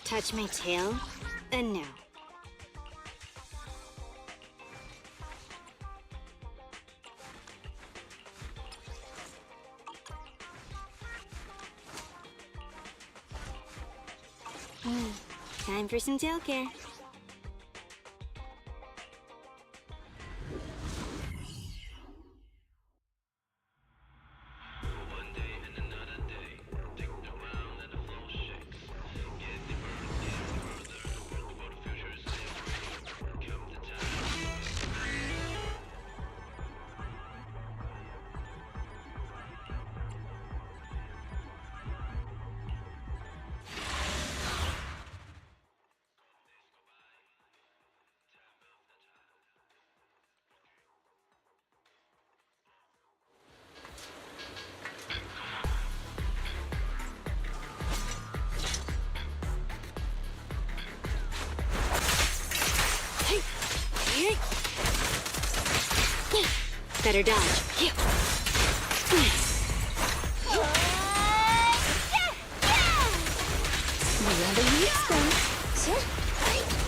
Touch my tail? No. Time for some tail care. Better dodge.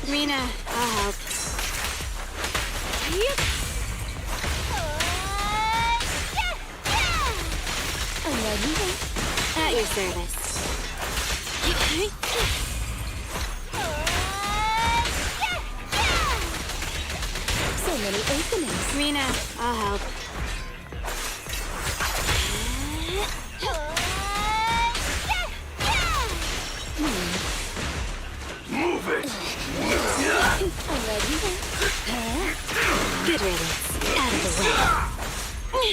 Rena, I'll help. At your service. So many openings. Rena, I'll help. Move it! I'm ready. Good riddance. Out of the way.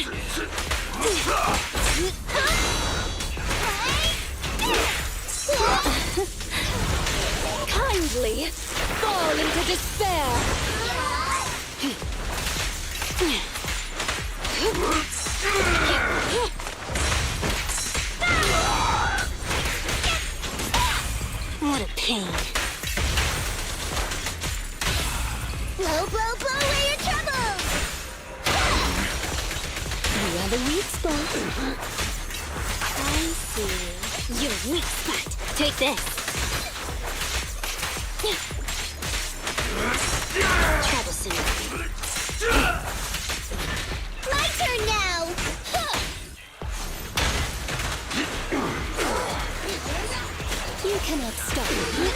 Kindly fall into despair. What a pain. Blow, blow, blow away your troubles. We are the weak spot. I see. Your weak spot. Take this. Troublesome. My turn now. You cannot stop me.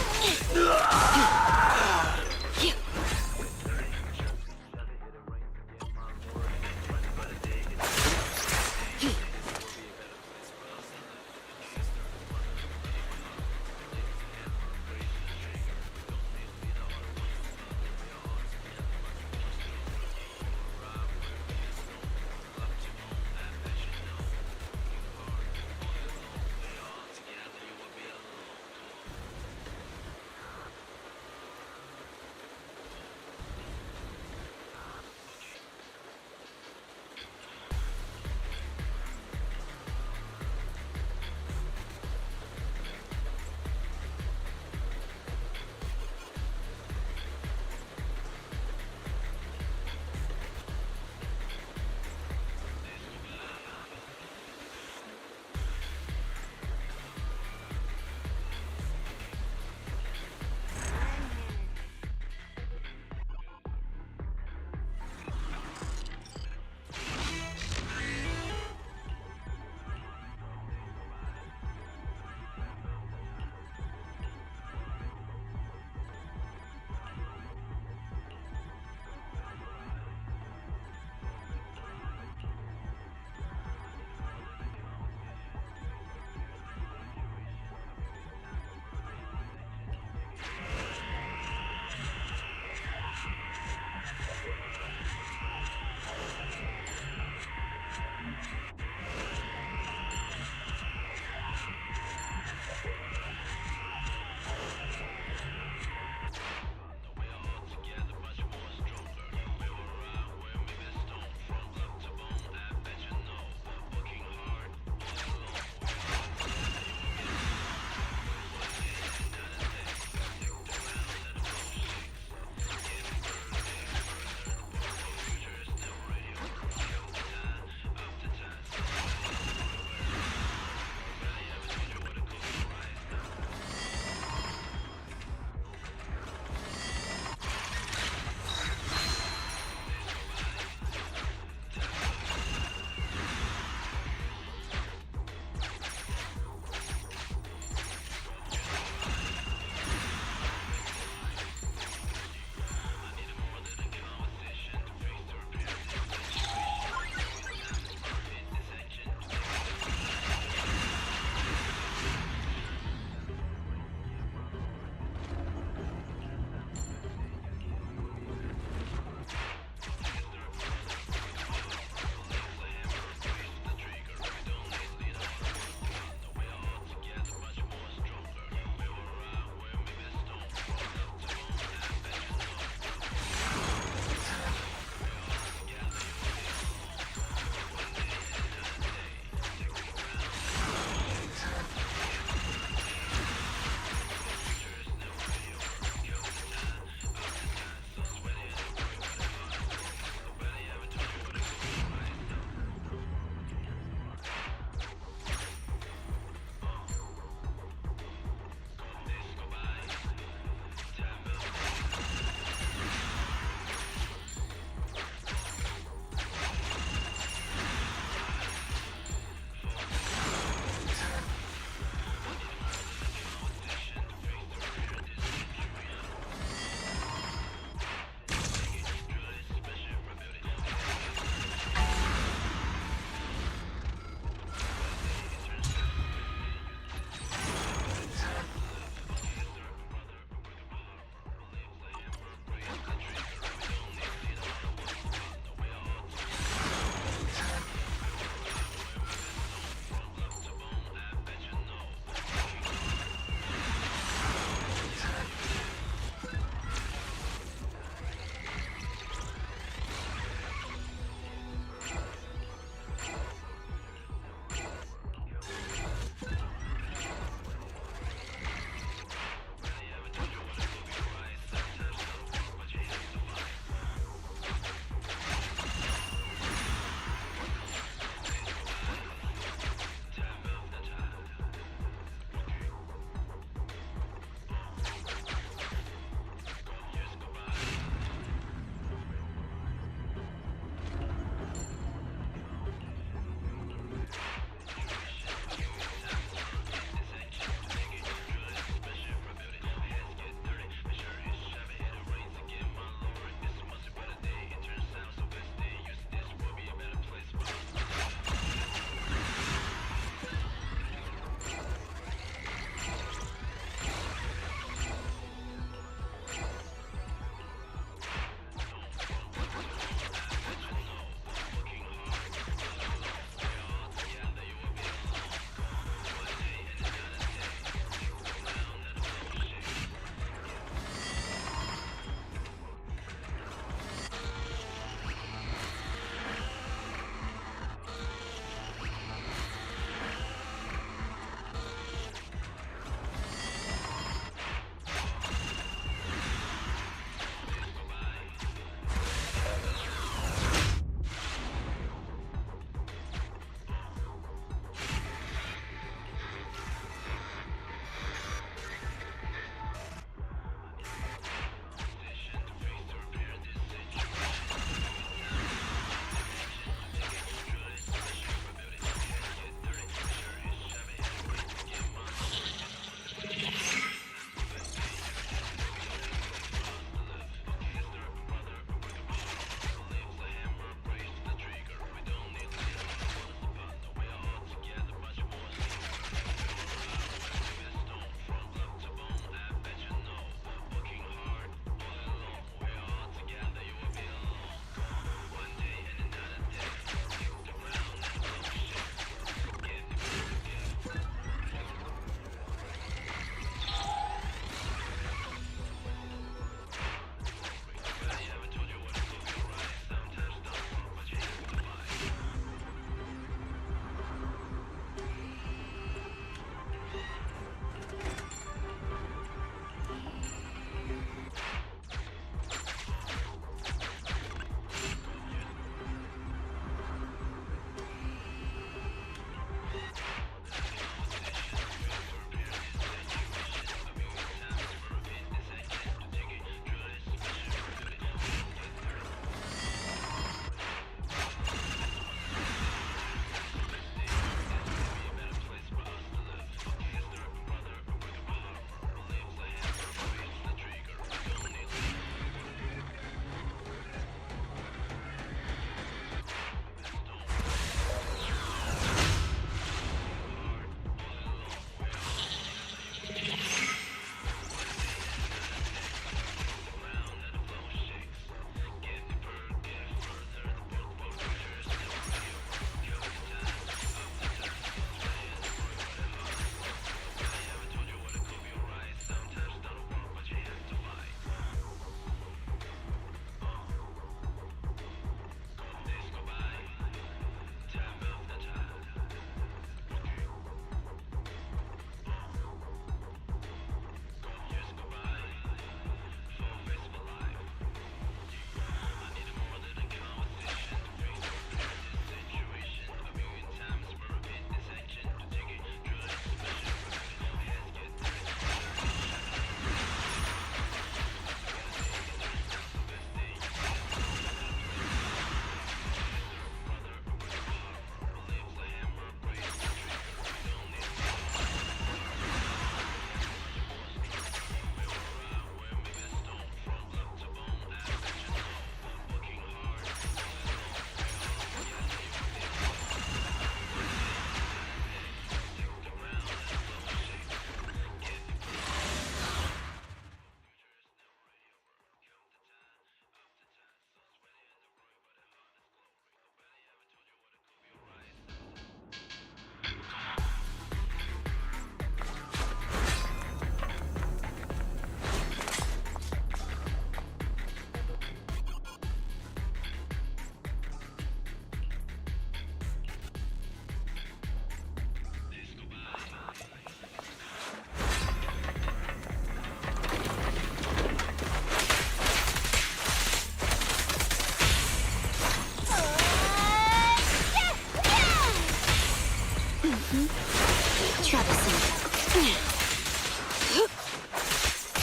Troublesome.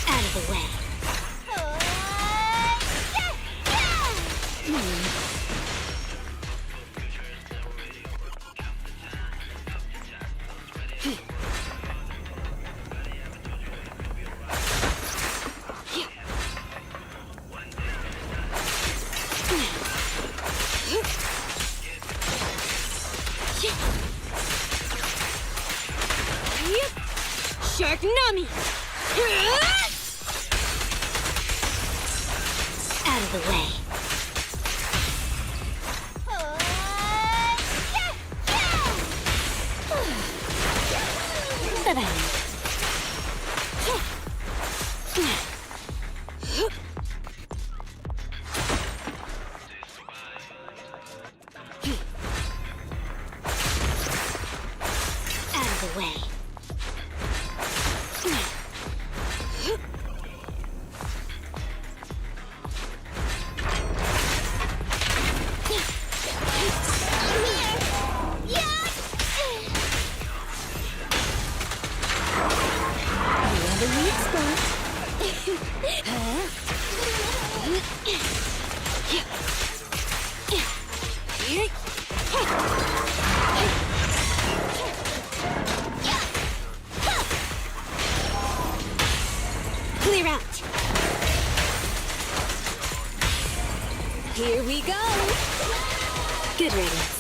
Out of the way. Shark Nami! Out of the way. Bye-bye. Out of the way. Clear out. Here we go. Good riddance.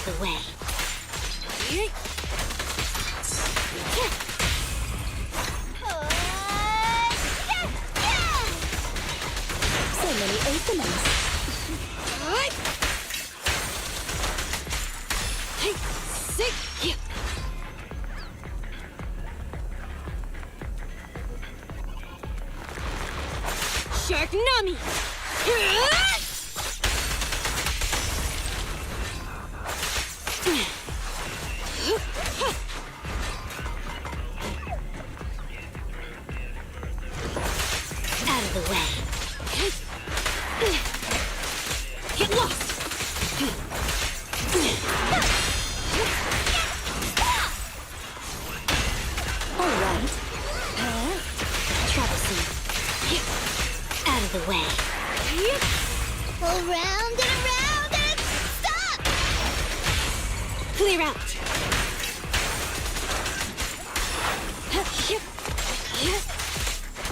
of the way. So many openings. Shark Nami! Out of the way. Get lost! All right. Troublesome. Out of the way. Around and stop! Clear out.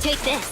Take this.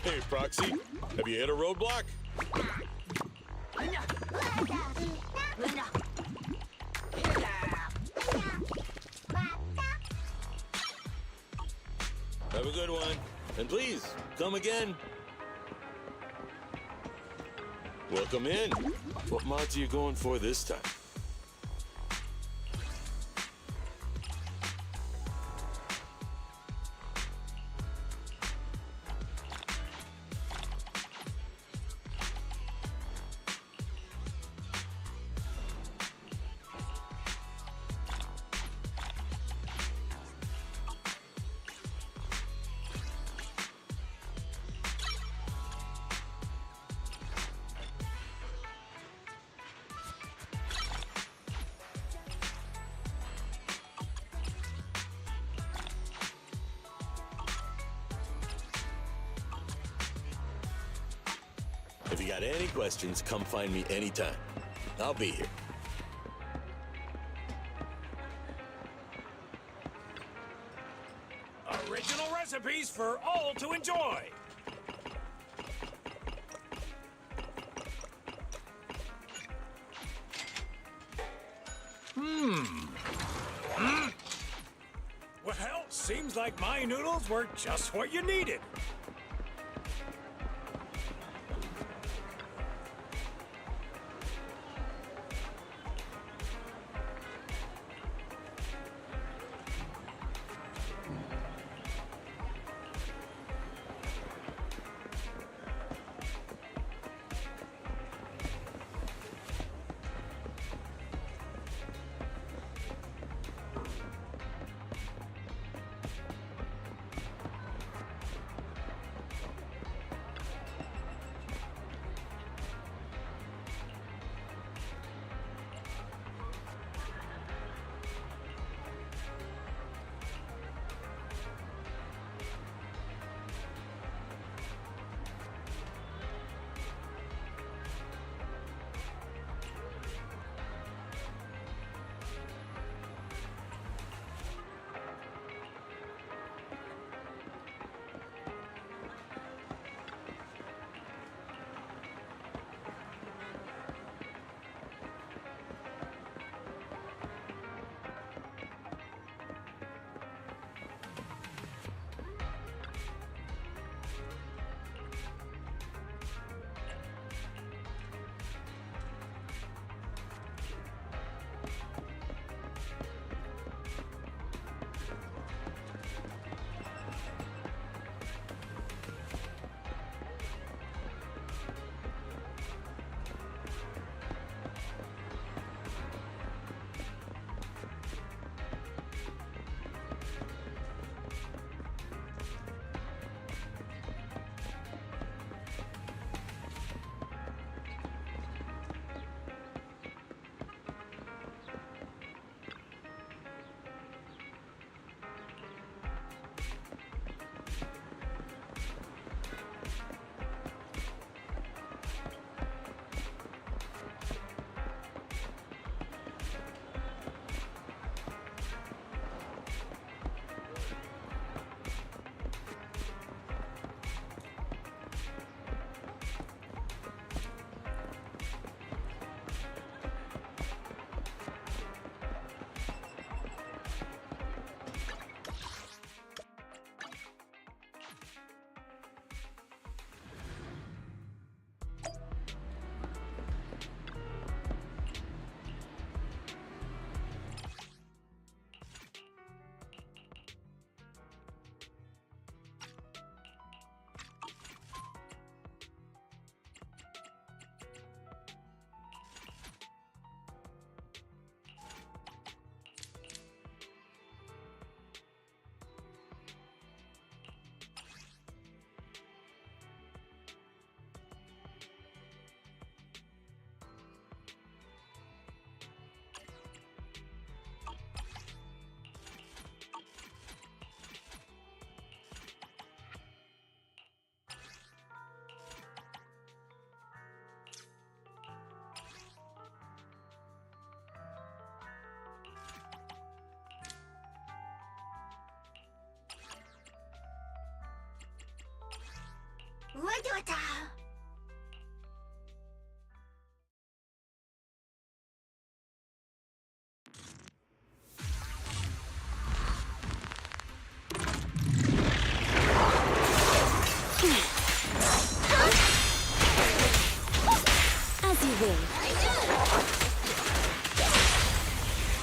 Hey, Proxy, have you hit a roadblock? Have a good one. And please, come again. Welcome in. What mods are you going for this time? If you got any questions, come find me anytime. I'll be here. Original recipes for all to enjoy. Well, seems like my noodles were just what you needed.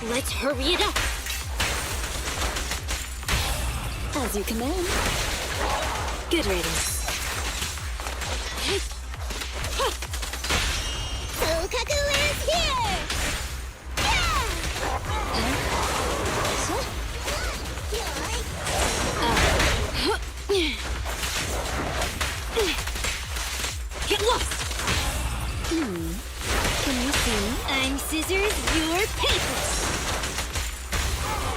Let's hurry it up. As you command. Good riddance. Sokaku is here! Get lost. Can you see? I'm scissors, you're paper.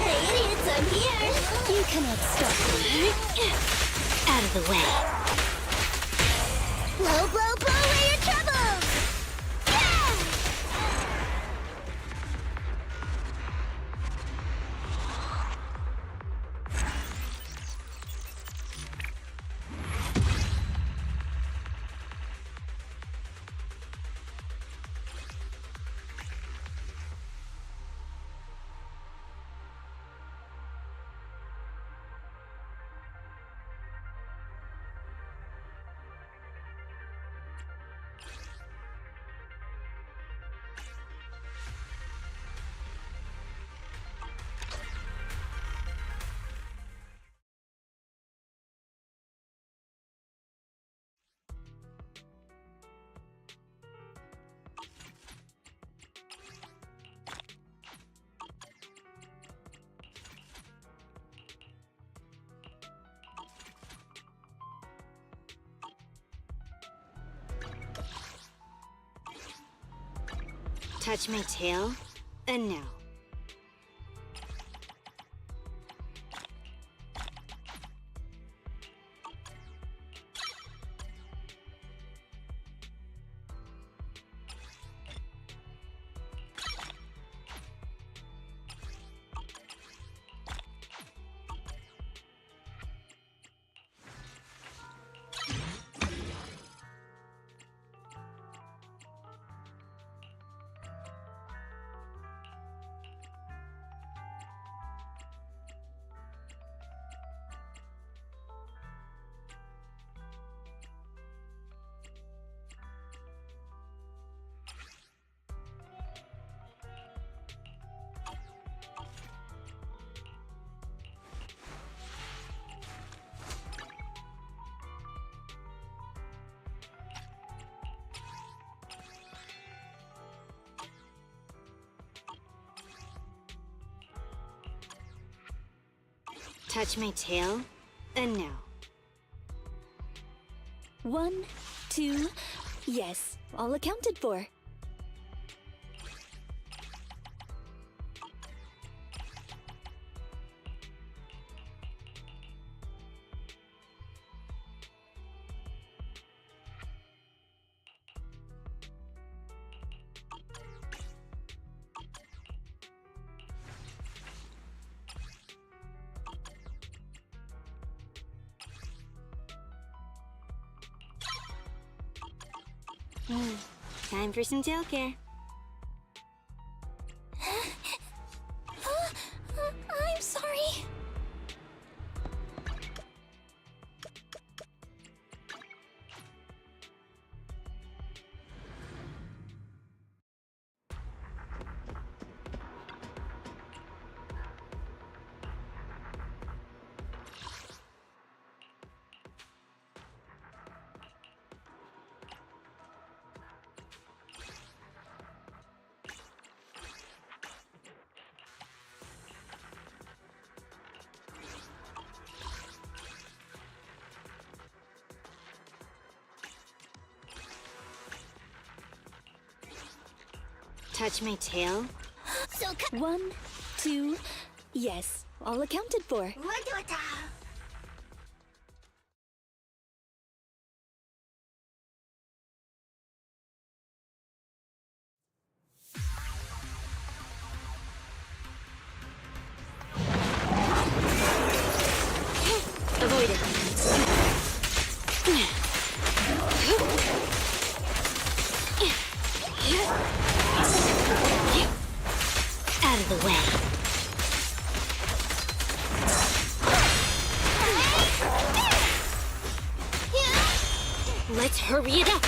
Hey, idiots, I'm here! You cannot stop me. Out of the way. Blow, blow, blow away your troubles! Touch my tail, and now. Touch my tail, and now. 1, 2, yes, all accounted for. Time for some tail care. I'm sorry. Touch my tail, 1, 2, yes, all accounted for. avoid it. Out of the way. Let's hurry it up.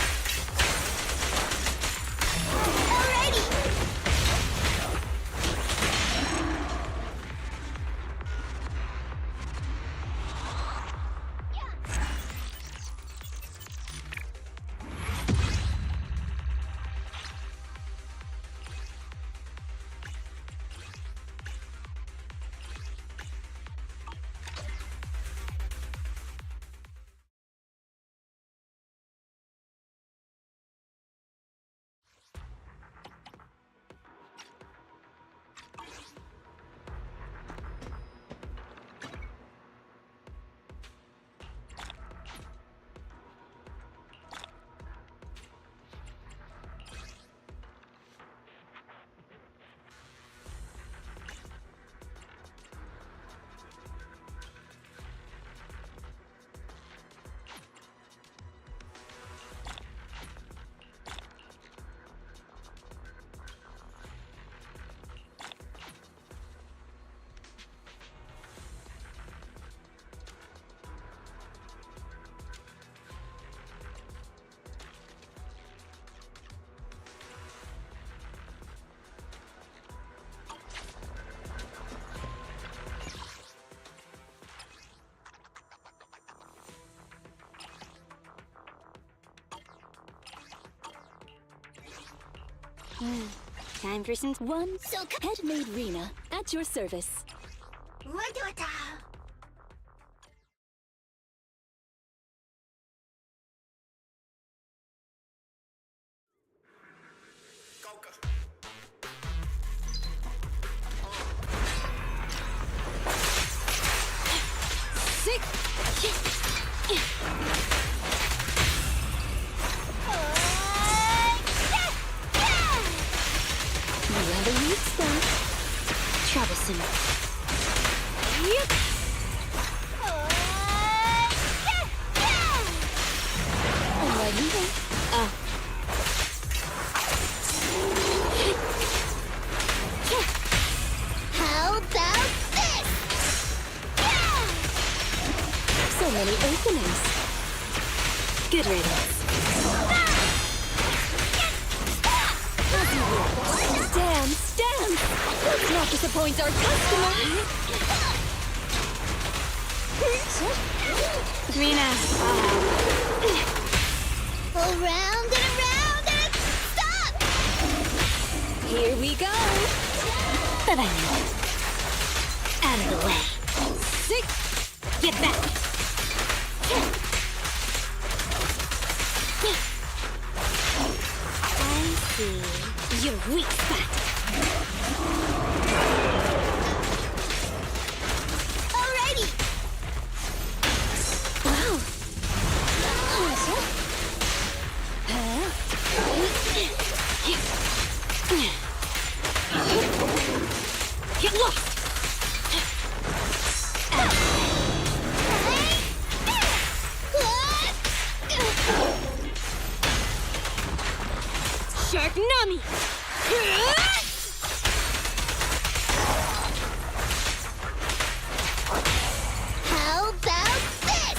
Time for some... One so head-made Rena at your service. Sick! Never leave stuff. Troublesome. Yep. I'm right here. Oh. How about this? So many openings. Good riddance. Dance, dance! Let's not disappoint our customers! Rena. Around and stop! Here we go! Bye-bye now. Out of the way. Sick! Get back! I see your weak spot. Alrighty! Wow! Get lost! Shark Nami! How about this?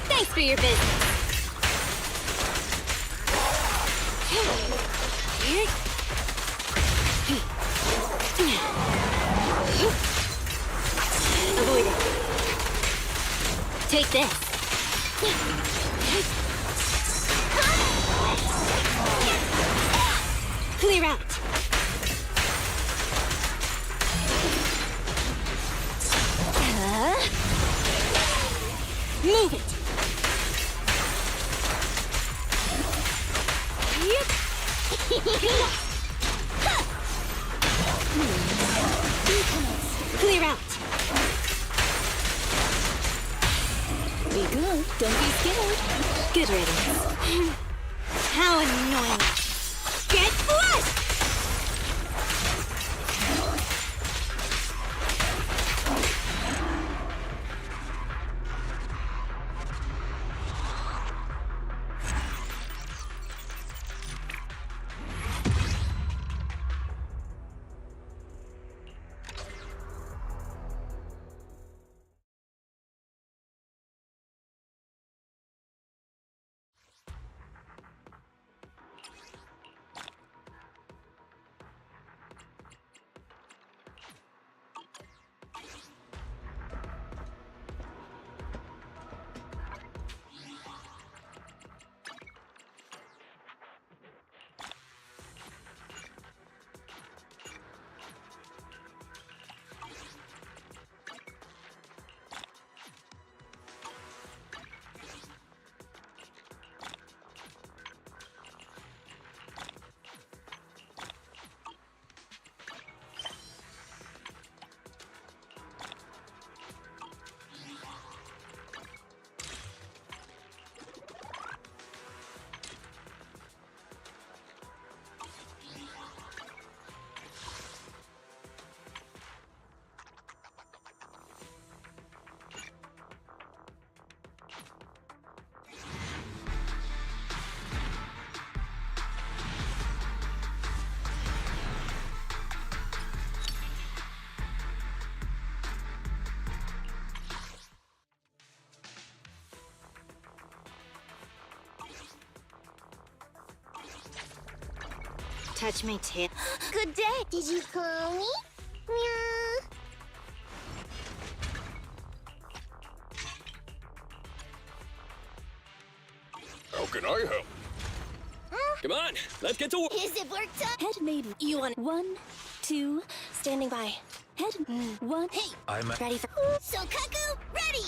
Thanks for your business. Avoid it. Take this. Clear out. Move it. Yep. Clear out. Be good, don't be scared. Good riddance. How annoying. Get flushed! Touch my tail. Good day. Did you call me? Meow. How can I help? Come on, let's get to work. Is it work time? Head made. You want 1, 2, standing by? head. 1. Hey, I'm ready for So Kaku, ready!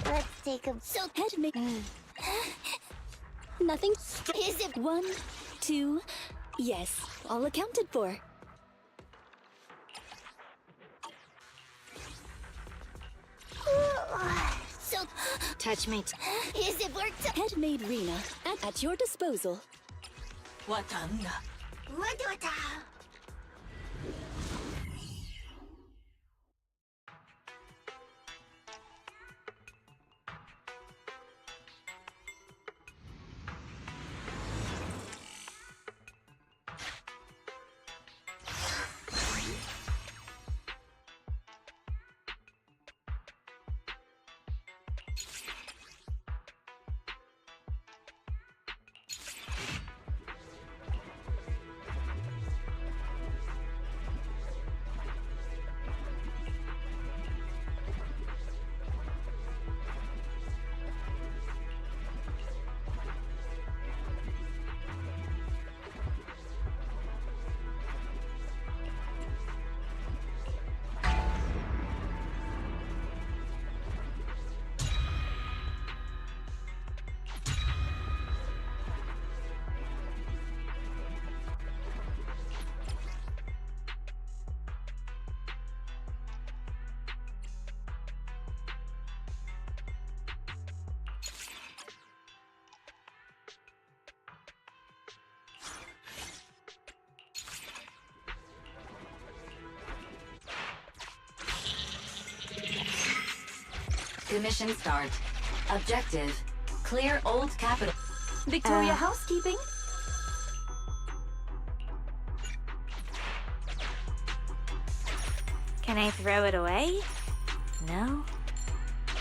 Let's take a so Head made. Nothing. is it 1, 2. Yes, all accounted for. so Touch me. is it work time? Head made Rena at your disposal. What? Commission start. Objective: clear old capital. Victoria housekeeping. Can I throw it away? No?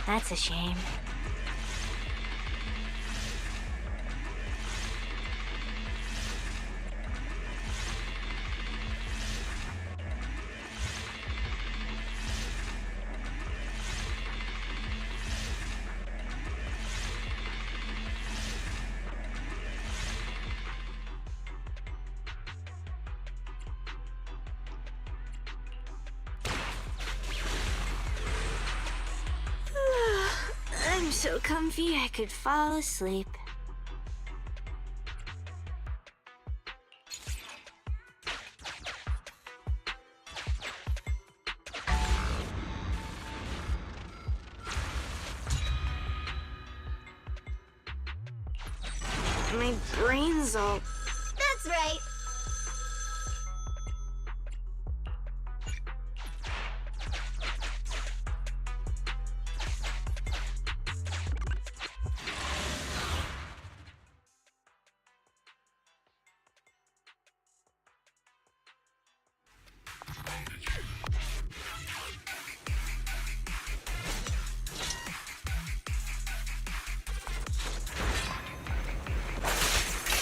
That's a shame. I'm so comfy I could fall asleep. My brain's all... That's right.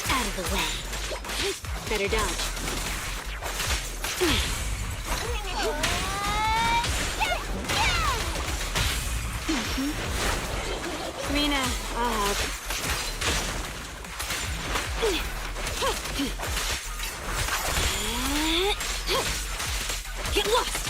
Out of the way. Better dodge. Rena, I'll help. Get lost!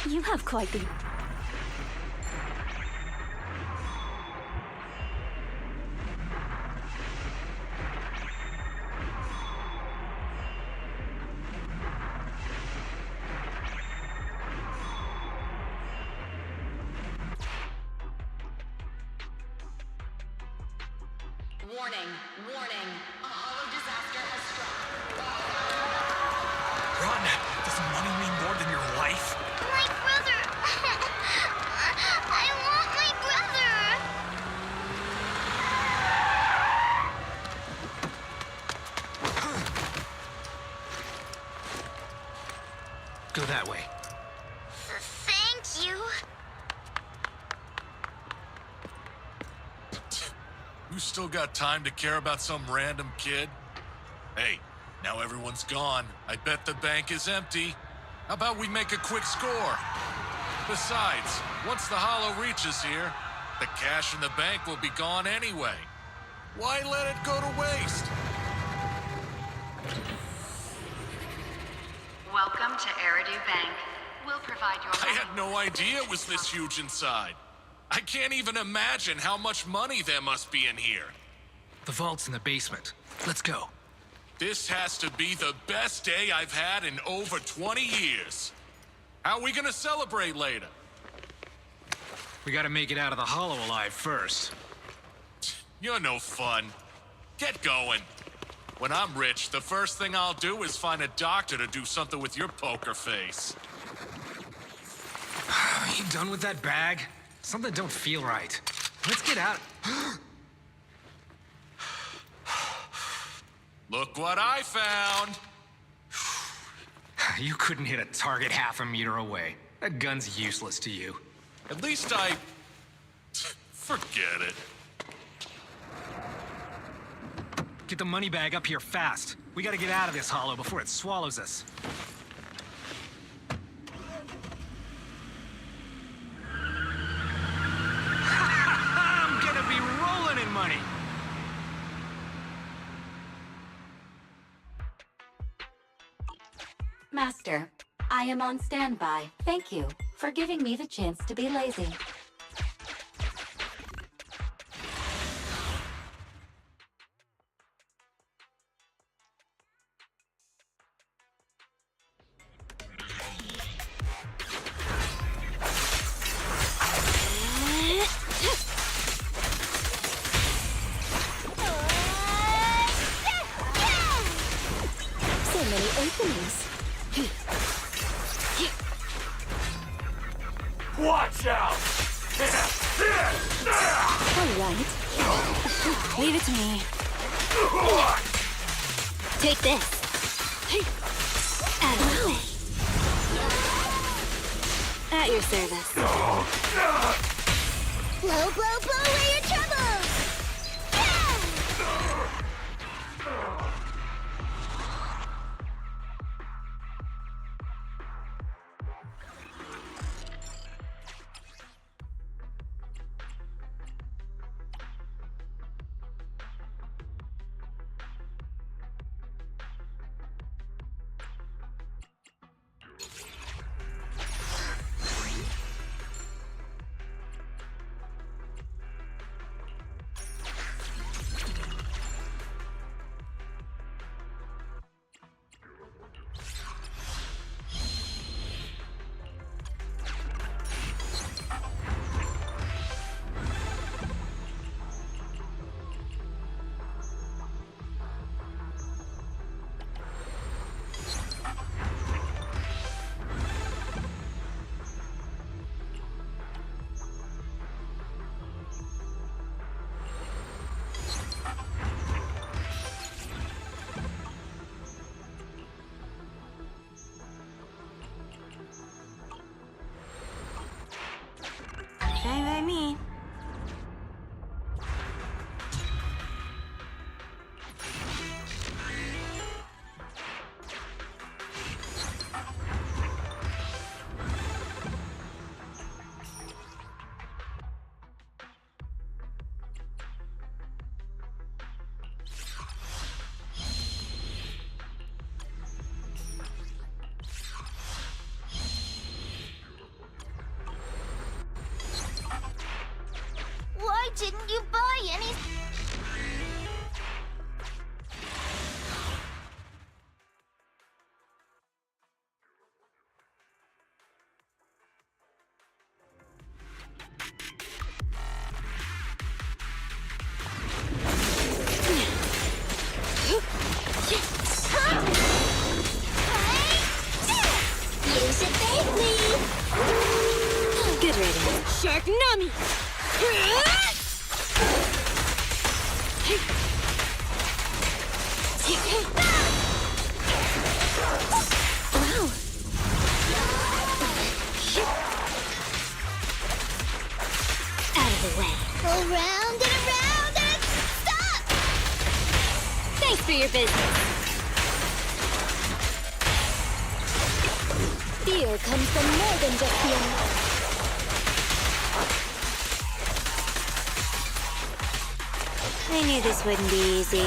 You have quite the... Warning, warning. A hollow disaster has struck. Run! Does money mean more than your life? My brother! I want my brother! Go that way. Thank you. You still got time to care about some random kid? Hey, now everyone's gone. I bet the bank is empty. How about we make a quick score? Besides, once the hollow reaches here, the cash in the bank will be gone anyway. Why let it go to waste? Welcome to Eridu Bank. We'll provide your... I had no idea it was this huge inside. I can't even imagine how much money there must be in here. The vault's in the basement. Let's go. This has to be the best day I've had in over 20 years. How are we gonna celebrate later? We gotta make it out of the hollow alive first. You're no fun. Get going. When I'm rich, the first thing I'll do is find a doctor to do something with your poker face. Are you done with that bag? Something don't feel right. Let's get out. Look what I found! You couldn't hit a target half a meter away. That gun's useless to you. At least I... Forget it. Get the money bag up here fast. We gotta get out of this hollow before it swallows us. I'm gonna be rolling in money! Master, I am on standby. Thank you for giving me the chance to be lazy. So many openings. Watch out! All right. Leave it to me. Take this. Out of my way. At your service. Blow, blow, blow away your troubles! Yeah! Get ready. Shark Nami! Wow. Out of the way. Around and stop! Thanks for your business. Fear comes from more than just the unknown. I knew this wouldn't be easy. You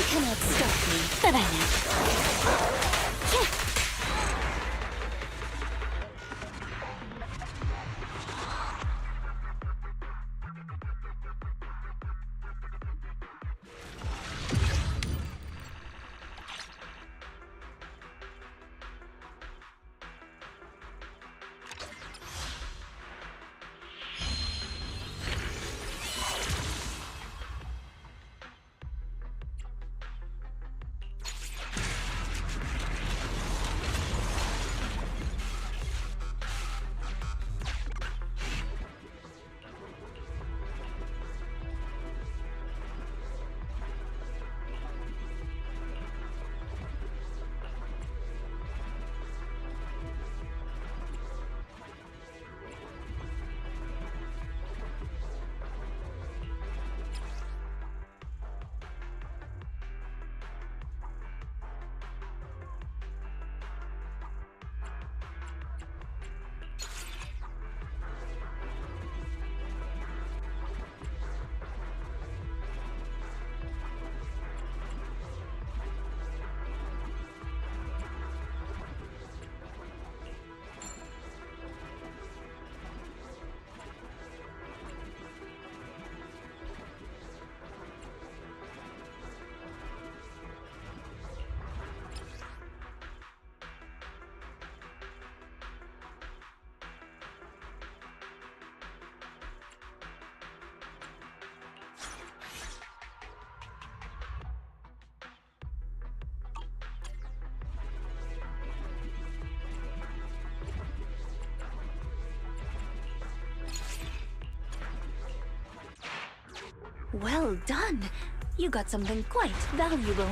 cannot stop me. But I know. Well done. You got something quite valuable.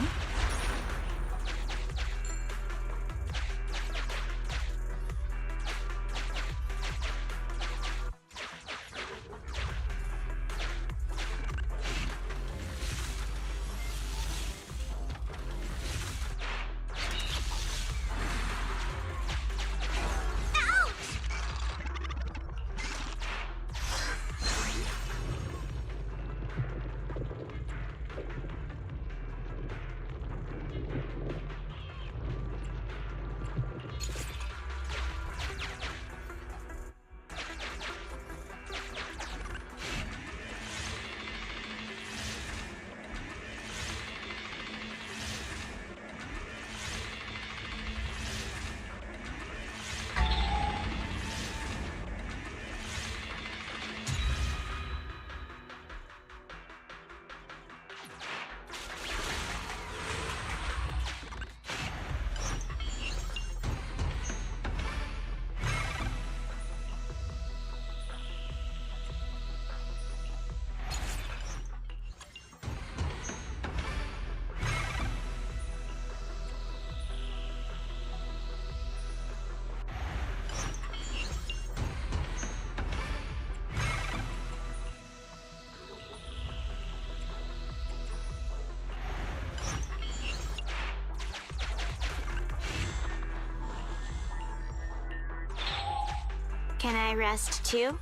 Can I rest too?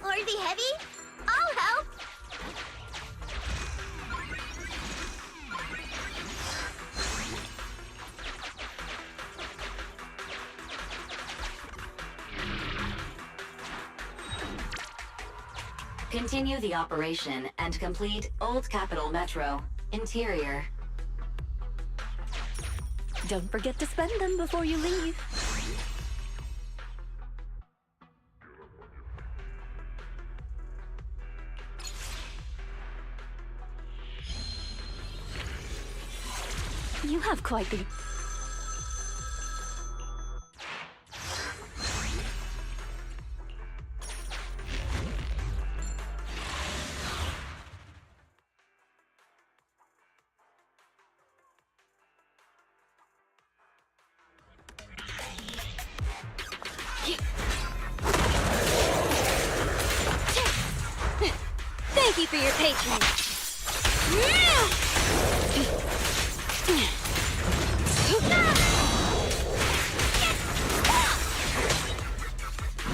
Already heavy? I'll help. Continue the operation and complete Old Capital Metro. Interior. Don't forget to spend them before you leave. You have quite the... Thank you for your patronage.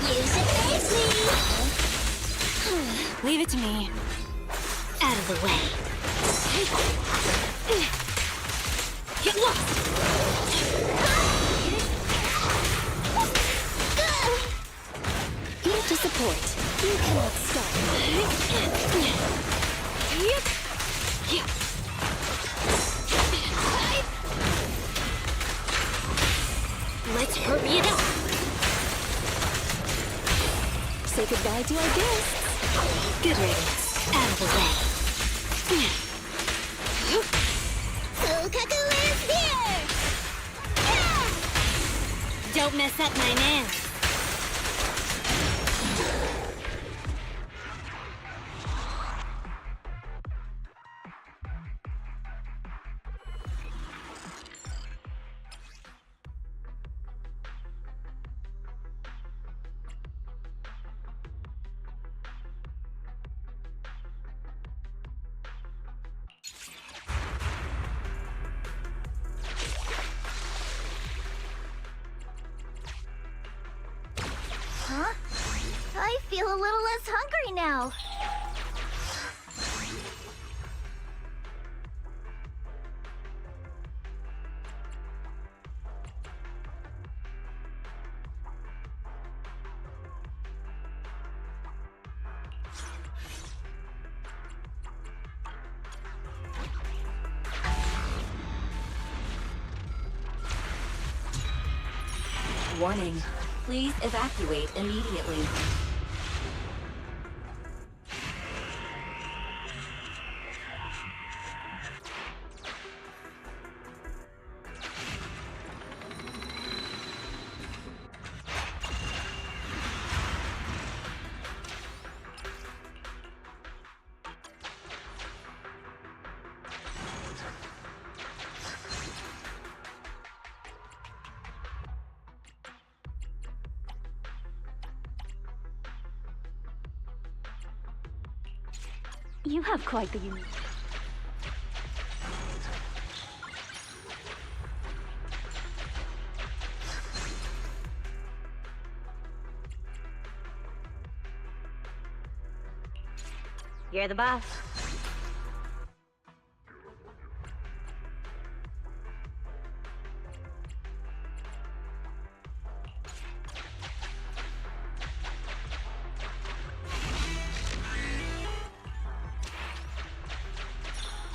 You should face me. Leave it to me. Out of the way. Get lost! Here to support. You cannot stop. Let's hurry it up. Say goodbye to our guests. Good riddance. Out of the way. Fukaku is here! Don't mess up my nails. Huh? I feel a little less hungry now. Warning. Please evacuate immediately. You have quite the unique. You're the boss.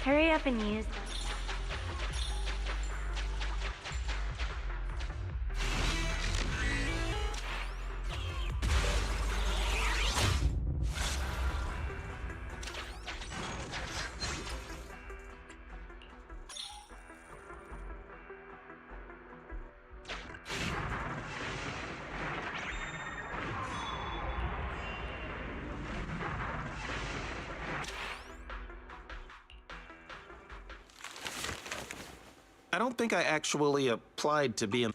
Hurry up and use them. I don't think I actually applied to be a...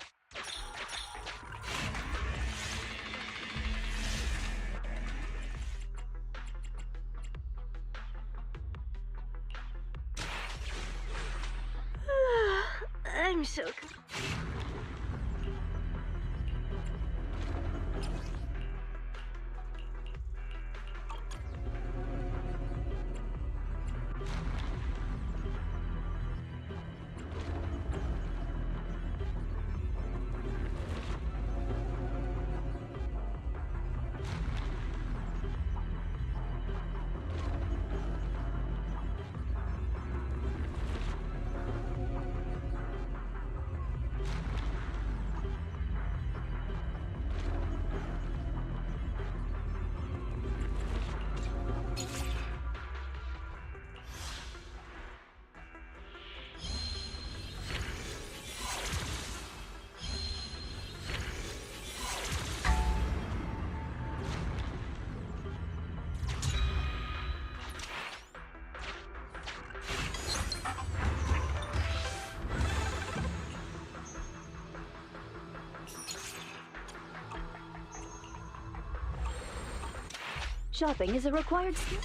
I'm so... Shopping is a required skill.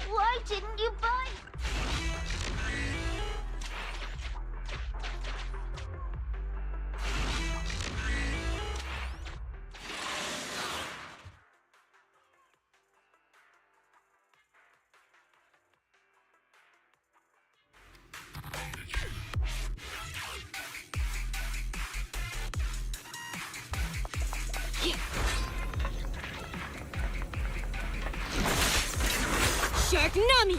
Why didn't you buy? Shark Nami!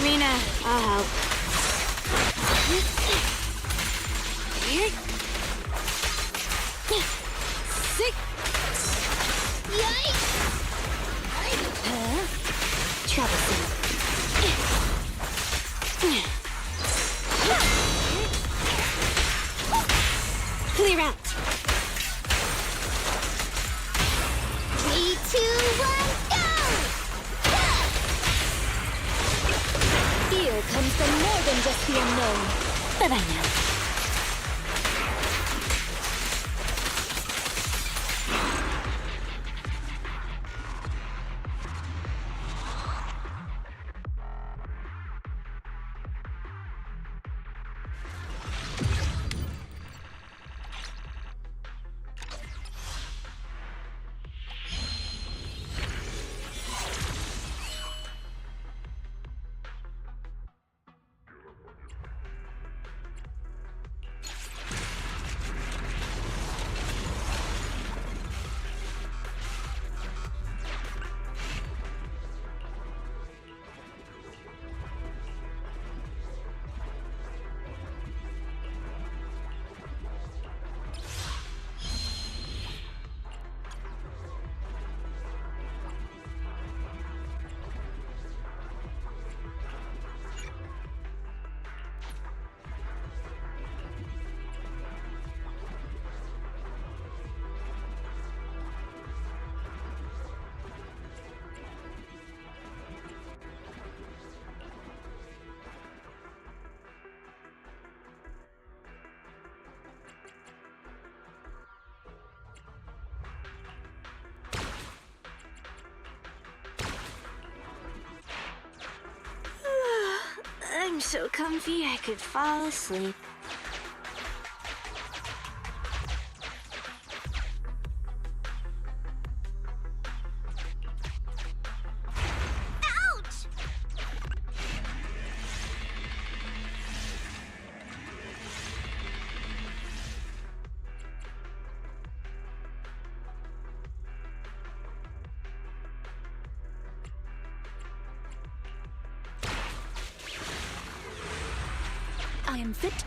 Mina, I'll help. Sick! Yikes! Troublesome. Clear out! 3, 2, 1, go! Fear comes from more than just the unknown. But I know. I'm so comfy I could fall asleep. Ouch! I am fit.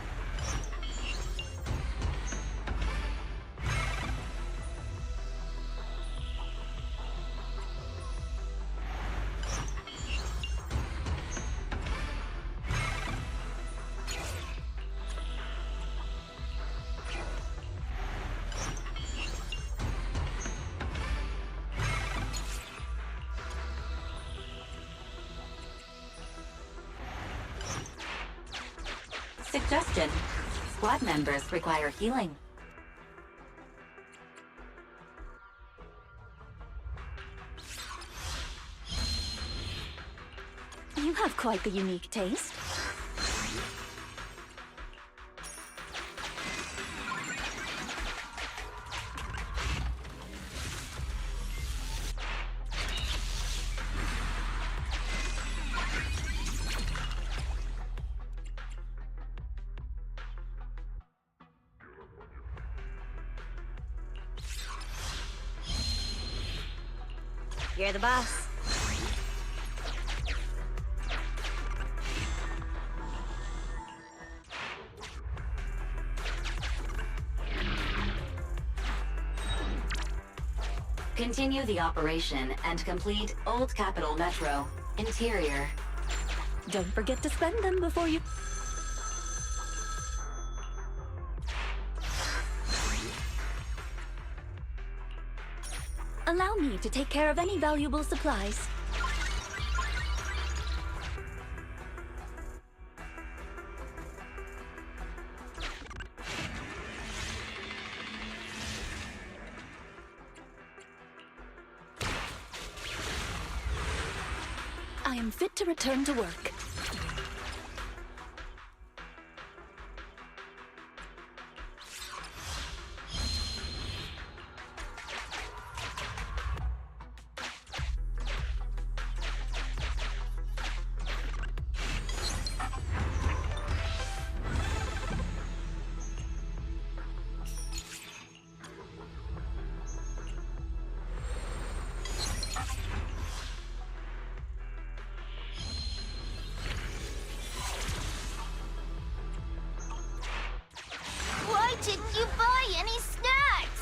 Suggestion. Squad members require healing. You have quite the unique taste. You're the boss. Continue the operation and complete Old Capital Metro. Interior. Don't forget to spend them before you... Allow me to take care of any valuable supplies. I am fit to return to work. Why didn't you buy any snacks?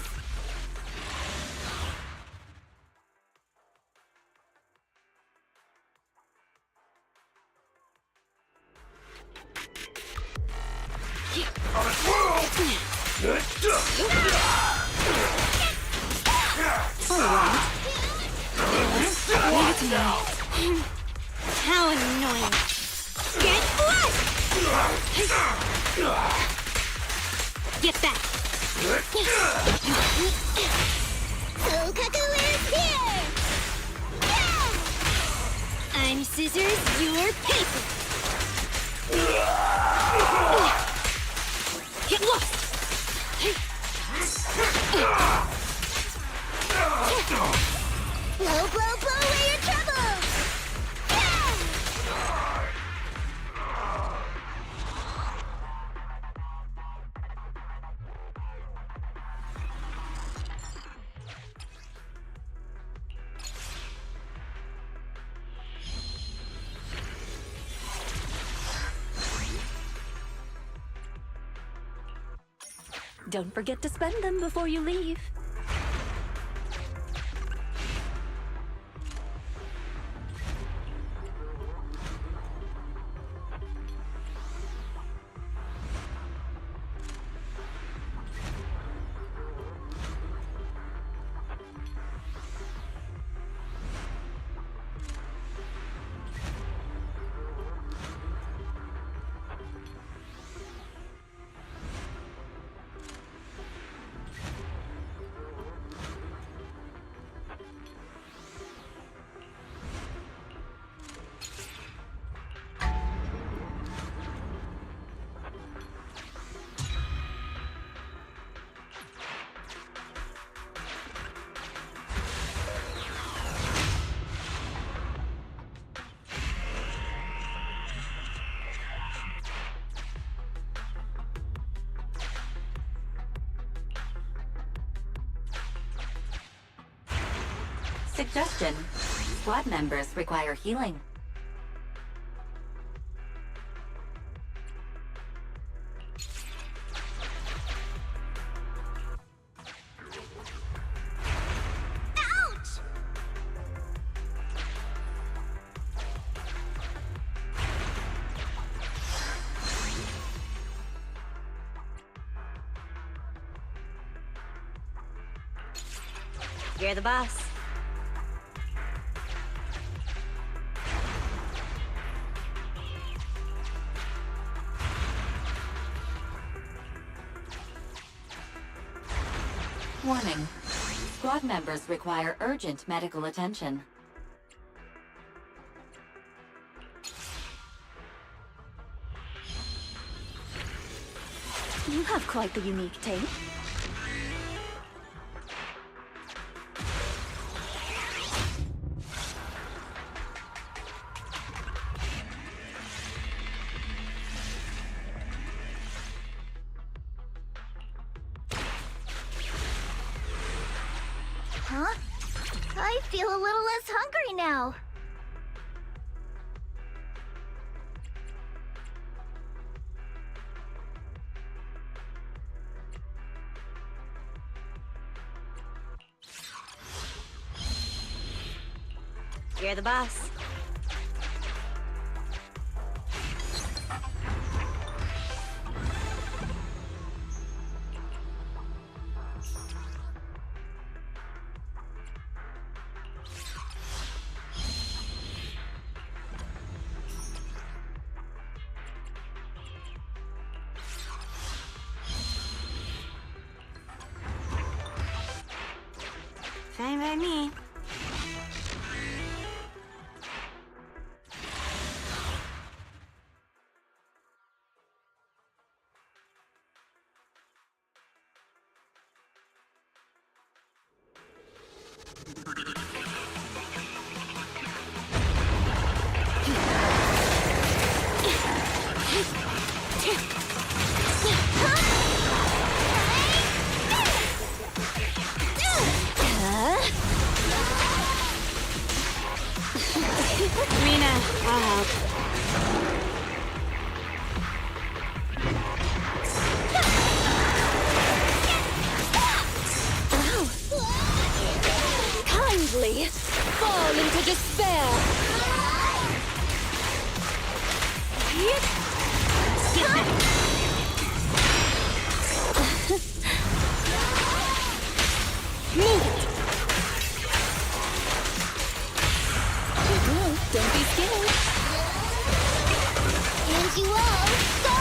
How annoying! Get blood! Get back! Kokaku is here! Yeah! I'm scissors, you're paper! Get lost! Blow, blow, blow away your troubles! Yeah! Don't forget to spend them before you leave. Suggestion. Squad members require healing. Ouch! You're the boss. Warning. Squad members require urgent medical attention. You have quite the unique tape. Huh? I feel a little less hungry now. You're the boss. Fine by me. Mina, I'll help. Kindly fall into despair. Get back. Move it. Don't be scared. And you all go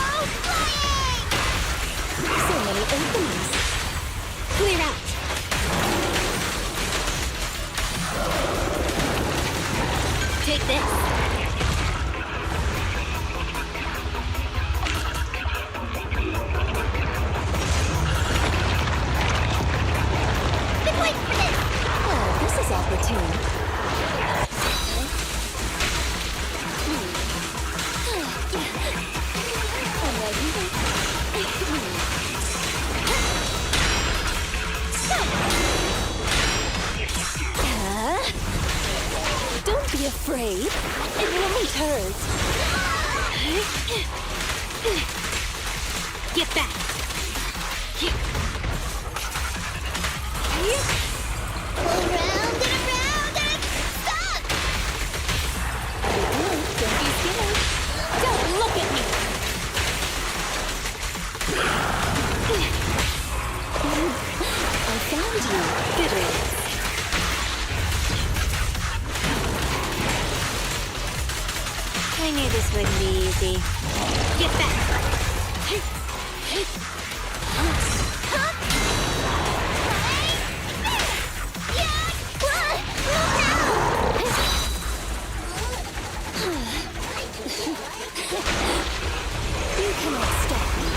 flying! So many openings. Clear out. Take this. Been waiting for this! Oh, this is opportune. Don't be afraid. It won't hurt. Get back. Around and around and stop! Don't be scared. Don't look at me. I found you, bitter. I knew this wouldn't be easy. Get back. You cannot stop me.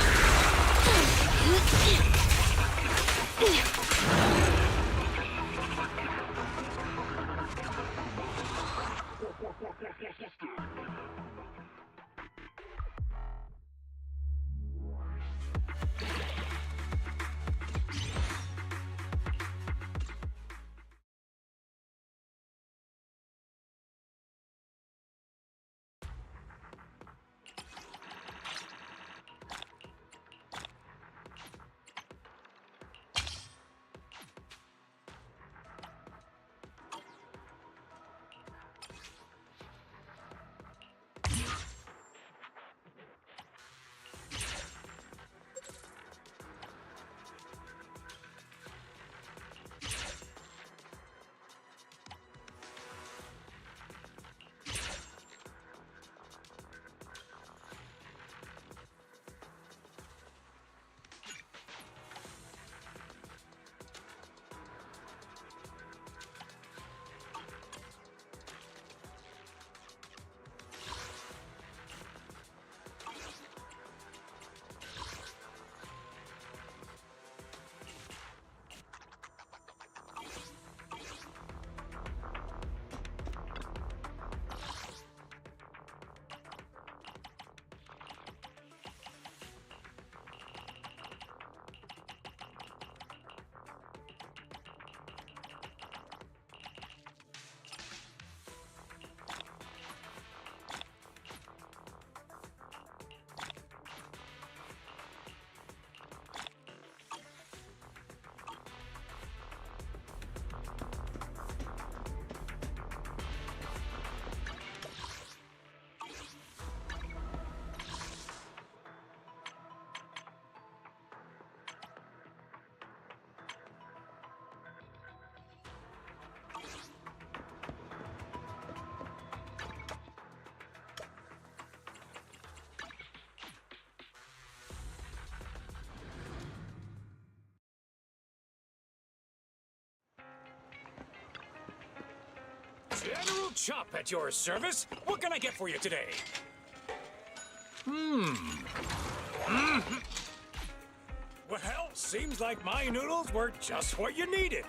Chop at your service. What can I get for you today? Well, seems like my noodles were just what you needed.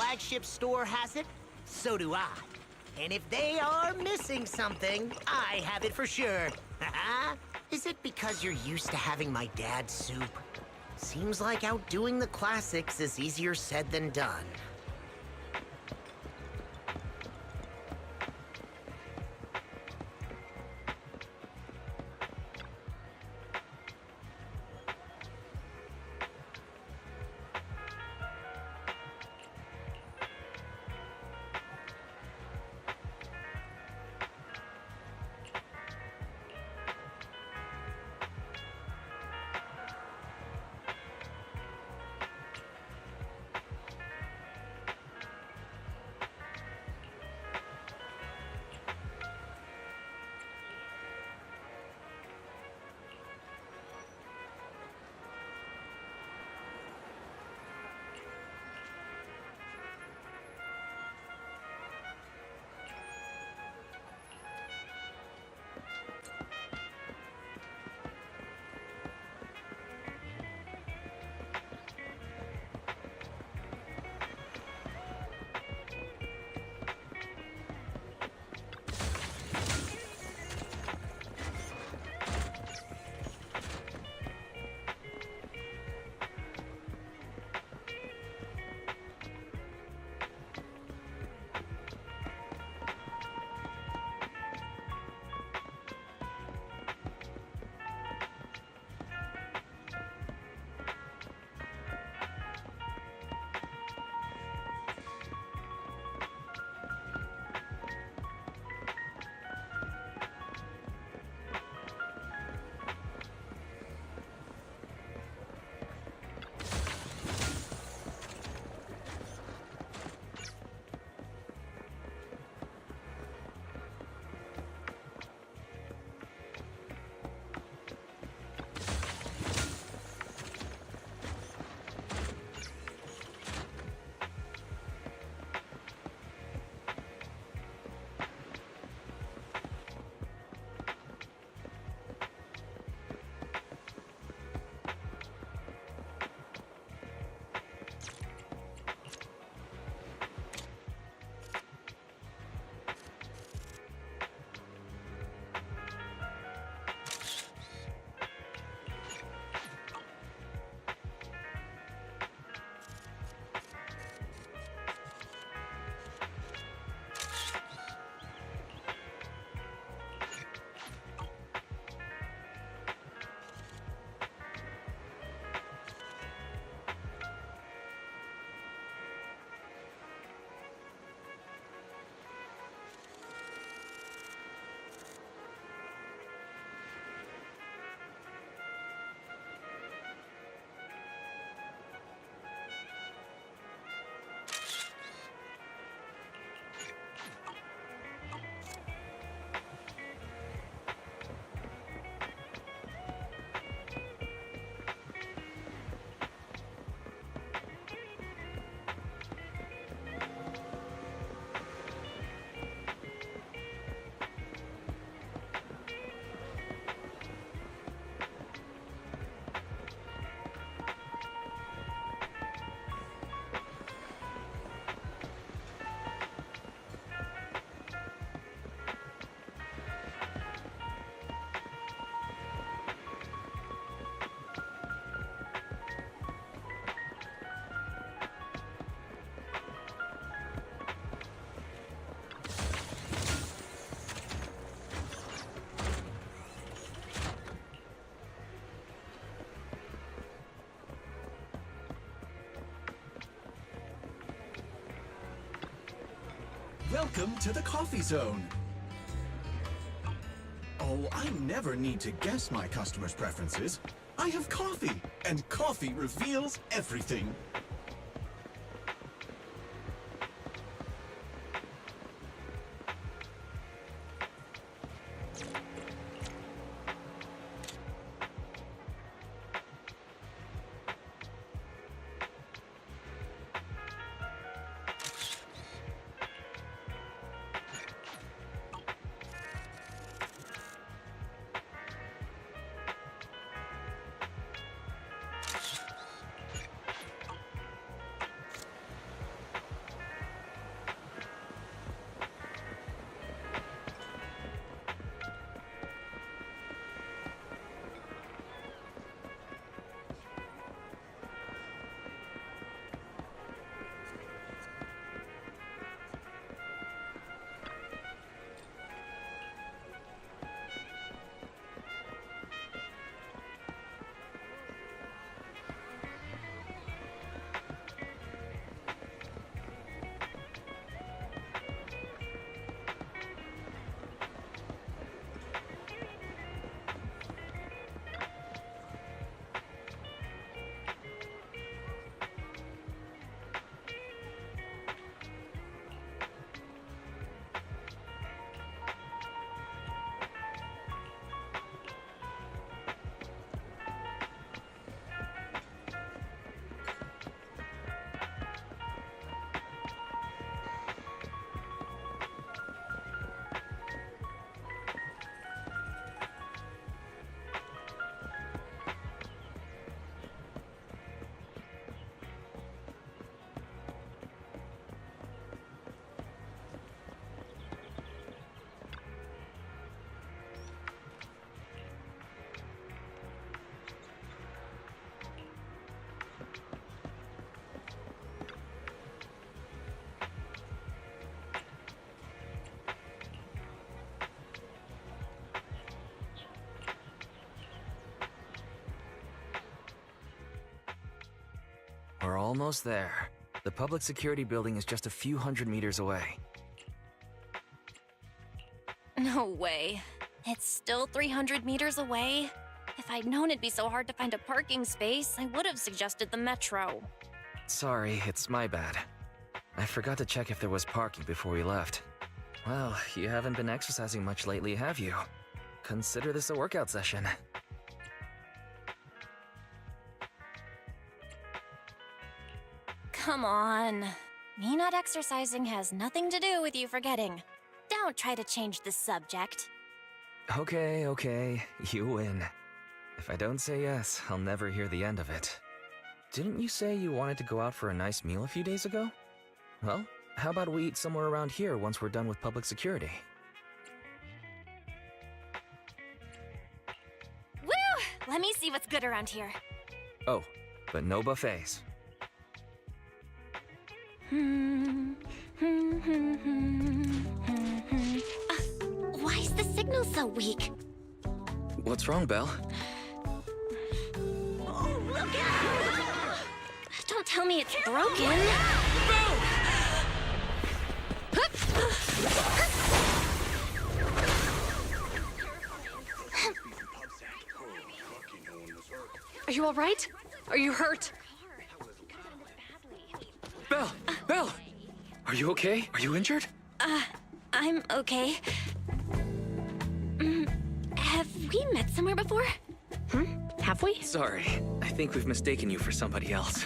flagship store has it, so do I. And if they are missing something, I have it for sure. Is it because you're used to having my dad's soup? Seems like outdoing the classics is easier said than done. Welcome to the coffee zone. Oh, I never need to guess my customers' preferences. I have coffee, and coffee reveals everything. We're almost there. The public security building is just a few hundred meters away. No way. It's still 300 meters away? If I'd known it'd be so hard to find a parking space, I would have suggested the metro. Sorry, it's my bad. I forgot to check if there was parking before we left. Well, you haven't been exercising much lately, have you? Consider this a workout session. Come on. Me not exercising has nothing to do with you forgetting. Don't try to change the subject. Okay, you win. If I don't say yes, I'll never hear the end of it. Didn't you say you wanted to go out for a nice meal a few days ago? Well, how about we eat somewhere around here once we're done with public security? Woo! Let me see what's good around here. Oh, but no buffets. Why is the signal so weak? What's wrong, Belle? Oh, look out! Don't tell me it's broken. Are you all right? Are you hurt? Belle! Are you okay? Are you injured? I'm okay. Have we met somewhere before? Have we? Sorry, I think we've mistaken you for somebody else.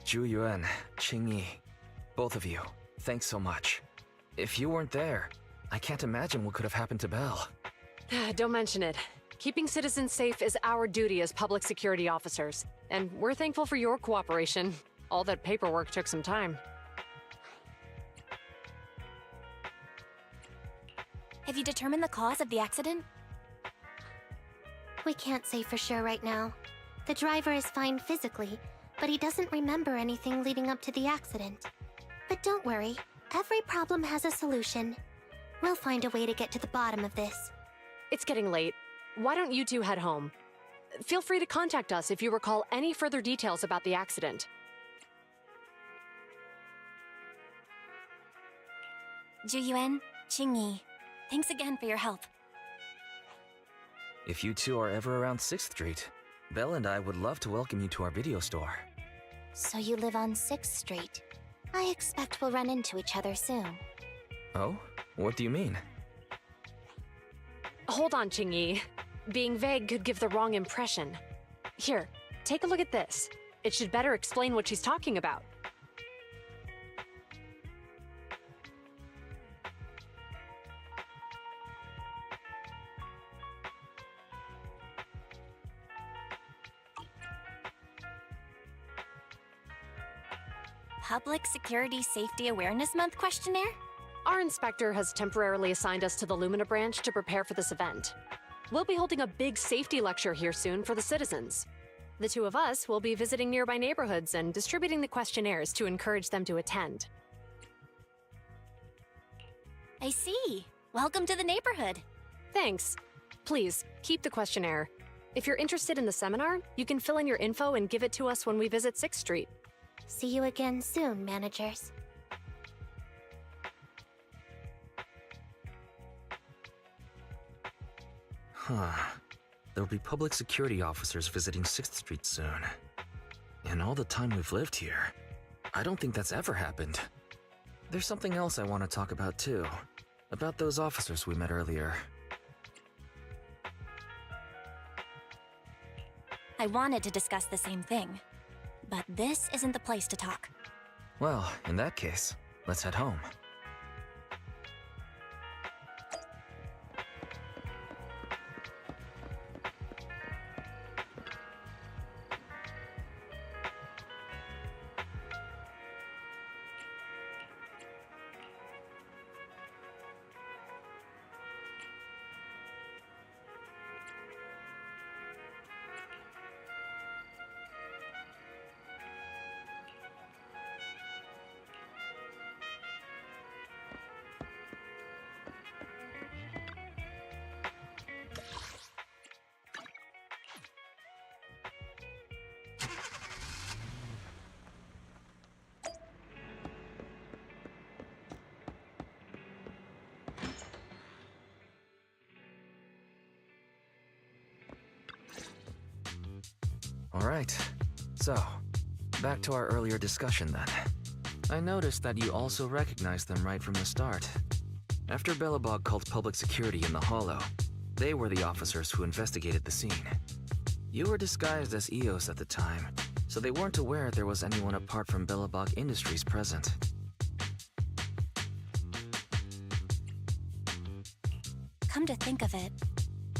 Zhu Yuan, Qing Yi, both of you, thanks so much. If you weren't there, I can't imagine what could have happened to Belle. Don't mention it. Keeping citizens safe is our duty as public security officers, and we're thankful for your cooperation. All that paperwork took some time. Have you determined the cause of the accident? We can't say for sure right now. The driver is fine physically, but he doesn't remember anything leading up to the accident. But don't worry, every problem has a solution. We'll find a way to get to the bottom of this. It's getting late. Why don't you two head home? Feel free to contact us if you recall any further details about the accident. Zhu Yuan, Qing Yi, thanks again for your help. If you two are ever around 6th Street, Belle and I would love to welcome you to our video store. So you live on 6th Street. I expect we'll run into each other soon. Oh? What do you mean? Hold on, Qing Yi. Being vague could give the wrong impression. Here, take a look at this. It should better explain what she's talking about. Public Security Safety Awareness Month questionnaire? Our inspector has temporarily assigned us to the Lumina branch to prepare for this event. We'll be holding a big safety lecture here soon for the citizens. The two of us will be visiting nearby neighborhoods and distributing the questionnaires to encourage them to attend. I see. Welcome to the neighborhood. Thanks. Please, keep the questionnaire. If you're interested in the seminar, you can fill in your info and give it to us when we visit 6th Street. See you again soon, managers. There'll be public security officers visiting 6th Street soon. In all the time we've lived here, I don't think that's ever happened. There's something else I want to talk about too. About those officers we met earlier. I wanted to discuss the same thing, but this isn't the place to talk. Well, in that case, let's head home. Alright. So, back to our earlier discussion then. I noticed that you also recognized them right from the start. After Belobog called public security in the Hollow, they were the officers who investigated the scene. You were disguised as EOS at the time, so they weren't aware there was anyone apart from Belobog Industries present. Come to think of it,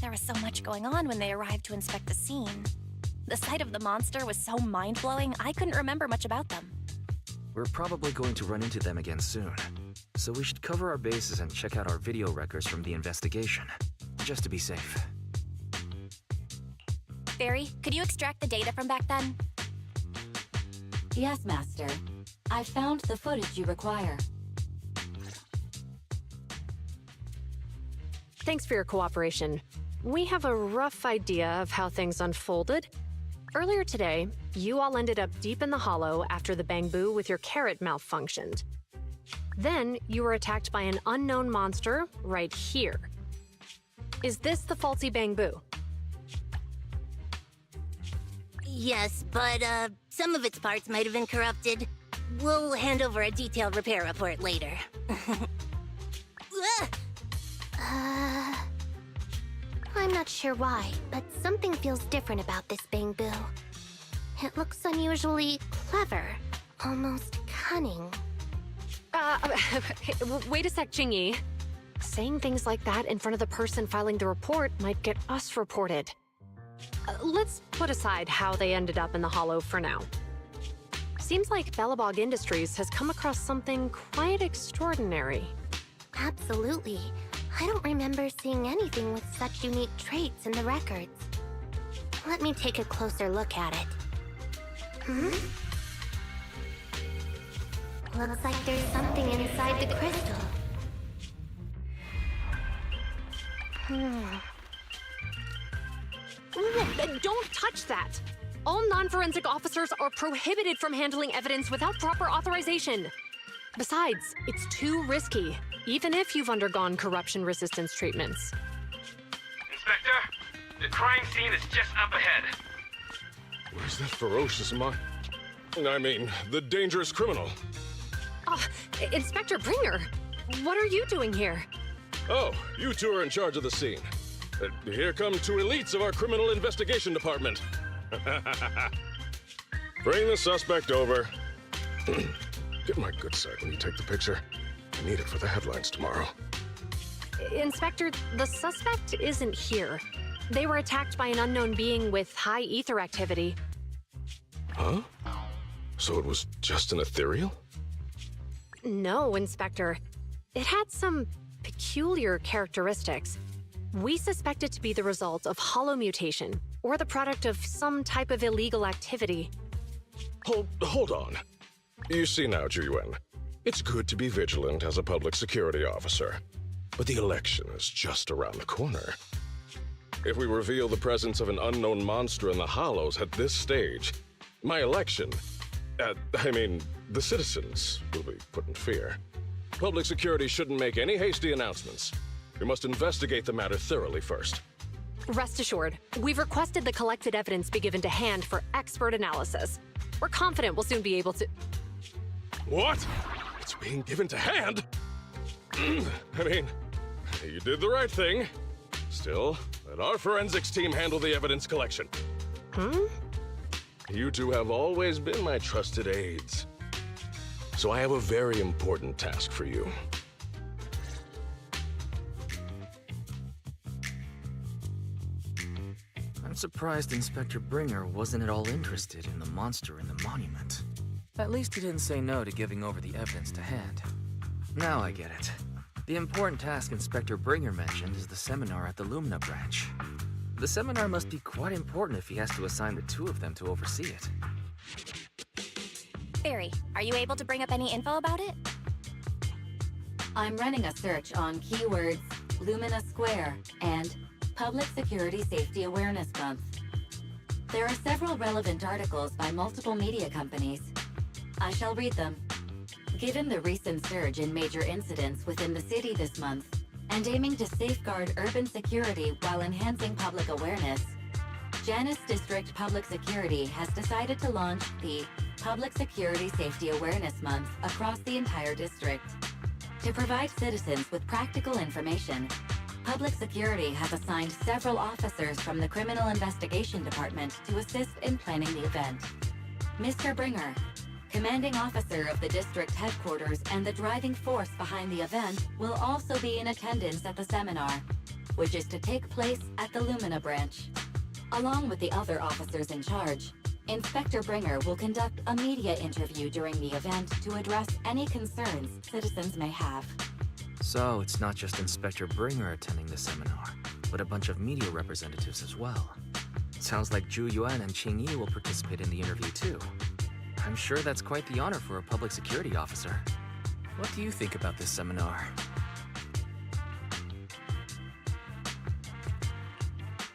there was so much going on when they arrived to inspect the scene. The sight of the monster was so mind-blowing, I couldn't remember much about them. We're probably going to run into them again soon, so we should cover our bases and check out our video records from the investigation, just to be safe. Barry, could you extract the data from back then? Yes, Master. I found the footage you require. Thanks for your cooperation. We have a rough idea of how things unfolded. Earlier today, you all ended up deep in the Hollow after the bamboo with your carrot malfunctioned. Then, you were attacked by an unknown monster right here. Is this the faulty bamboo? Yes, but some of its parts might have been corrupted. We'll hand over a detailed repair report later. I'm not sure why, but something feels different about this bamboo. It looks unusually clever, almost cunning. Wait a sec, Jingyi. Saying things like that in front of the person filing the report might get us reported. Let's put aside how they ended up in the Hollow for now. Seems like Belobog Industries has come across something quite extraordinary. Absolutely. I don't remember seeing anything with such unique traits in the records. Let me take a closer look at it. Looks like there's something inside the crystal. Don't touch that! All non-forensic officers are prohibited from handling evidence without proper authorization. Besides, it's too risky, even if you've undergone corruption resistance treatments. Inspector, the crime scene is just up ahead. Where's that ferocious the dangerous criminal? Inspector Bringer, what are you doing here? Oh, you two are in charge of the scene. Here come two elites of our criminal investigation department. Bring the suspect over. Get my good side when you take the picture. I need it for the headlines tomorrow. Inspector, the suspect isn't here. They were attacked by an unknown being with high ether activity. Huh? So it was just an ethereal? No, Inspector. It had some peculiar characteristics. We suspect it to be the result of hollow mutation, or the product of some type of illegal activity. Hold on. You see now, Juyuan, it's good to be vigilant as a public security officer, but the election is just around the corner. If we reveal the presence of an unknown monster in the Hollows at this stage, my election, the citizens will be put in fear. Public security shouldn't make any hasty announcements. We must investigate the matter thoroughly first. Rest assured, we've requested the collected evidence be given to hand for expert analysis. We're confident we'll soon be able to... What? It's being given to hand? You did the right thing. Still, let our forensics team handle the evidence collection. You two have always been my trusted aides. So I have a very important task for you. I'm surprised Inspector Bringer wasn't at all interested in the monster in the monument. At least he didn't say no to giving over the evidence to hand. Now I get it. The important task Inspector Bringer mentioned is the seminar at the Lumina branch. The seminar must be quite important if he has to assign the two of them to oversee it. Barry, are you able to bring up any info about it? I'm running a search on keywords Lumina Square and Public Security Safety Awareness Month. There are several relevant articles by multiple media companies. I shall read them. Given the recent surge in major incidents within the city this month, and aiming to safeguard urban security while enhancing public awareness, Janus District Public Security has decided to launch the Public Security Safety Awareness Month across the entire district. To provide citizens with practical information, Public Security has assigned several officers from the Criminal Investigation Department to assist in planning the event. Mr. Bringer, commanding officer of the district headquarters and the driving force behind the event, will also be in attendance at the seminar, which is to take place at the Lumina branch. Along with the other officers in charge, Inspector Bringer will conduct a media interview during the event to address any concerns citizens may have. So it's not just Inspector Bringer attending the seminar, but a bunch of media representatives as well. Sounds like Zhu Yuan and Qing Yi will participate in the interview too. I'm sure that's quite the honor for a public security officer. What do you think about this seminar?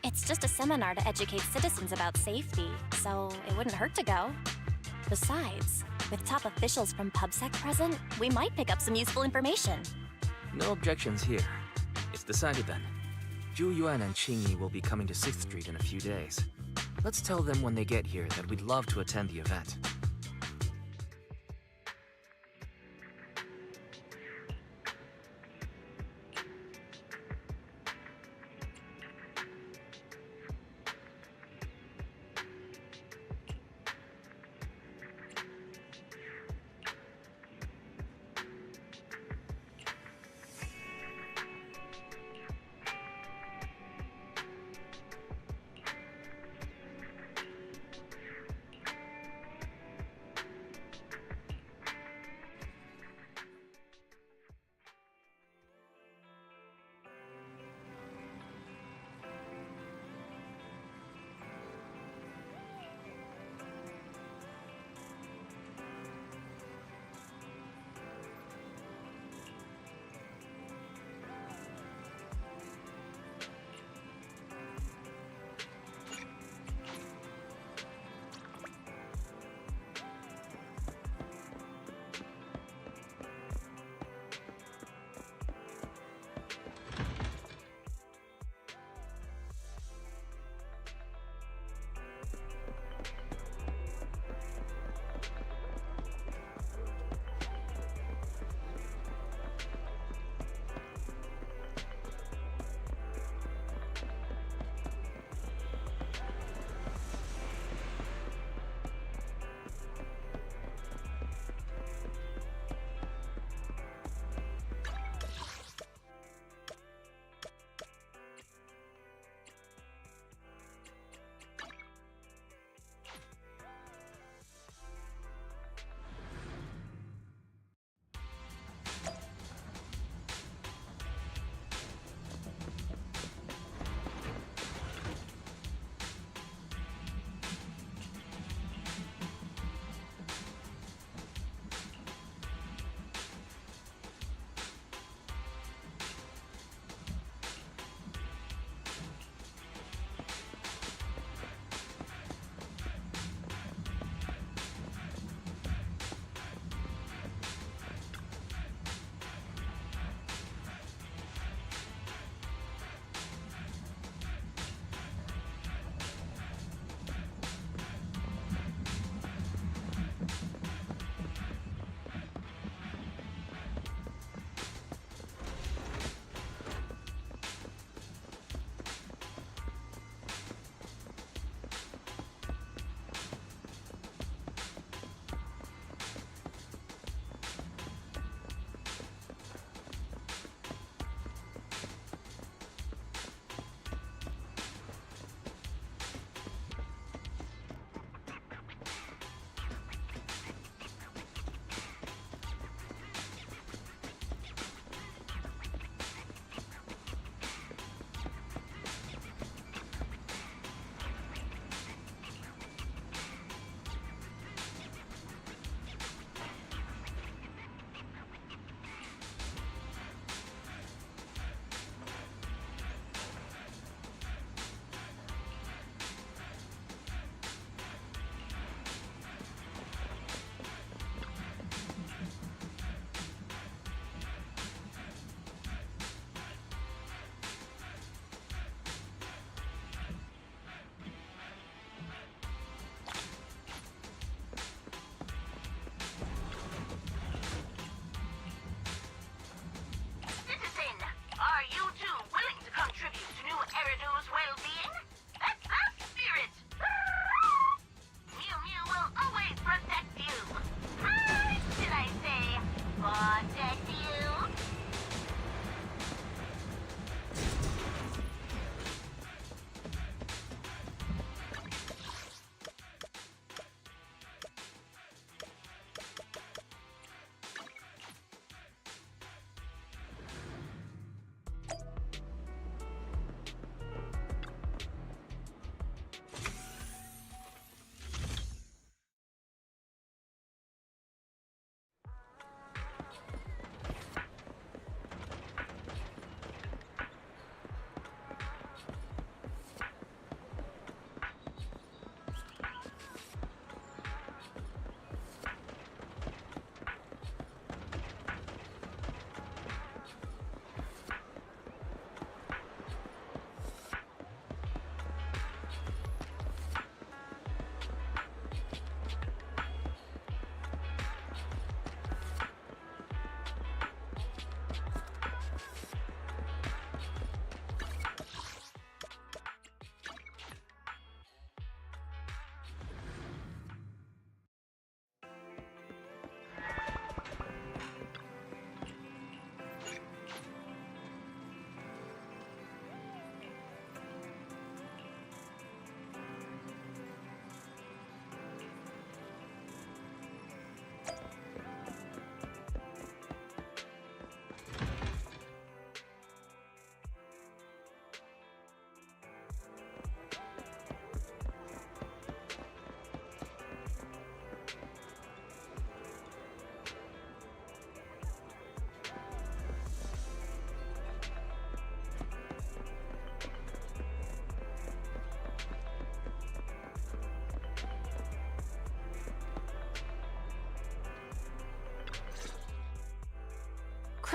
It's just a seminar to educate citizens about safety, so it wouldn't hurt to go. Besides, with top officials from PubSec present, we might pick up some useful information. No objections here. It's decided then. Zhu Yuan and Qing Yi will be coming to 6th Street in a few days. Let's tell them when they get here that we'd love to attend the event.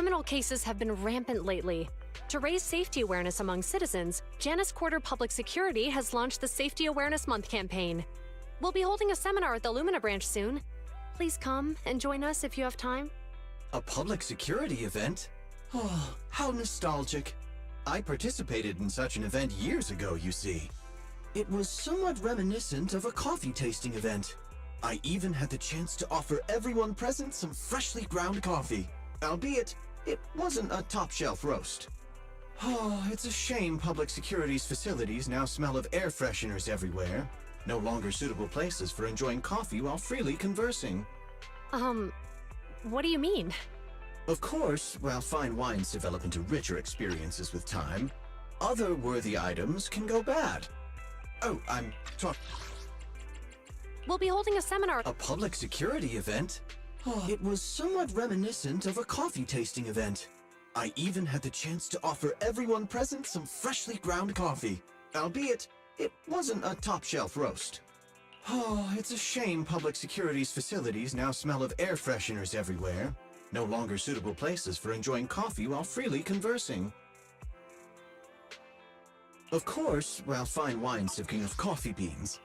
Criminal cases have been rampant lately. To raise safety awareness among citizens, Janus Quarter Public Security has launched the Safety Awareness Month campaign. We'll be holding a seminar at the Lumina branch soon. Please come and join us if you have time. A public security event? Oh, how nostalgic. I participated in such an event years ago, you see. It was somewhat reminiscent of a coffee tasting event. I even had the chance to offer everyone present some freshly ground coffee, albeit it wasn't a top-shelf roast. Oh, it's a shame public security's facilities now smell of air fresheners everywhere. No longer suitable places for enjoying coffee while freely conversing. What do you mean? Of course, while fine wines develop into richer experiences with time, other worthy items can go bad. Oh, I'm talking... We'll be holding a seminar. A public security event? Oh, it was somewhat reminiscent of a coffee tasting event. I even had the chance to offer everyone present some freshly ground coffee, albeit it wasn't a top-shelf roast. Oh, it's a shame public security's facilities now smell of air fresheners everywhere. No longer suitable places for enjoying coffee while freely conversing. Of course, while fine wines have king of coffee beans.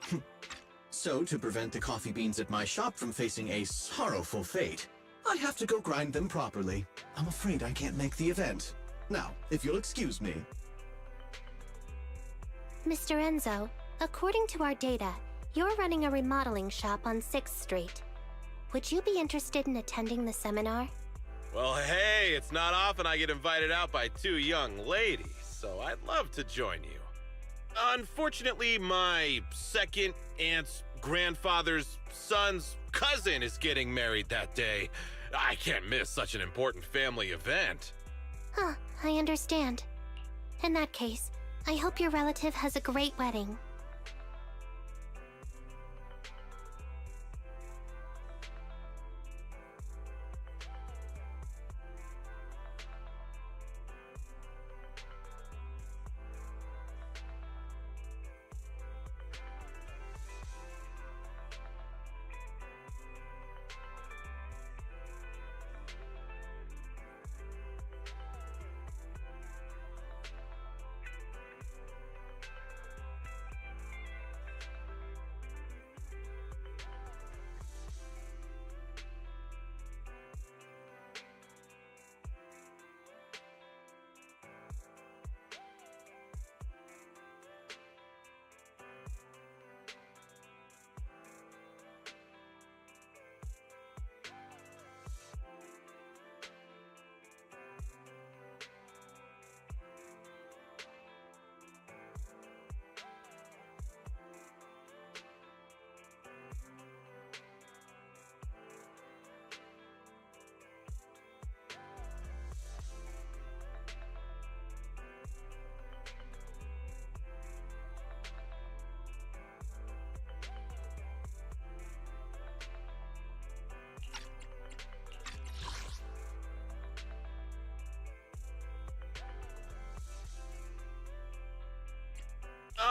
So, to prevent the coffee beans at my shop from facing a sorrowful fate, I have to go grind them properly. I'm afraid I can't make the event. Now, if you'll excuse me. Mr. Enzo, according to our data, you're running a remodeling shop on 6th Street. Would you be interested in attending the seminar? Well, hey, it's not often I get invited out by two young ladies, so I'd love to join you. Unfortunately, my second aunt's grandfather's son's cousin is getting married that day. I can't miss such an important family event. Huh, I understand. In that case, I hope your relative has a great wedding.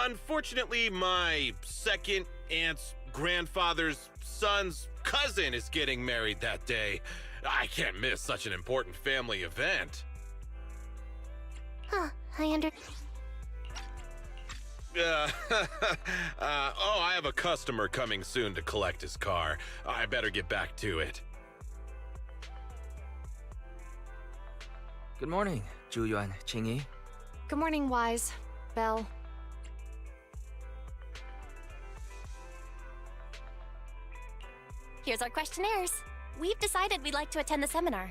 Unfortunately, my second aunt's grandfather's son's cousin is getting married that day. I can't miss such an important family event. Huh, I I have a customer coming soon to collect his car. I better get back to it. Good morning, Zhu-Yuan, Qingyi. Good morning, Wise. Belle. Here's our questionnaires. We've decided we'd like to attend the seminar.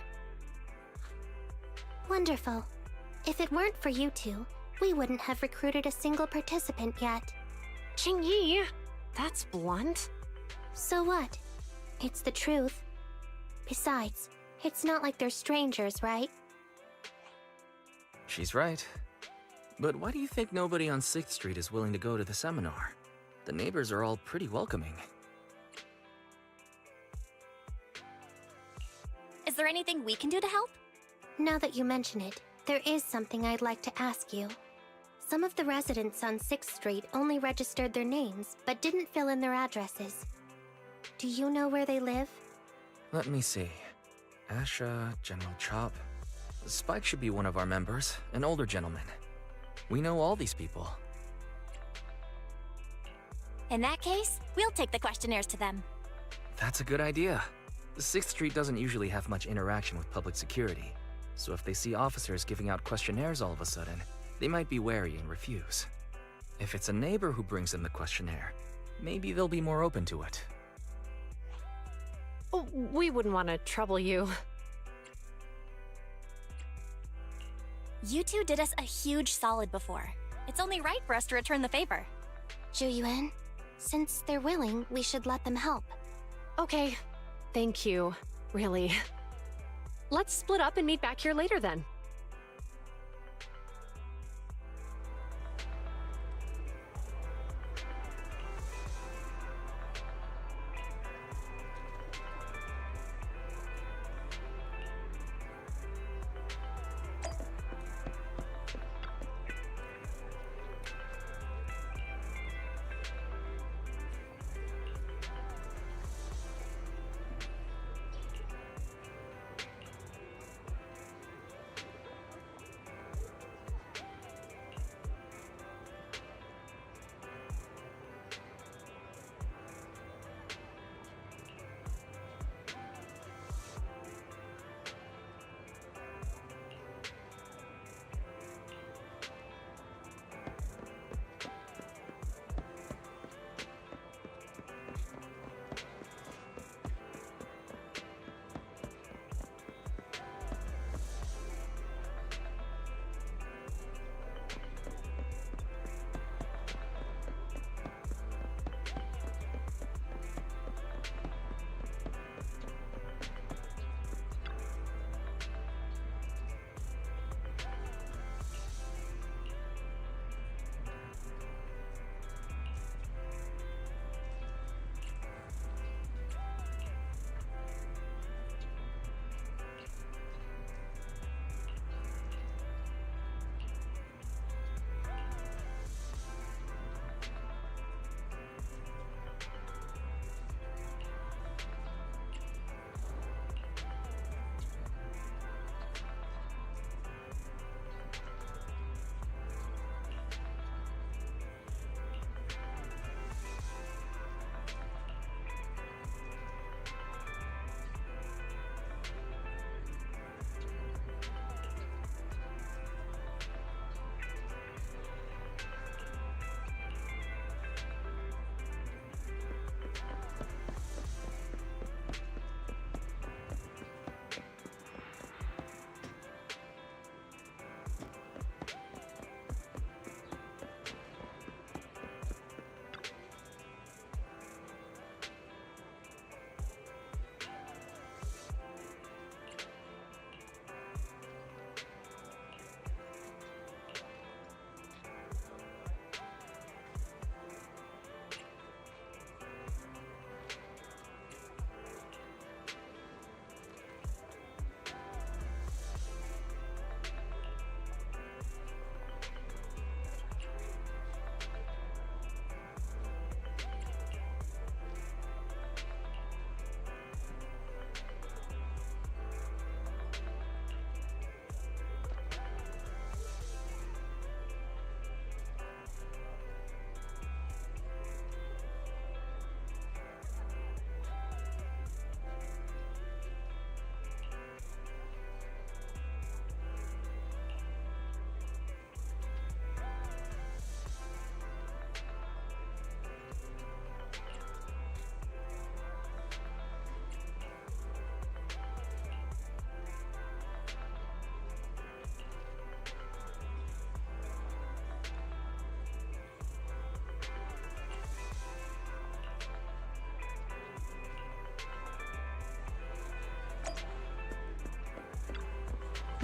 Wonderful. If it weren't for you two, we wouldn't have recruited a single participant yet. Qingyi, that's blunt. So what? It's the truth. Besides, it's not like they're strangers, right? She's right. But why do you think nobody on 6th Street is willing to go to the seminar? The neighbors are all pretty welcoming. Is there anything we can do to help? Now that you mention it, there is something I'd like to ask you. Some of the residents on 6th Street only registered their names, but didn't fill in their addresses. Do you know where they live? Let me see. Asha, General Chop, Spike should be one of our members, an older gentleman. We know all these people. In that case, we'll take the questionnaires to them. That's a good idea. 6th Street doesn't usually have much interaction with public security, so if they see officers giving out questionnaires all of a sudden, they might be wary and refuse. If it's a neighbor who brings them the questionnaire, maybe they'll be more open to it. Oh, we wouldn't want to trouble you. You two did us a huge solid before. It's only right for us to return the favor. Zhu, since they're willing, we should let them help. Okay, thank you, really. Let's split up and meet back here later then.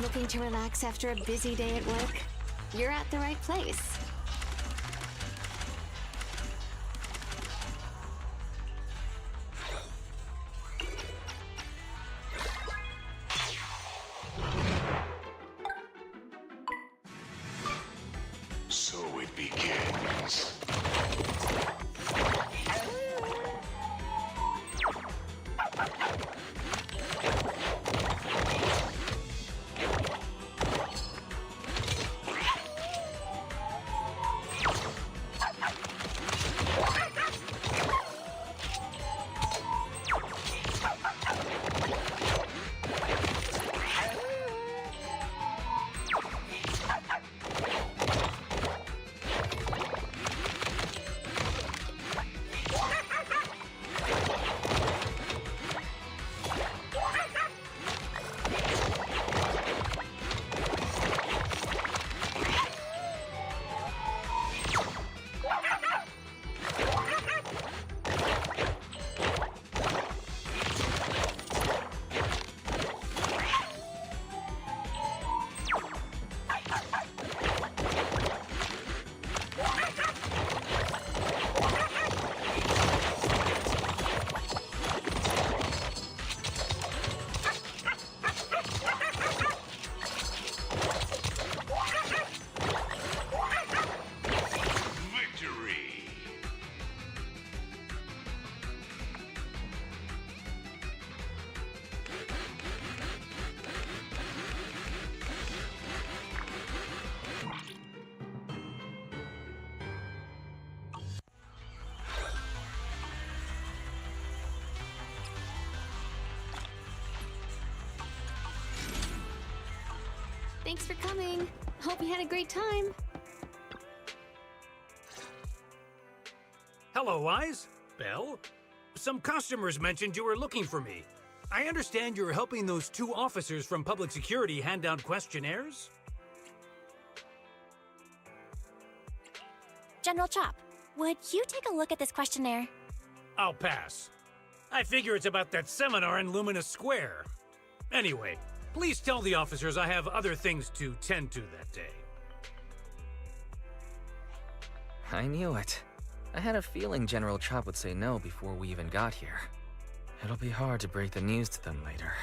Looking to relax after a busy day at work? You're at the right place. So it begins. Thanks for coming. Hope you had a great time. Hello, Wise. Belle? Some customers mentioned you were looking for me. I understand you're helping those 2 officers from public security hand out questionnaires? General Chop, would you take a look at this questionnaire? I'll pass. I figure it's about that seminar in Luminous Square. Anyway, please tell the officers I have other things to tend to that day. I knew it. I had a feeling General Chop would say no before we even got here. It'll be hard to break the news to them later.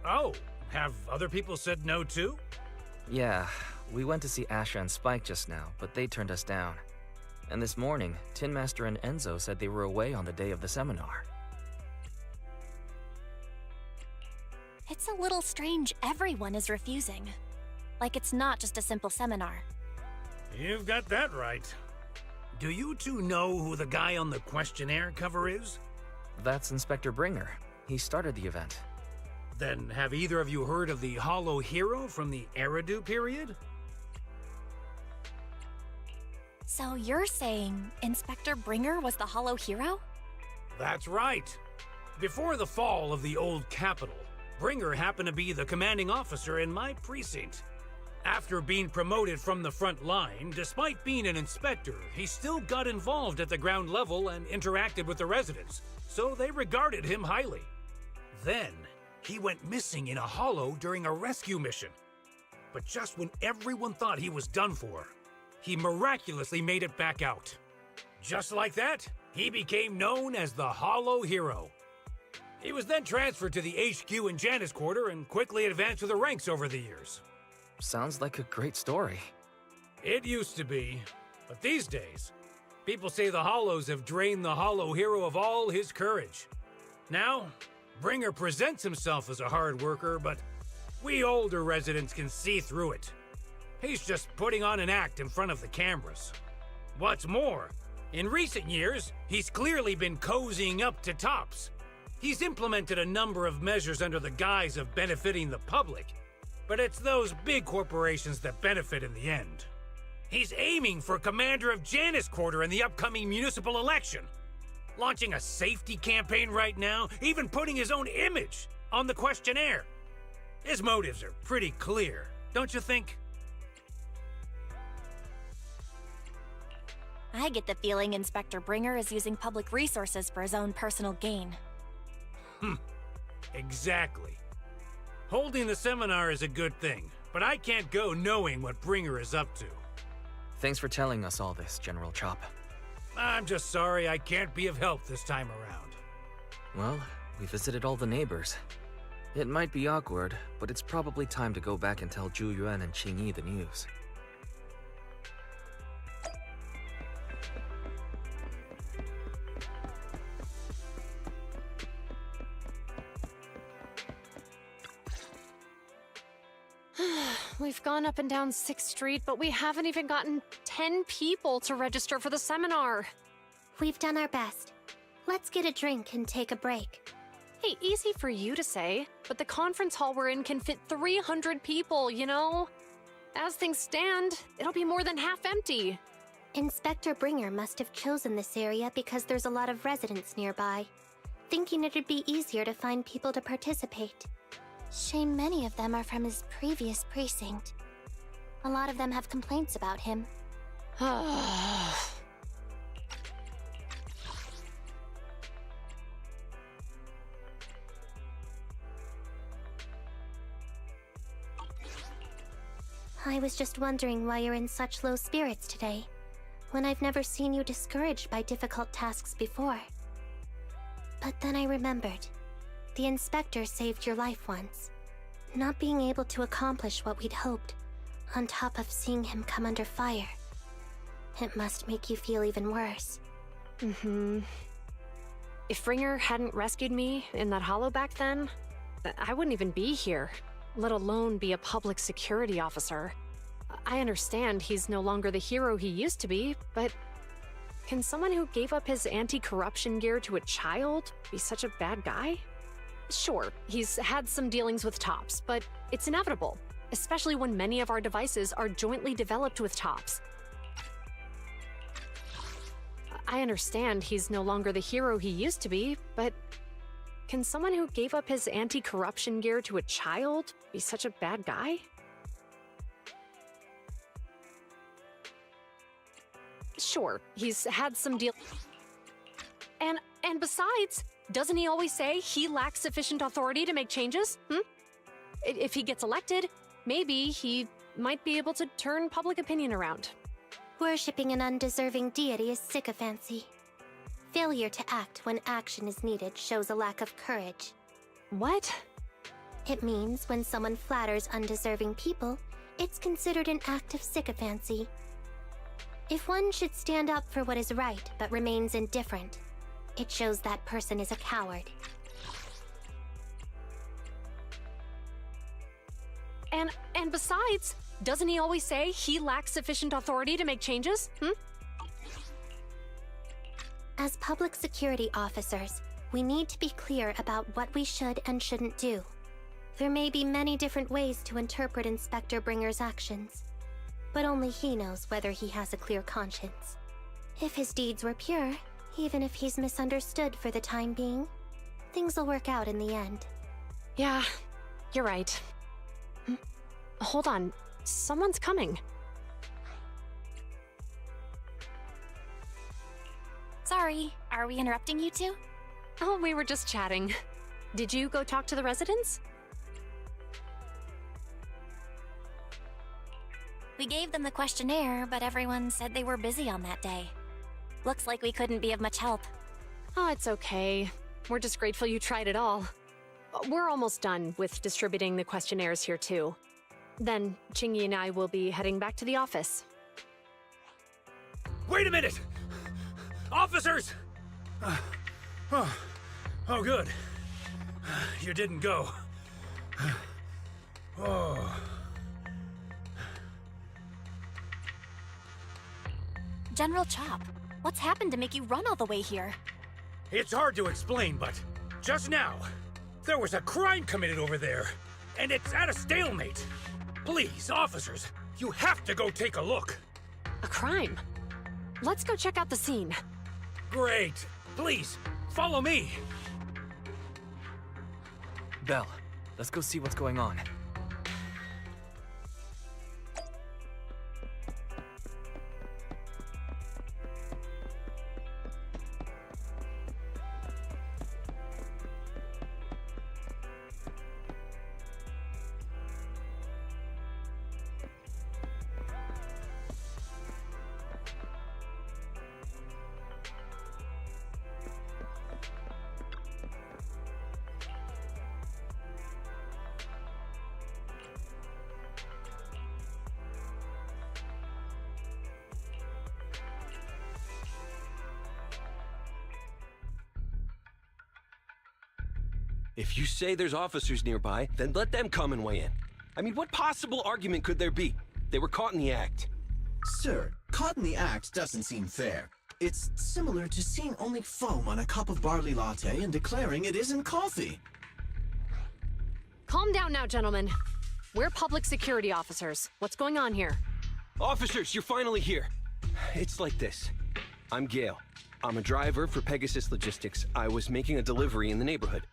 Oh, have other people said no too? Yeah, we went to see Asha and Spike just now, but they turned us down. And this morning, Tin Master and Enzo said they were away on the day of the seminar. It's a little strange everyone is refusing. Like it's not just a simple seminar. You've got that right. Do you 2 know who the guy on the questionnaire cover is? That's Inspector Bringer. He started the event. Then have either of you heard of the Hollow Hero from the Eridu period? So you're saying Inspector Bringer was the Hollow Hero? That's right. Before the fall of the old capital, Bringer happened to be the commanding officer in my precinct. After being promoted from the front line, despite being an inspector, he still got involved at the ground level and interacted with the residents, so they regarded him highly. Then, he went missing in a hollow during a rescue mission. But just when everyone thought he was done for, he miraculously made it back out. Just like that, he became known as the Hollow Hero. He was then transferred to the HQ in Janus Quarter and quickly advanced through the ranks over the years. Sounds like a great story. It used to be, but these days, people say the Hollows have drained the Hollow Hero of all his courage. Now, Bringer presents himself as a hard worker, but we older residents can see through it. He's just putting on an act in front of the cameras. What's more, in recent years, he's clearly been cozying up to Tops. He's implemented a number of measures under the guise of benefiting the public, but it's those big corporations that benefit in the end. He's aiming for commander of Janus Quarter in the upcoming municipal election, launching a safety campaign right now, even putting his own image on the questionnaire. His motives are pretty clear, don't you think? I get the feeling Inspector Bringer is using public resources for his own personal gain. Exactly. Holding the seminar is a good thing, but I can't go knowing what Bringer is up to. Thanks for telling us all this, General Chop. I'm just sorry I can't be of help this time around. Well, we visited all the neighbors. It might be awkward, but it's probably time to go back and tell Zhu Yuan and Qing Yi the news. We've gone up and down 6th Street, but we haven't even gotten 10 people to register for the seminar. We've done our best. Let's get a drink and take a break. Hey, easy for you to say, but the conference hall we're in can fit 300 people, you know? As things stand, it'll be more than half empty. Inspector Bringer must have chosen this area because there's a lot of residents nearby, thinking it'd be easier to find people to participate. Shame many of them are from his previous precinct. A lot of them have complaints about him. I was just wondering why you're in such low spirits today, when I've never seen you discouraged by difficult tasks before. But then I remembered. The inspector saved your life once. Not being able to accomplish what we'd hoped, on top of seeing him come under fire. It must make you feel even worse. If Bringer hadn't rescued me in that hollow back then, I wouldn't even be here, let alone be a public security officer. I understand he's no longer the hero he used to be, but can someone who gave up his anti-corruption gear to a child be such a bad guy? Sure, he's had some dealings with Tops, but it's inevitable. especially when many of our devices are jointly developed with Topps. I understand he's no longer the hero he used to be, but can someone who gave up his anti-corruption gear to a child be such a bad guy? Sure, he's had some deal. And besides, doesn't he always say he lacks sufficient authority to make changes? If he gets elected, maybe he might be able to turn public opinion around. Worshipping an undeserving deity is sycophancy. Failure to act when action is needed shows a lack of courage. What? It means when someone flatters undeserving people, it's considered an act of sycophancy. If one should stand up for what is right but remains indifferent, it shows that person is a coward. And besides, doesn't he always say he lacks sufficient authority to make changes? As public security officers, we need to be clear about what we should and shouldn't do. There may be many different ways to interpret Inspector Bringer's actions, but only he knows whether he has a clear conscience. If his deeds were pure, even if he's misunderstood for the time being, things will work out in the end. Yeah, you're right. Hold on, someone's coming. Sorry, are we interrupting you two? Oh, we were just chatting. Did you go talk to the residents? We gave them the questionnaire, but everyone said they were busy on that day. Looks like we couldn't be of much help. Oh, it's okay. We're just grateful you tried it all. We're almost done with distributing the questionnaires here, too. Then, Chingy and I will be heading back to the office. Wait a minute! Officers! Oh, good. You didn't go. Oh. General Chop, what's happened to make you run all the way here? It's hard to explain, but just now, there was a crime committed over there, and it's at a stalemate. Please, officers, you have to go take a look. A crime? Let's go check out the scene. Great. Please, follow me. Belle, let's go see what's going on. If you say there's officers nearby, then let them come and weigh in. I mean, what possible argument could there be? They were caught in the act. Sir, caught in the act doesn't seem fair. It's similar to seeing only foam on a cup of barley latte and declaring it isn't coffee. Calm down now, gentlemen. We're public security officers. What's going on here? Officers, you're finally here. It's like this. I'm Gale. I'm a driver for Pegasus Logistics. I was making a delivery in the neighborhood.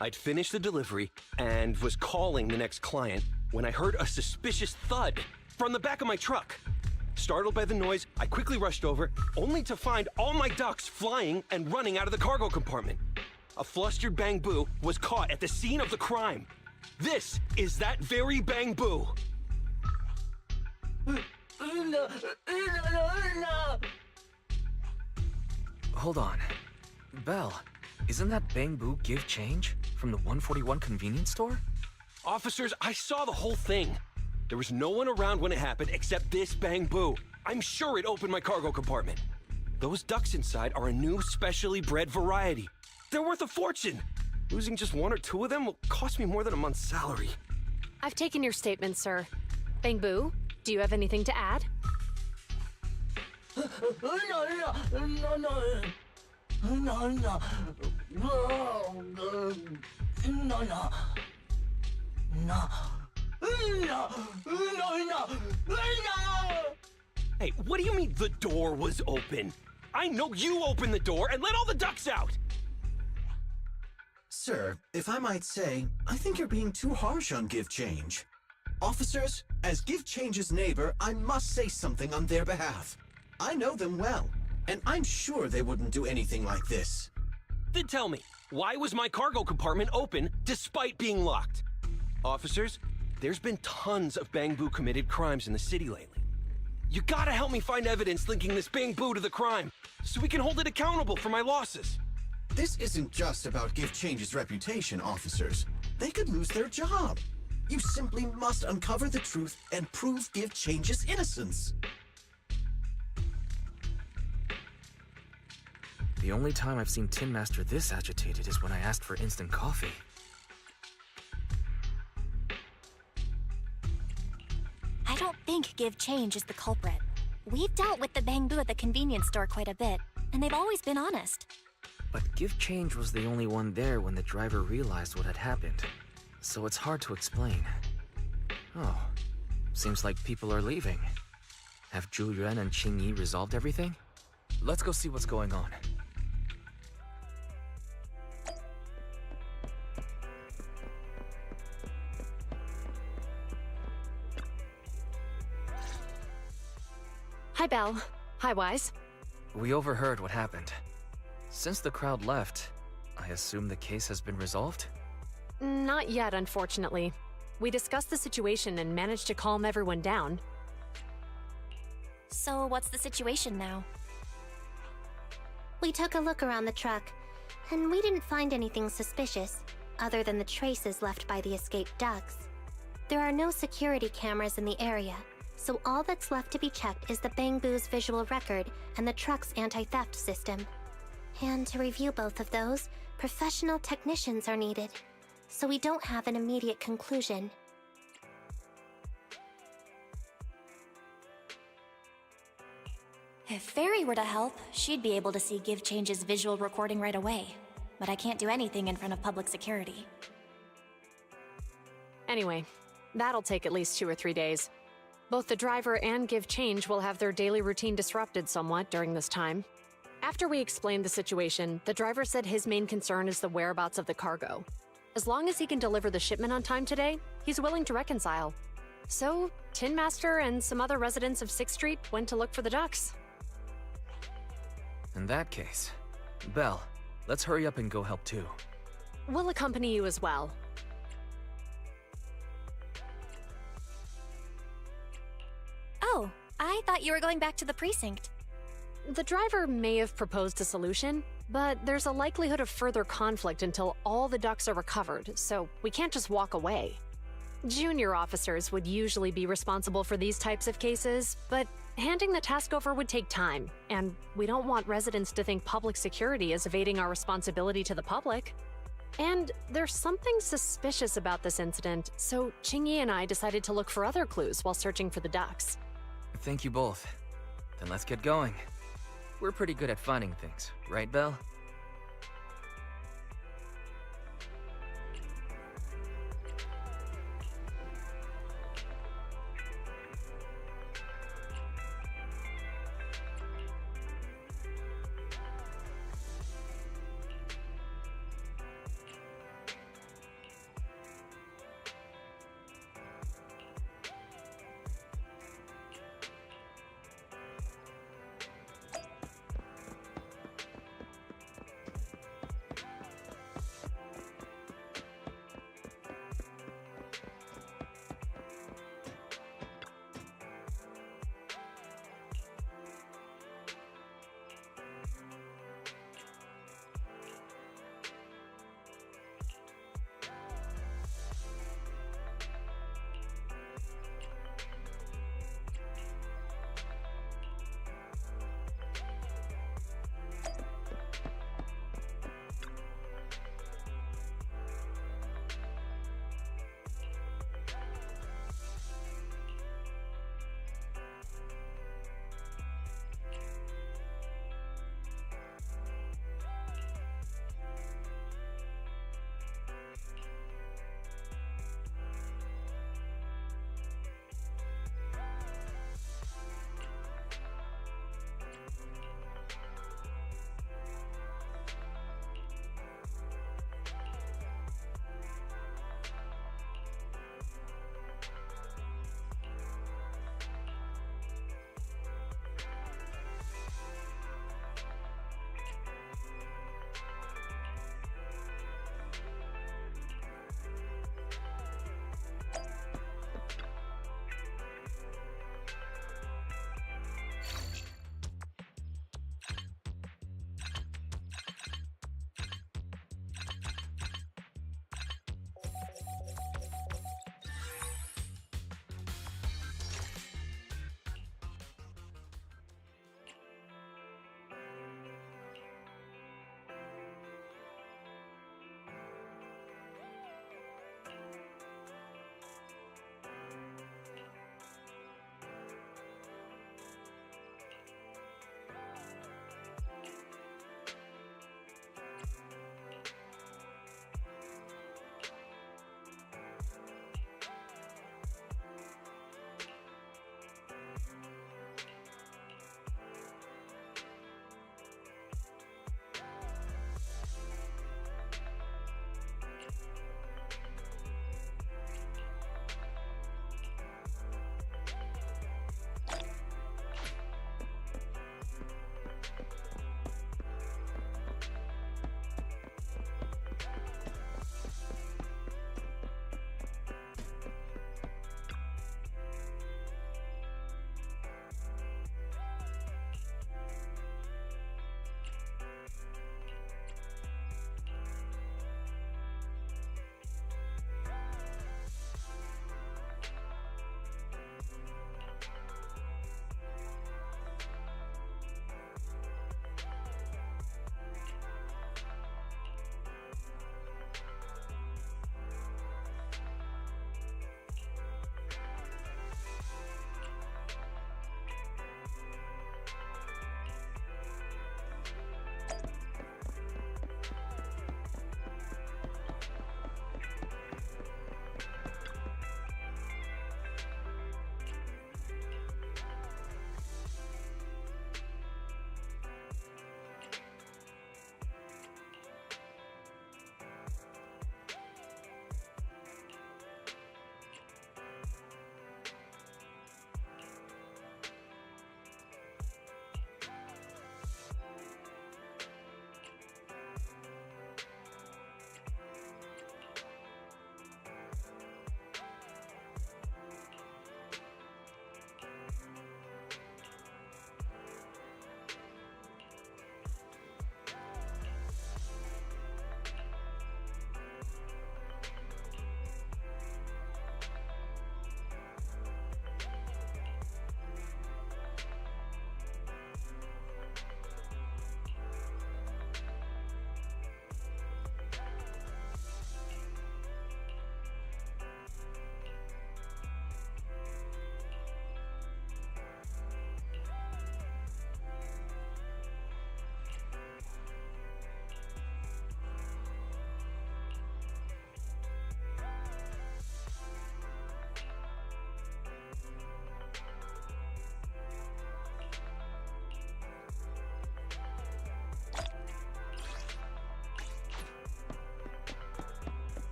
I'd finished the delivery and was calling the next client when I heard a suspicious thud from the back of my truck. Startled by the noise, I quickly rushed over, only to find all my ducks flying and running out of the cargo compartment. A flustered Bang Boo was caught at the scene of the crime. This is that very Bang Boo. Hold on. Belle, isn't that Bang Boo give change from the 141 convenience store? Officers, I saw the whole thing. There was no one around when it happened except this Bang Boo. I'm sure it opened my cargo compartment. Those ducks inside are a new specially bred variety. They're worth a fortune. Losing just one or two of them will cost me more than a month's salary. I've taken your statement, sir. Bang Boo, do you have anything to add? Hey, what do you mean the door was open? I know you opened the door and let all the ducks out! Sir, if I might say, I think you're being too harsh on Give Change. Officers, as Give Change's neighbor, I must say something on their behalf. I know them well, and I'm sure they wouldn't do anything like this. Then tell me, why was my cargo compartment open despite being locked? Officers, there's been tons of Bangbu committed crimes in the city lately. You gotta help me find evidence linking this Bangbu to the crime, so we can hold it accountable for my losses. This isn't just about Give Change's reputation, officers. They could lose their job. You simply must uncover the truth and prove Give Change's innocence. The only time I've seen Tin Master this agitated is when I asked for instant coffee. I don't think Give Change is the culprit. We've dealt with the Bangbu at the convenience store quite a bit, and they've always been honest. But Give Change was the only one there when the driver realized what had happened. So it's hard to explain. Oh, seems like people are leaving. Have Zhu Yuan and Qing Yi resolved everything? Let's go see what's going on. Hi, Belle. Hi, Wise. We overheard what happened. Since the crowd left, I assume the case has been resolved? Not yet, unfortunately. We discussed the situation and managed to calm everyone down. So what's the situation now? We took a look around the truck, and we didn't find anything suspicious, other than the traces left by the escaped ducks. There are no security cameras in the area, so all that's left to be checked is the Bangbu's visual record and the truck's anti-theft system. And to review both of those, professional technicians are needed, so we don't have an immediate conclusion. If Fairy were to help, she'd be able to see Give Change's visual recording right away. But I can't do anything in front of public security. Anyway, that'll take at least 2 or 3 days. Both the driver and Give Change will have their daily routine disrupted somewhat during this time. After we explained the situation, the driver said his main concern is the whereabouts of the cargo. As long as he can deliver the shipment on time today, he's willing to reconcile. So, Tin Master and some other residents of 6th Street went to look for the ducks. In that case, Belle, let's hurry up and go help too. We'll accompany you as well. Oh, I thought you were going back to the precinct. The driver may have proposed a solution, but there's a likelihood of further conflict until all the ducks are recovered, so we can't just walk away. Junior officers would usually be responsible for these types of cases, but handing the task over would take time, and we don't want residents to think public security is evading our responsibility to the public. And there's something suspicious about this incident, so Qingyi and I decided to look for other clues while searching for the ducks. Thank you both. Then let's get going. We're pretty good at finding things, right, Belle?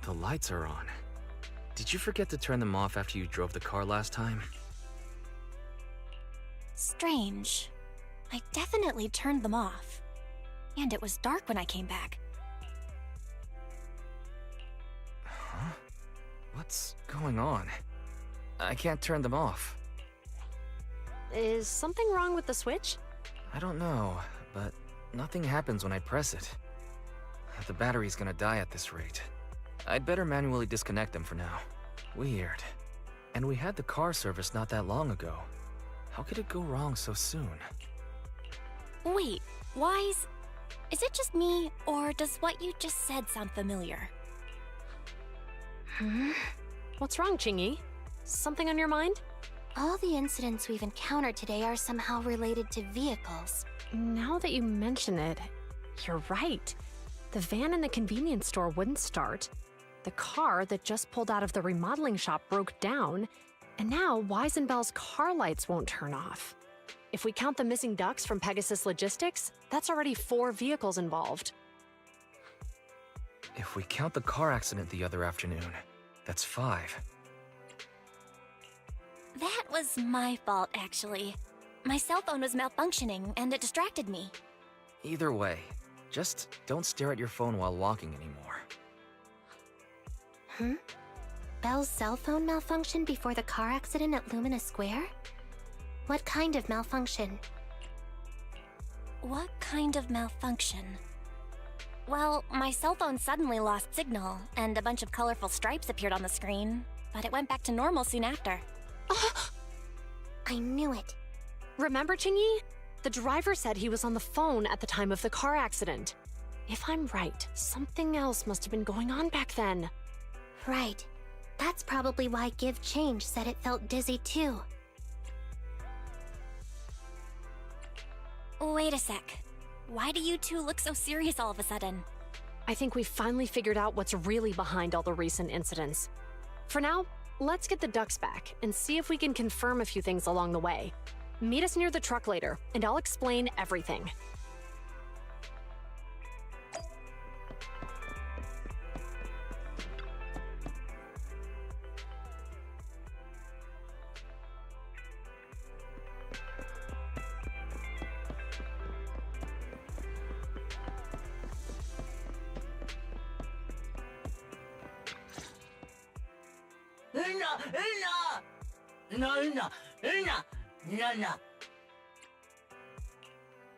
The lights are on. Did you forget to turn them off after you drove the car last time? Strange. I definitely turned them off. And it was dark when I came back. Huh? What's going on? I can't turn them off. Is something wrong with the switch? I don't know, but nothing happens when I press it. The battery's gonna die at this rate. I'd better manually disconnect them for now. Weird. And we had the car service not that long ago. How could it go wrong so soon? Wait, Wise? Is it just me, or does what you just said sound familiar? What's wrong, Qingyi? Something on your mind? All the incidents we've encountered today are somehow related to vehicles. Now that you mention it, you're right. The van in the convenience store wouldn't start. The car that just pulled out of the remodeling shop broke down. And now Weisenbell's car lights won't turn off. If we count the missing ducks from Pegasus Logistics, that's already 4 vehicles involved. If we count the car accident the other afternoon, that's 5. That was my fault, actually. My cell phone was malfunctioning, and it distracted me. Either way, just don't stare at your phone while walking anymore. Belle's cell phone malfunctioned before the car accident at Lumina Square? What kind of malfunction? What kind of malfunction? Well, my cell phone suddenly lost signal, and a bunch of colorful stripes appeared on the screen, but it went back to normal soon after. I knew it. Remember, Qingyi? The driver said he was on the phone at the time of the car accident. If I'm right, something else must have been going on back then. Right. That's probably why Give Change said it felt dizzy too. Wait a sec. Why do you two look so serious all of a sudden? I think we finally figured out what's really behind all the recent incidents. For now, let's get the ducks back and see if we can confirm a few things along the way. Meet us near the truck later, and I'll explain everything.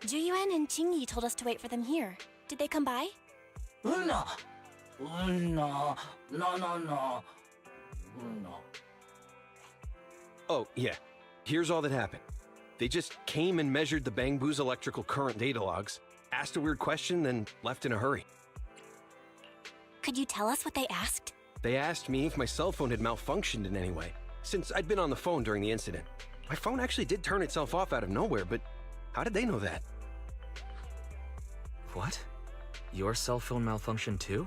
Juyuan and Qingyi told us to wait for them here. Did they come by? Oh, yeah. Here's all that happened. They just came and measured the Bangbu's electrical current data logs, asked a weird question, then left in a hurry. Could you tell us what they asked? They asked me if my cell phone had malfunctioned in any way, since I'd been on the phone during the incident. My phone actually did turn itself off out of nowhere, but how did they know that? What? Your cell phone malfunctioned too?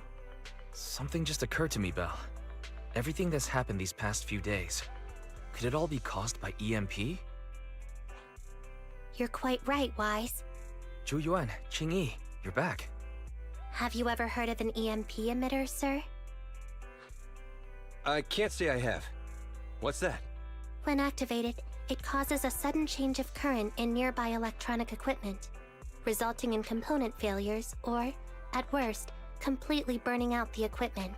Something just occurred to me, Belle. Everything that's happened these past few days, could it all be caused by EMP? You're quite right, Wise. Juyuan, Qingyi, you're back. Have you ever heard of an EMP emitter, sir? I can't say I have. What's that? When activated, it causes a sudden change of current in nearby electronic equipment, resulting in component failures or, at worst, completely burning out the equipment.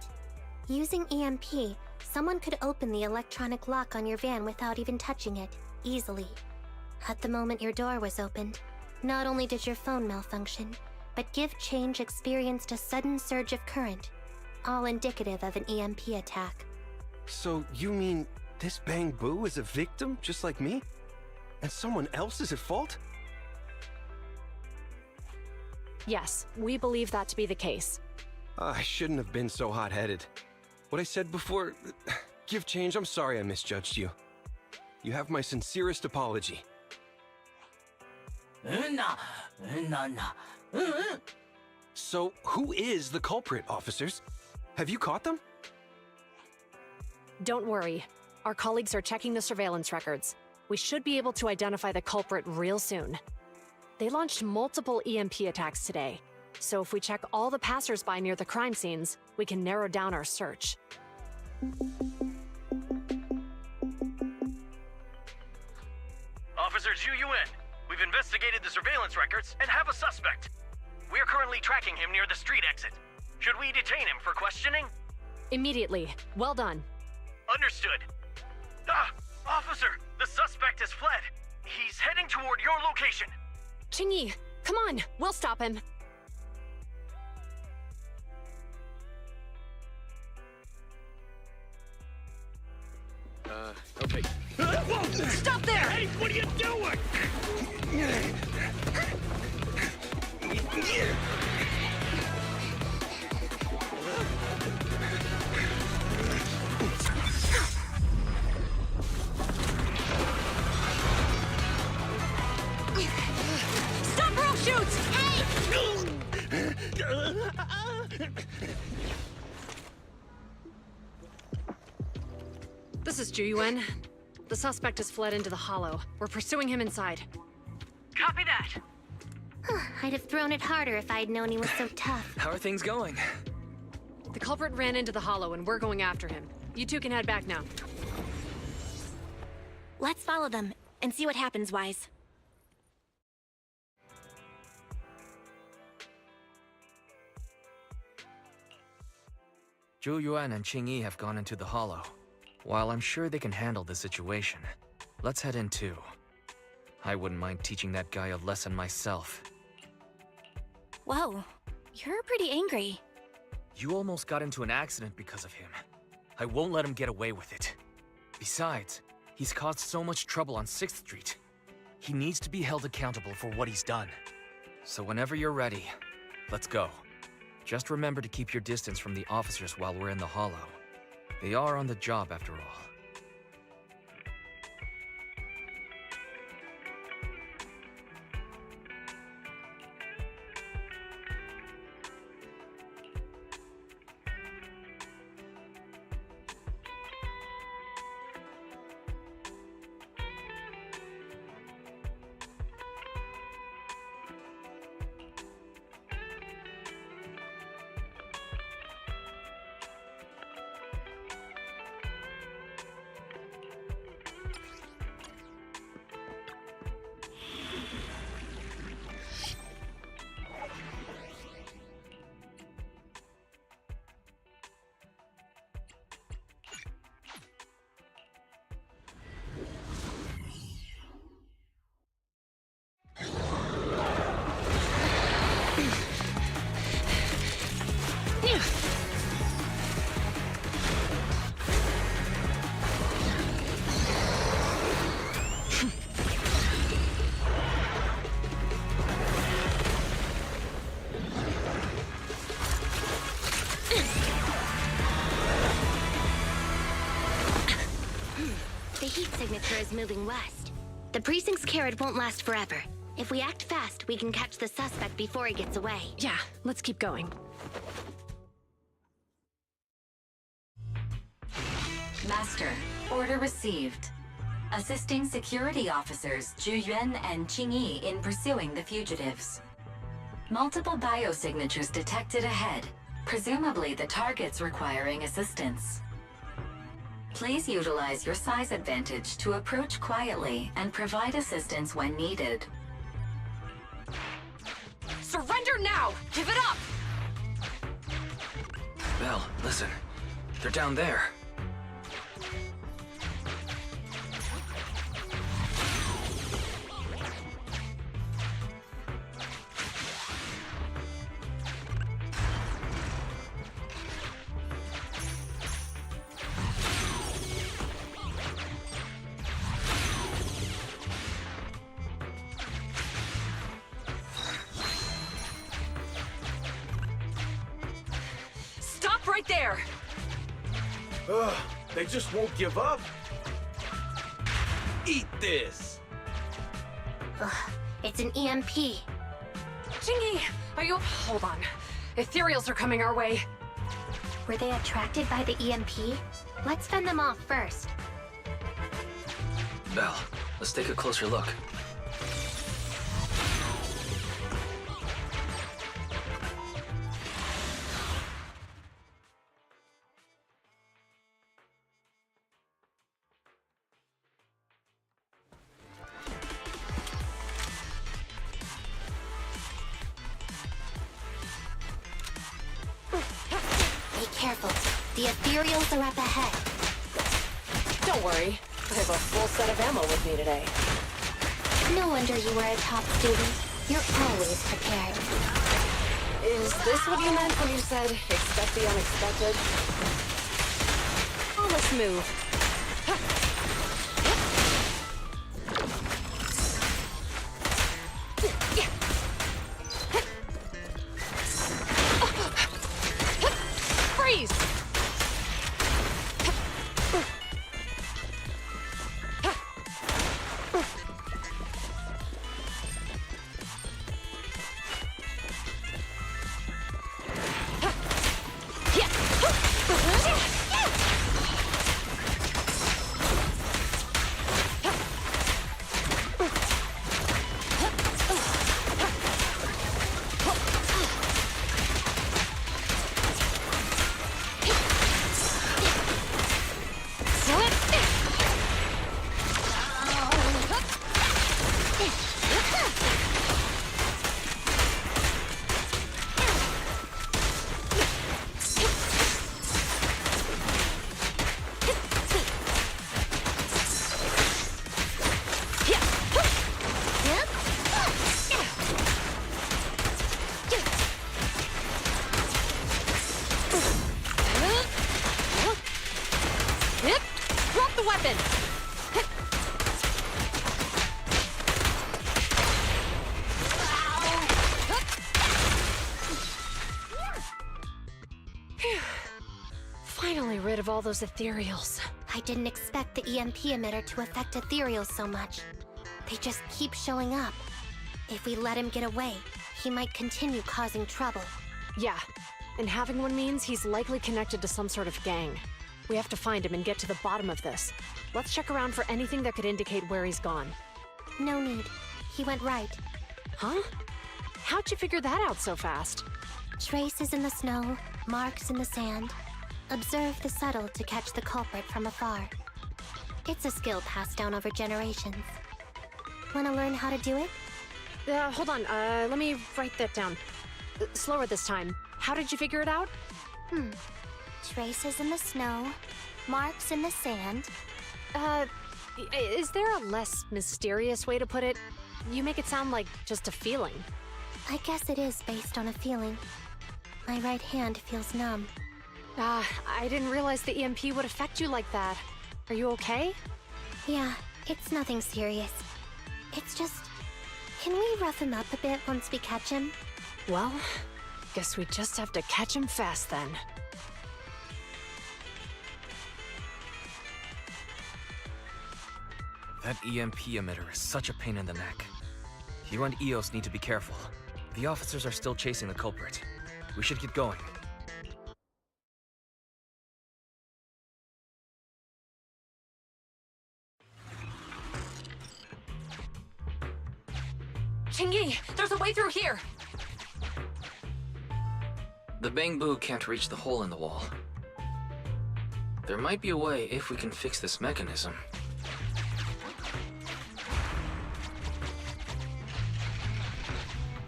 Using EMP, someone could open the electronic lock on your van without even touching it, easily. At the moment your door was opened, not only did your phone malfunction, but Give Change experienced a sudden surge of current, all indicative of an EMP attack. So you mean this Bangbu is a victim just like me? And someone else is at fault? Yes, we believe that to be the case. I shouldn't have been so hot-headed. What I said before... Give Change, I'm sorry I misjudged you. You have my sincerest apology. So, who is the culprit, officers? Have you caught them? Don't worry. Our colleagues are checking the surveillance records. We should be able to identify the culprit real soon. They launched multiple EMP attacks today. So if we check all the passersby near the crime scenes, we can narrow down our search. Officer Zhu Yuan, we've investigated the surveillance records and have a suspect. We are currently tracking him near the street exit. Should we detain him for questioning? Immediately. Well done. Understood. Officer, the suspect has fled. He's heading toward your location. Qingyi, come on, we'll stop him. Okay. Whoa! Stop there! Hey, what are you doing? Stop rope shoots! This is Zhu Yuan. The suspect has fled into the hollow. We're pursuing him inside. Copy that. I'd have thrown it harder if I'd known he was so tough. How are things going? The culprit ran into the hollow and we're going after him. You two can head back now. Let's follow them and see what happens, Wise. Zhu Yuan and Qingyi have gone into the hollow. While I'm sure they can handle the situation, let's head in too. I wouldn't mind teaching that guy a lesson myself. Whoa, you're pretty angry. You almost got into an accident because of him. I won't let him get away with it. Besides, he's caused so much trouble on 6th Street. He needs to be held accountable for what he's done. So whenever you're ready, let's go. Just remember to keep your distance from the officers while we're in the hollow. They are on the job after all. The heat signature is moving west. The precinct's carrot won't last forever. If we act fast, we can catch the suspect before he gets away. Yeah, let's keep going. Master, order received. Assisting security officers Zhu Yuan and Qingyi in pursuing the fugitives. Multiple biosignatures detected ahead, presumably the targets requiring assistance. Please utilize your size advantage to approach quietly and provide assistance when needed. Surrender now! Give it up! Belle, listen. They're down there. Stop right there! Ugh, they just won't give up. Eat this! Ugh, it's an EMP. Qingyi, are you... Hold on. Ethereals are coming our way. Were they attracted by the EMP? Let's fend them off first. Belle, let's take a closer look. The ethereals are up ahead. Don't worry. I have a full set of ammo with me today. No wonder you were a top student. You're always prepared. Is this what you meant when you said, expect the unexpected? Oh, let's move. Freeze! Finally rid of all those ethereals. I didn't expect the EMP emitter to affect ethereals so much. They just keep showing up. If we let him get away, he might continue causing trouble. Yeah, and having one means he's likely connected to some sort of gang. We have to find him and get to the bottom of this. Let's check around for anything that could indicate where he's gone. No need. He went right. Huh? How'd you figure that out so fast? Traces in the snow, marks in the sand. Observe the subtle to catch the culprit from afar. It's a skill passed down over generations. Want to learn how to do it? Hold on, let me write that down. Slower this time. How did you figure it out? Traces in the snow, marks in the sand. Is there a less mysterious way to put it? You make it sound like just a feeling. I guess it is based on a feeling. My right hand feels numb. I didn't realize the EMP would affect you like that. Are you okay? Yeah, it's nothing serious. It's just... Can we rough him up a bit once we catch him? Well, guess we just have to catch him fast then. That EMP emitter is such a pain in the neck. You and EOS need to be careful. The officers are still chasing the culprit. We should get going. Qingyi, there's a way through here! The bamboo can't reach the hole in the wall. There might be a way if we can fix this mechanism.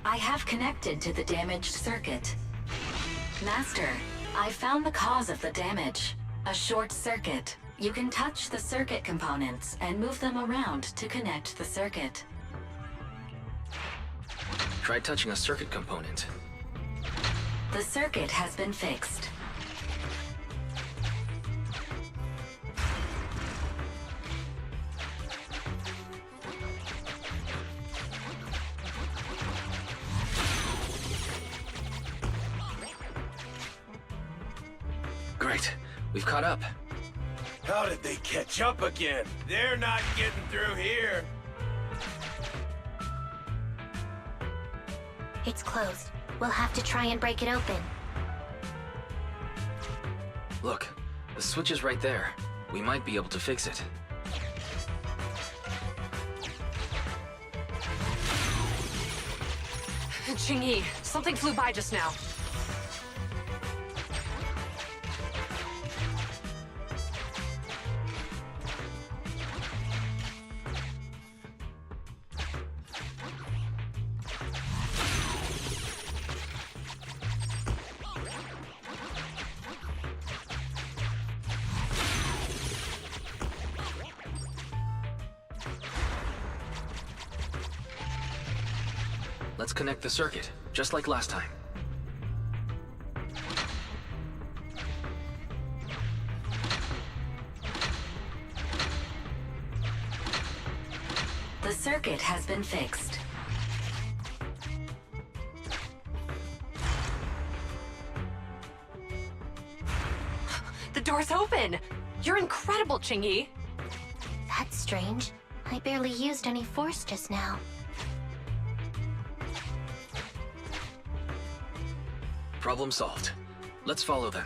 I have connected to the damaged circuit. Master, I found the cause of the damage. A short circuit. You can touch the circuit components and move them around to connect the circuit. Try touching a circuit component. The circuit has been fixed. Great. We've caught up. How did they catch up again? They're not getting through here. It's closed. We'll have to try and break it open. Look, the switch is right there. We might be able to fix it. Qingyi, something flew by just now. Let's connect the circuit, just like last time. The circuit has been fixed. The door's open! You're incredible, Chingy! That's strange. I barely used any force just now. Problem solved. Let's follow them.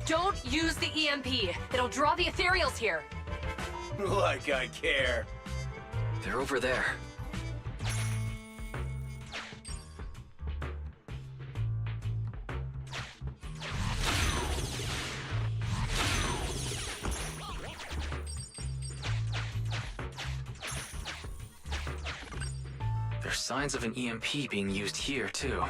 Don't use the EMP. It'll draw the ethereals here. Like I care. They're over there. There's signs of an EMP being used here, too.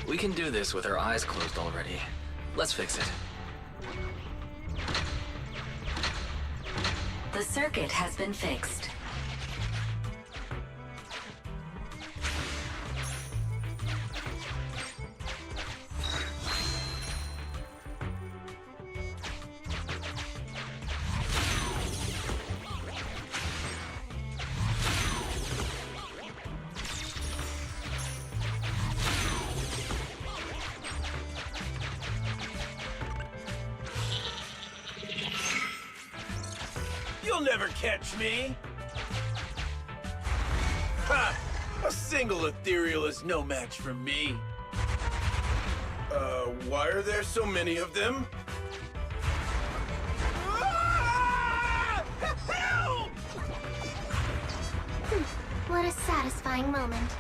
We can do this with our eyes closed already. Let's fix it. The circuit has been fixed. You'll never catch me! Ha! A single ethereal is no match for me. Why are there so many of them? Ah! Help! What a satisfying moment.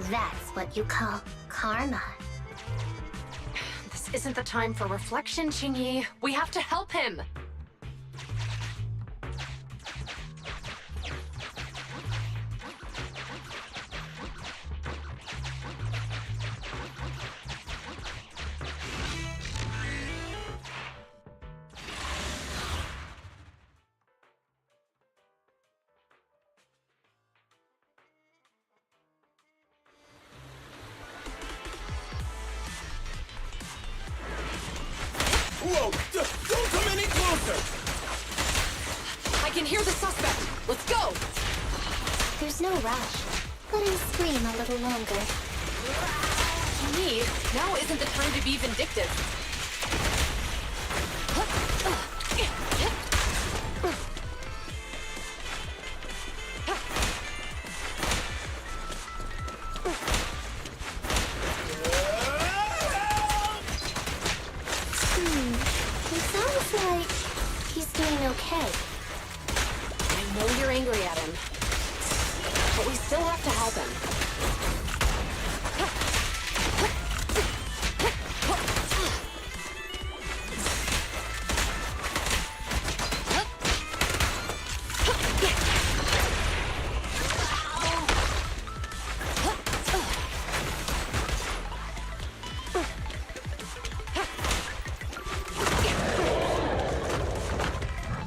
That's what you call karma. This isn't the time for reflection, Chingy. We have to help him. Whoa! Don't come any closer! I can hear the suspect. Let's go! There's no rush. Let him scream a little longer. To me, now isn't the time to be vindictive. It sounds like he's doing okay. I know you're angry at him, but we still have to help him.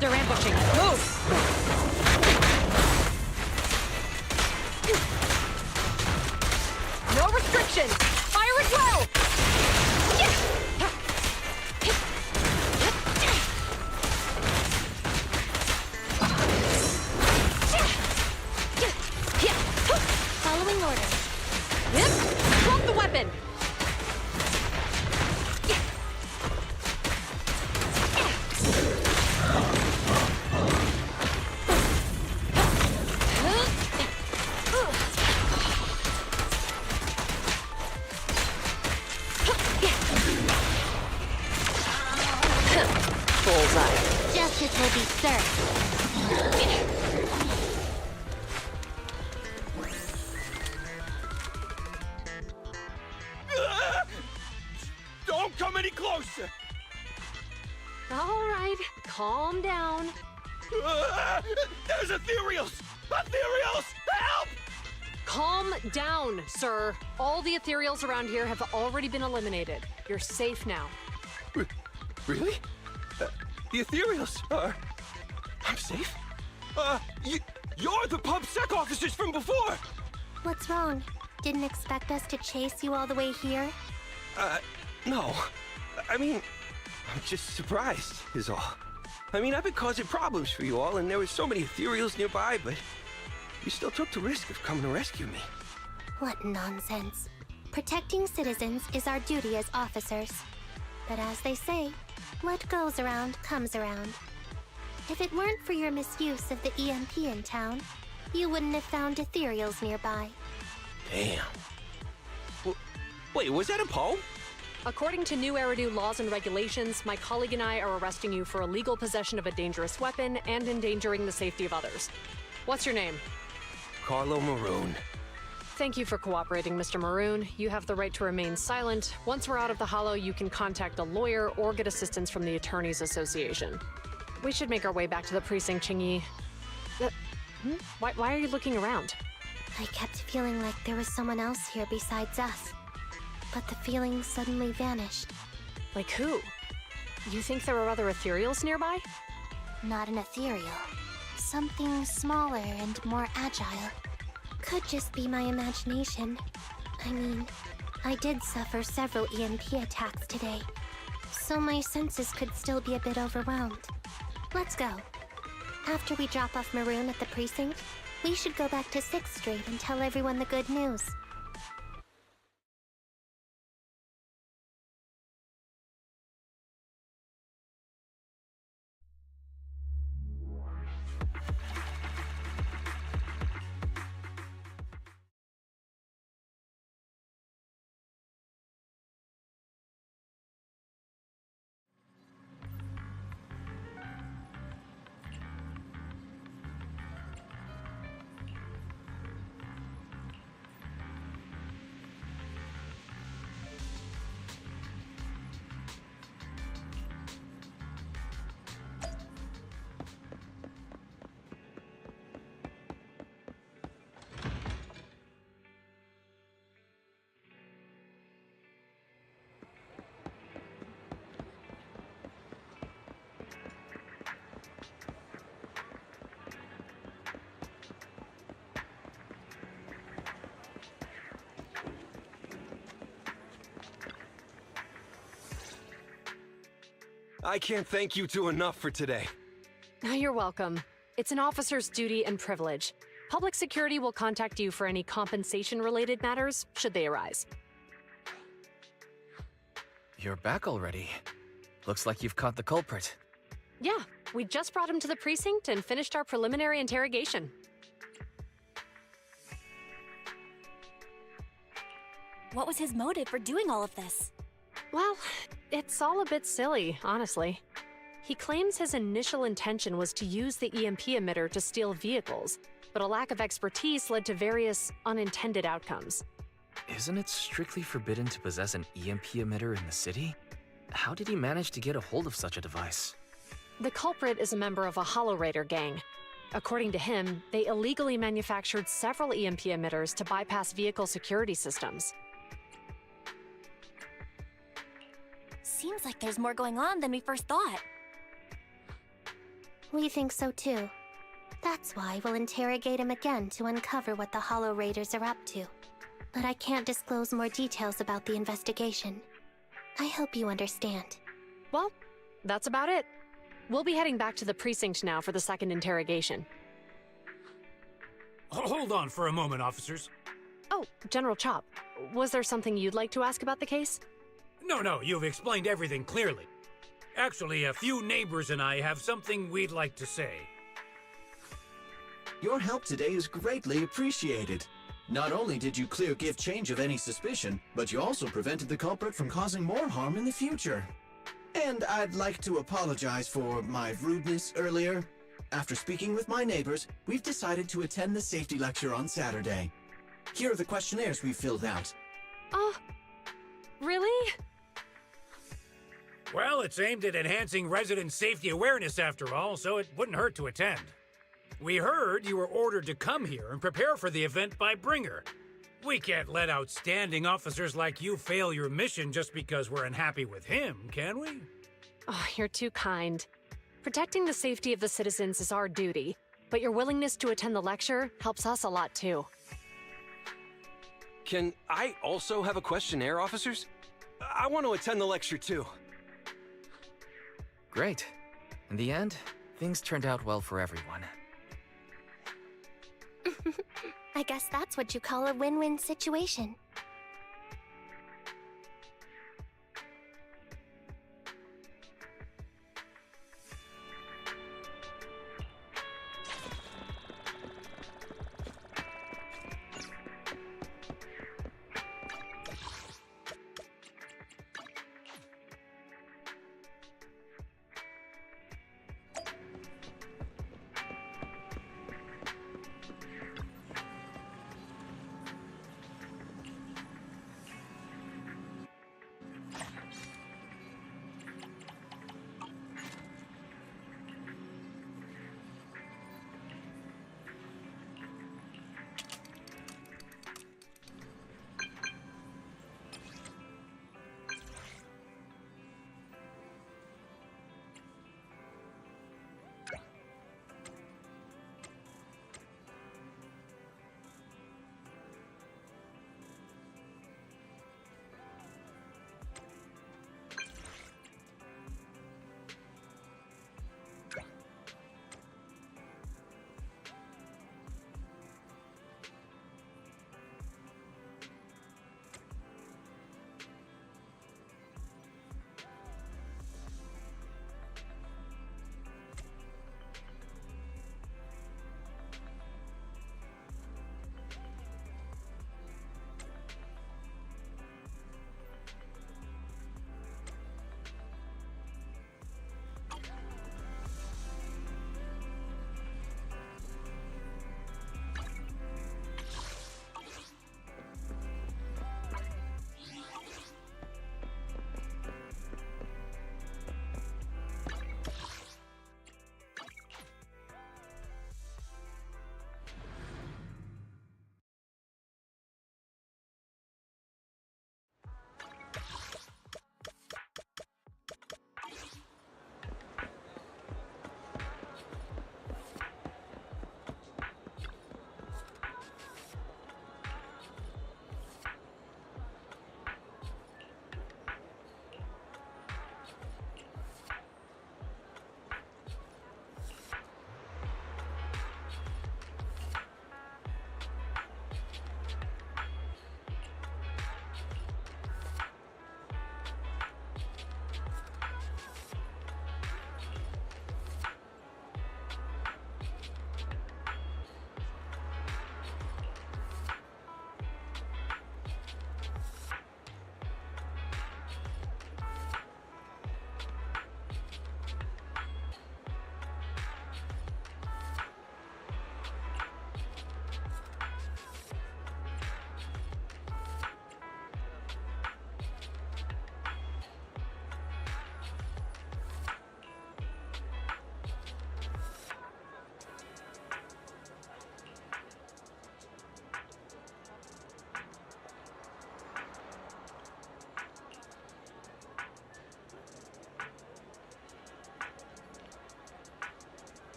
They're ambushing. Move! No restrictions! Fire as well! Following orders. Drop the weapon! Bullseye. Justice will be served. Don't come any closer! All right, calm down. There's ethereals! Ethereals! Help! Calm down, sir. All the ethereals around here have already been eliminated. You're safe now. Really? The ethereals are... I'm safe? You're the pub sec officers from before! What's wrong? Didn't expect us to chase you all the way here? No. I mean, I'm just surprised, is all. I mean, I've been causing problems for you all, and there were so many ethereals nearby, but you still took the risk of coming to rescue me. What nonsense. Protecting citizens is our duty as officers. But as they say, what goes around comes around. If it weren't for your misuse of the EMP in town, you wouldn't have found ethereals nearby. Damn. Wait, was that a poem? According to new Eridu laws and regulations, my colleague and I are arresting you for illegal possession of a dangerous weapon and endangering the safety of others. What's your name? Carlo Maroon. Thank you for cooperating, Mr. Maroon. You have the right to remain silent. Once we're out of the hollow, you can contact a lawyer or get assistance from the Attorneys Association. We should make our way back to the precinct, Chingy. Why are you looking around? I kept feeling like there was someone else here besides us. But the feeling suddenly vanished. Like who? You think there are other ethereals nearby? Not an ethereal. Something smaller and more agile. Could just be my imagination. I mean, I did suffer several EMP attacks today, so my senses could still be a bit overwhelmed. Let's go. After we drop off Maroon at the precinct, we should go back to 6th Street and tell everyone the good news. I can't thank you two enough for today. You're welcome. It's an officer's duty and privilege. Public security will contact you for any compensation-related matters, should they arise. You're back already. Looks like you've caught the culprit. Yeah, we just brought him to the precinct and finished our preliminary interrogation. What was his motive for doing all of this? Well, it's all a bit silly, honestly. He claims his initial intention was to use the EMP emitter to steal vehicles, but a lack of expertise led to various unintended outcomes. Isn't it strictly forbidden to possess an EMP emitter in the city? How did he manage to get a hold of such a device? The culprit is a member of a Hollow Raider gang. According to him, they illegally manufactured several EMP emitters to bypass vehicle security systems. Seems like there's more going on than we first thought. We think so too. That's why we'll interrogate him again to uncover what the Hollow Raiders are up to. But I can't disclose more details about the investigation. I hope you understand. Well, that's about it. We'll be heading back to the precinct now for the second interrogation. Hold on for a moment, officers. Oh, General Chop, was there something you'd like to ask about the case? No, you've explained everything clearly. Actually, a few neighbors and I have something we'd like to say. Your help today is greatly appreciated. Not only did you clear Give Change of any suspicion, but you also prevented the culprit from causing more harm in the future. And I'd like to apologize for my rudeness earlier. After speaking with my neighbors, we've decided to attend the safety lecture on Saturday. Here are the questionnaires we filled out. Oh, really? Well, it's aimed at enhancing resident safety awareness after all, so it wouldn't hurt to attend. We heard you were ordered to come here and prepare for the event by Bringer. We can't let outstanding officers like you fail your mission just because we're unhappy with him, can we? Oh, you're too kind. Protecting the safety of the citizens is our duty, but your willingness to attend the lecture helps us a lot too. Can I also have a questionnaire, officers? I want to attend the lecture too. Great. In the end, things turned out well for everyone. I guess that's what you call a win-win situation.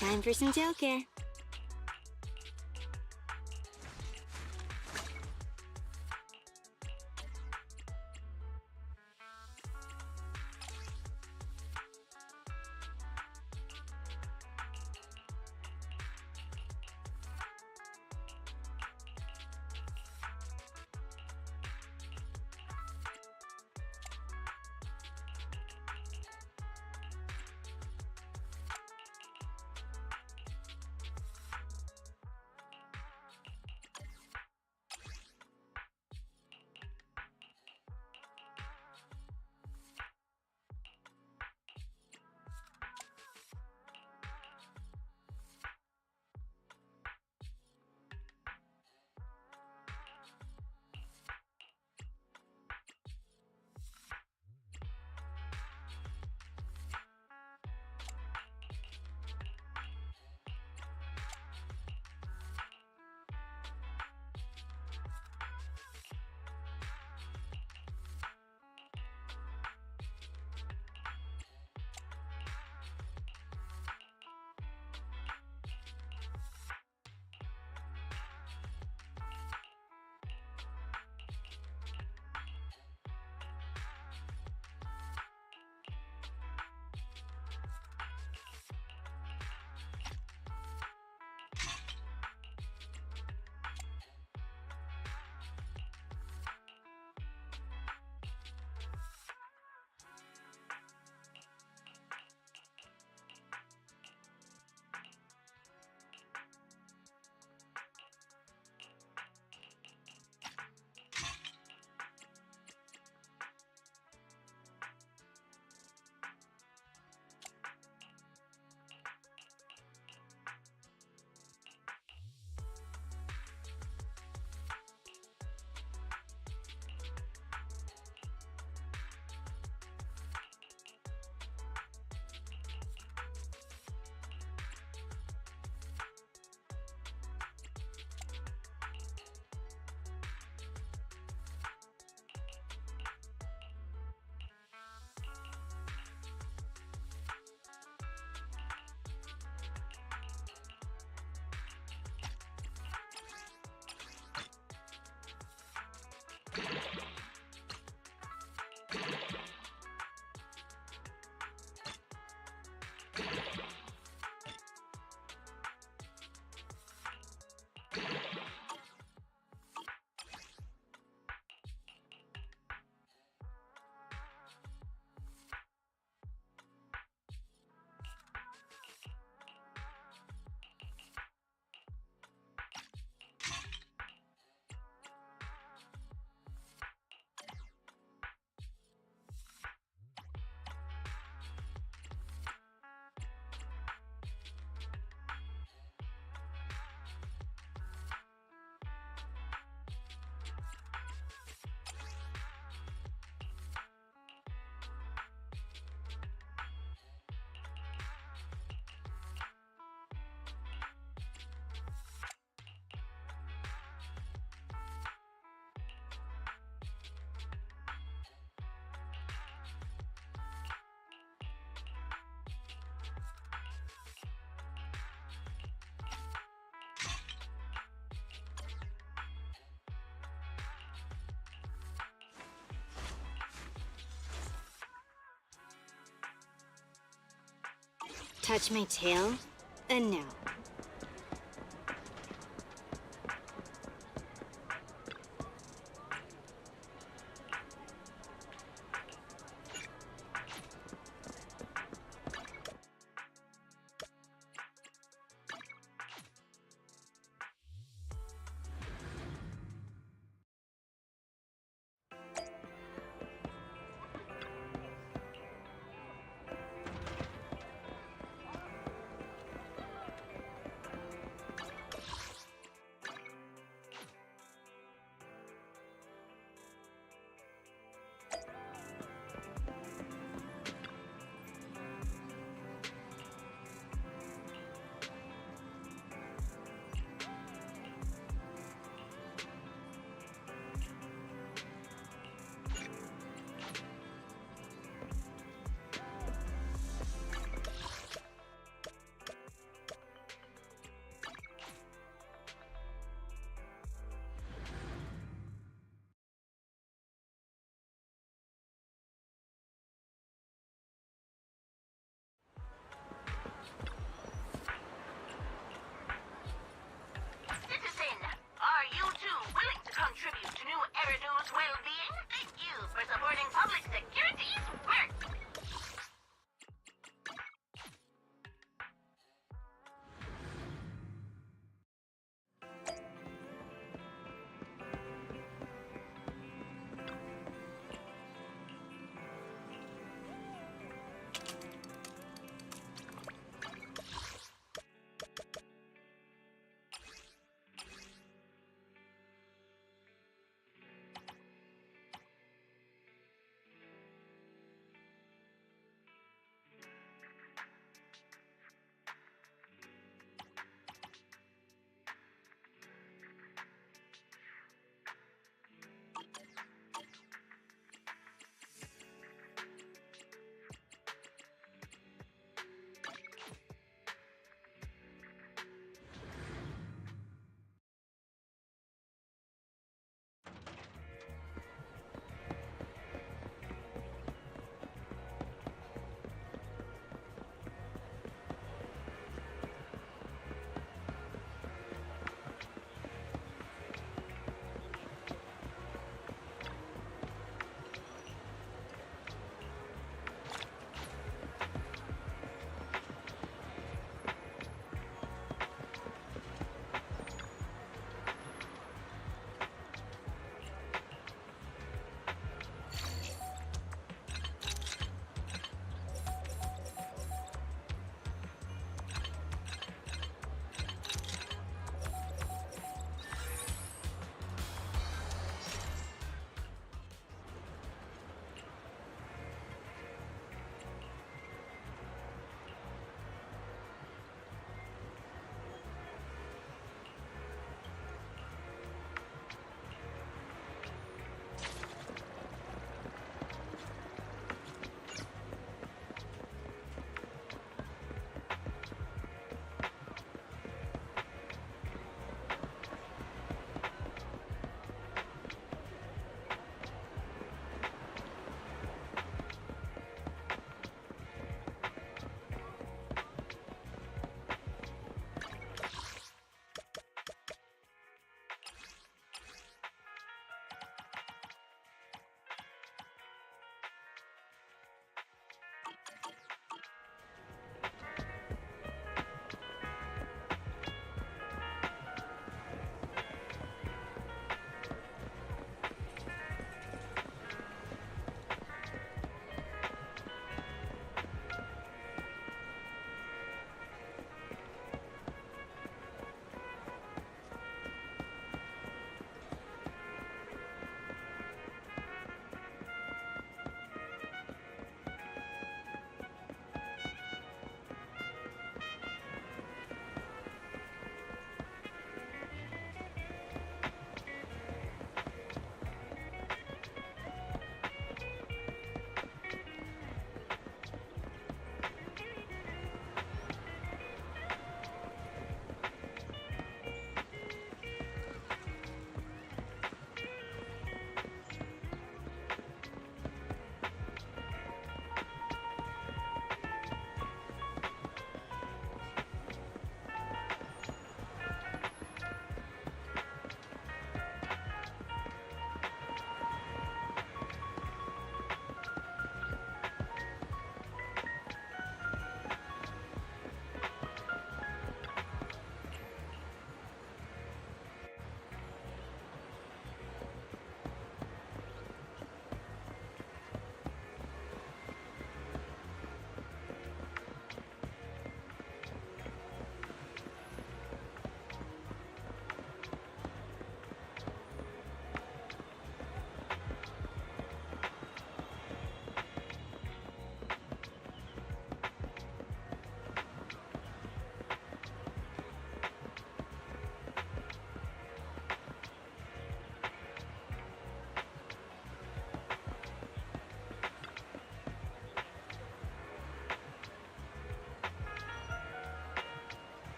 Time for some Joker. Touch my tail? No.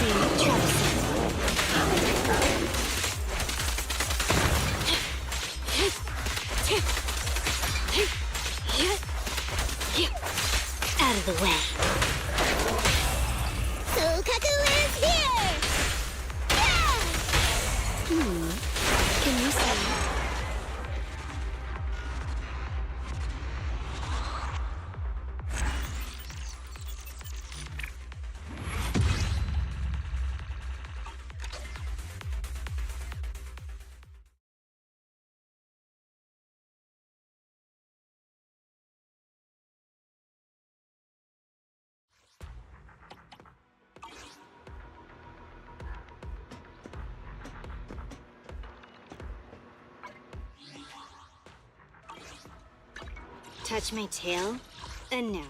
be troublesome. Out of the way. Sukaku is here! Can you see? Touch my tail? No.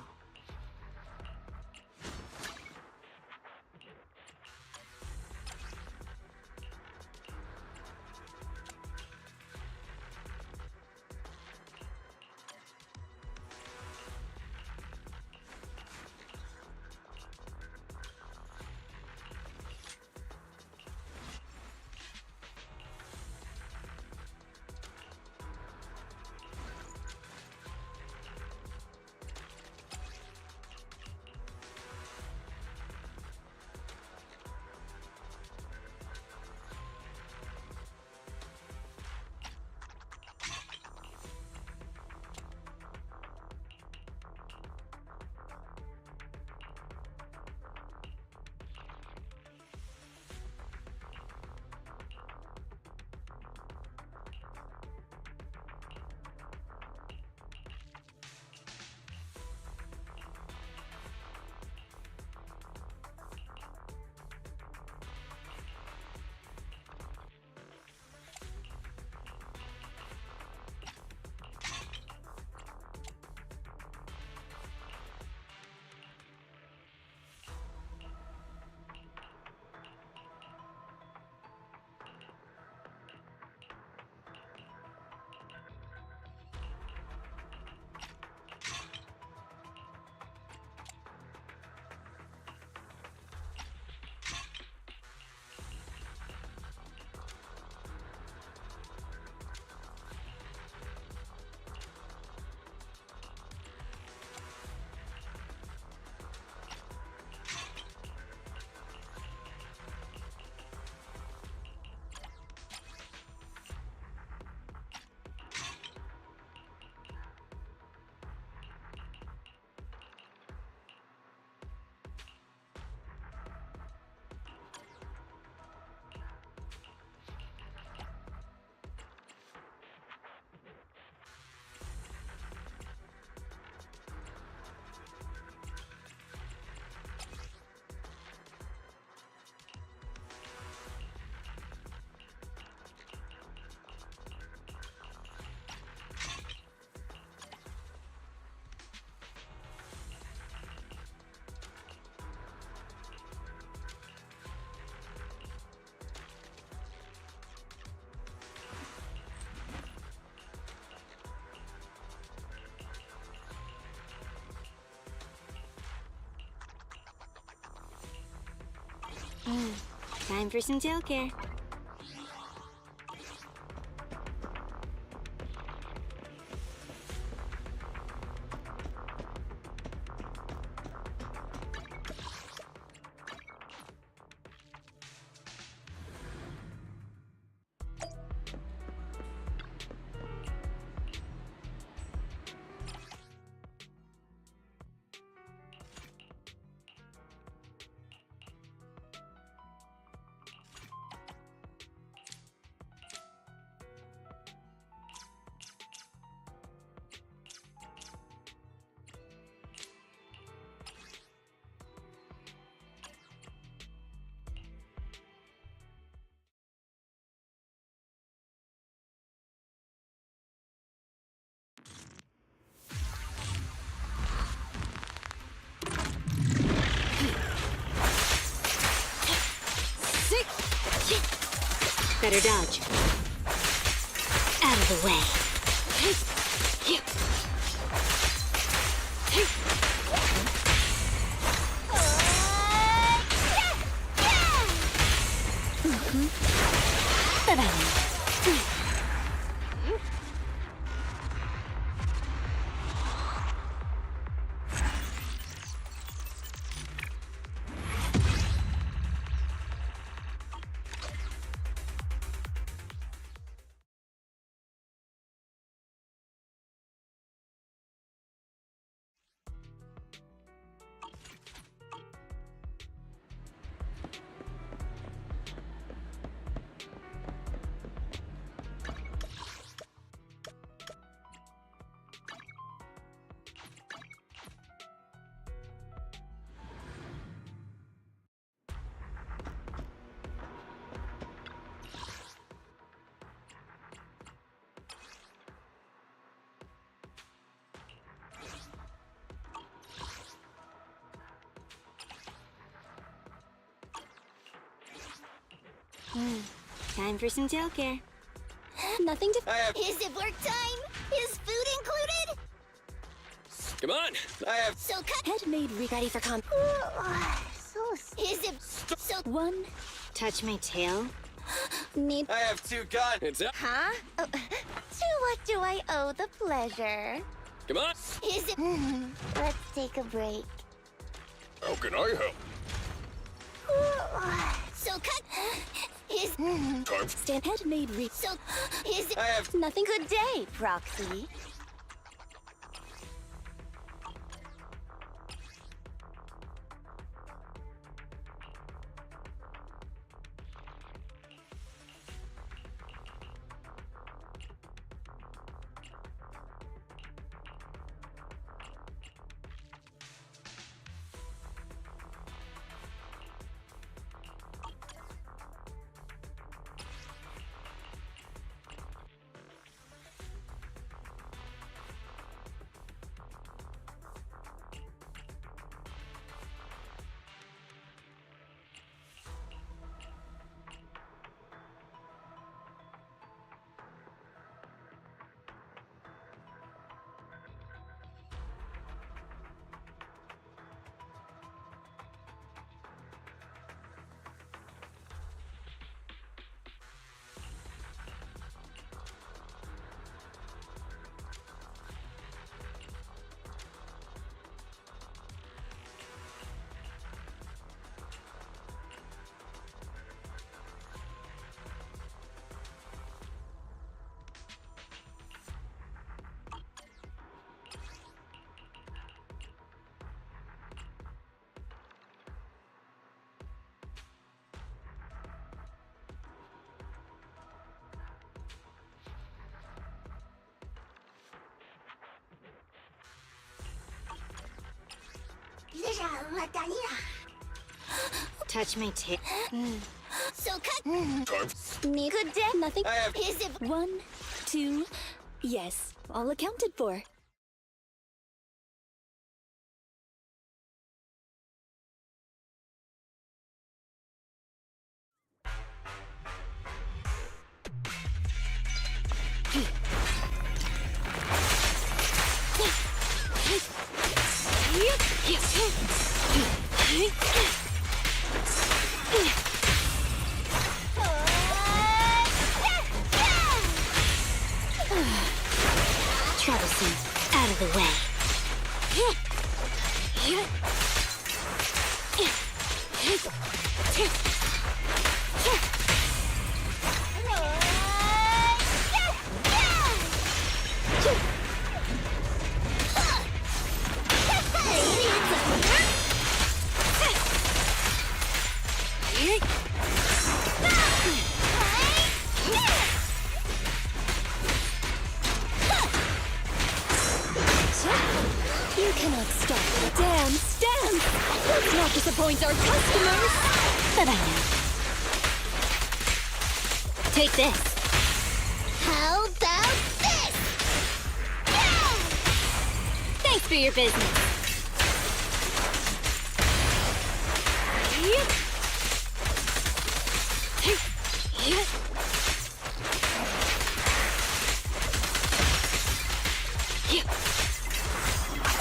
Time for some tail care. Better dodge. Out of the way. Time for some tailcare. Nothing to. Is it work time? Is food included? Come on, I have. So cut. Head made ready for con. Is it so? One. Touch my tail. Need. I have 2 guns. It's up. Huh? Oh, to what do I owe the pleasure? Come on. Is it? Let's take a break. How can I help? So cut. Is Time. Stand head made so? Is it? I have. Nothing. Good day, Proxy. Touch my tail. So cut. Time. Need. Good day. Nothing. I have. Is it? 1, 2. Yes, all accounted for. Troublesome. Out of the way. You cannot stop the dance. Let's not disappoint our customers. But I know. Take this. How about this? Thanks for your business.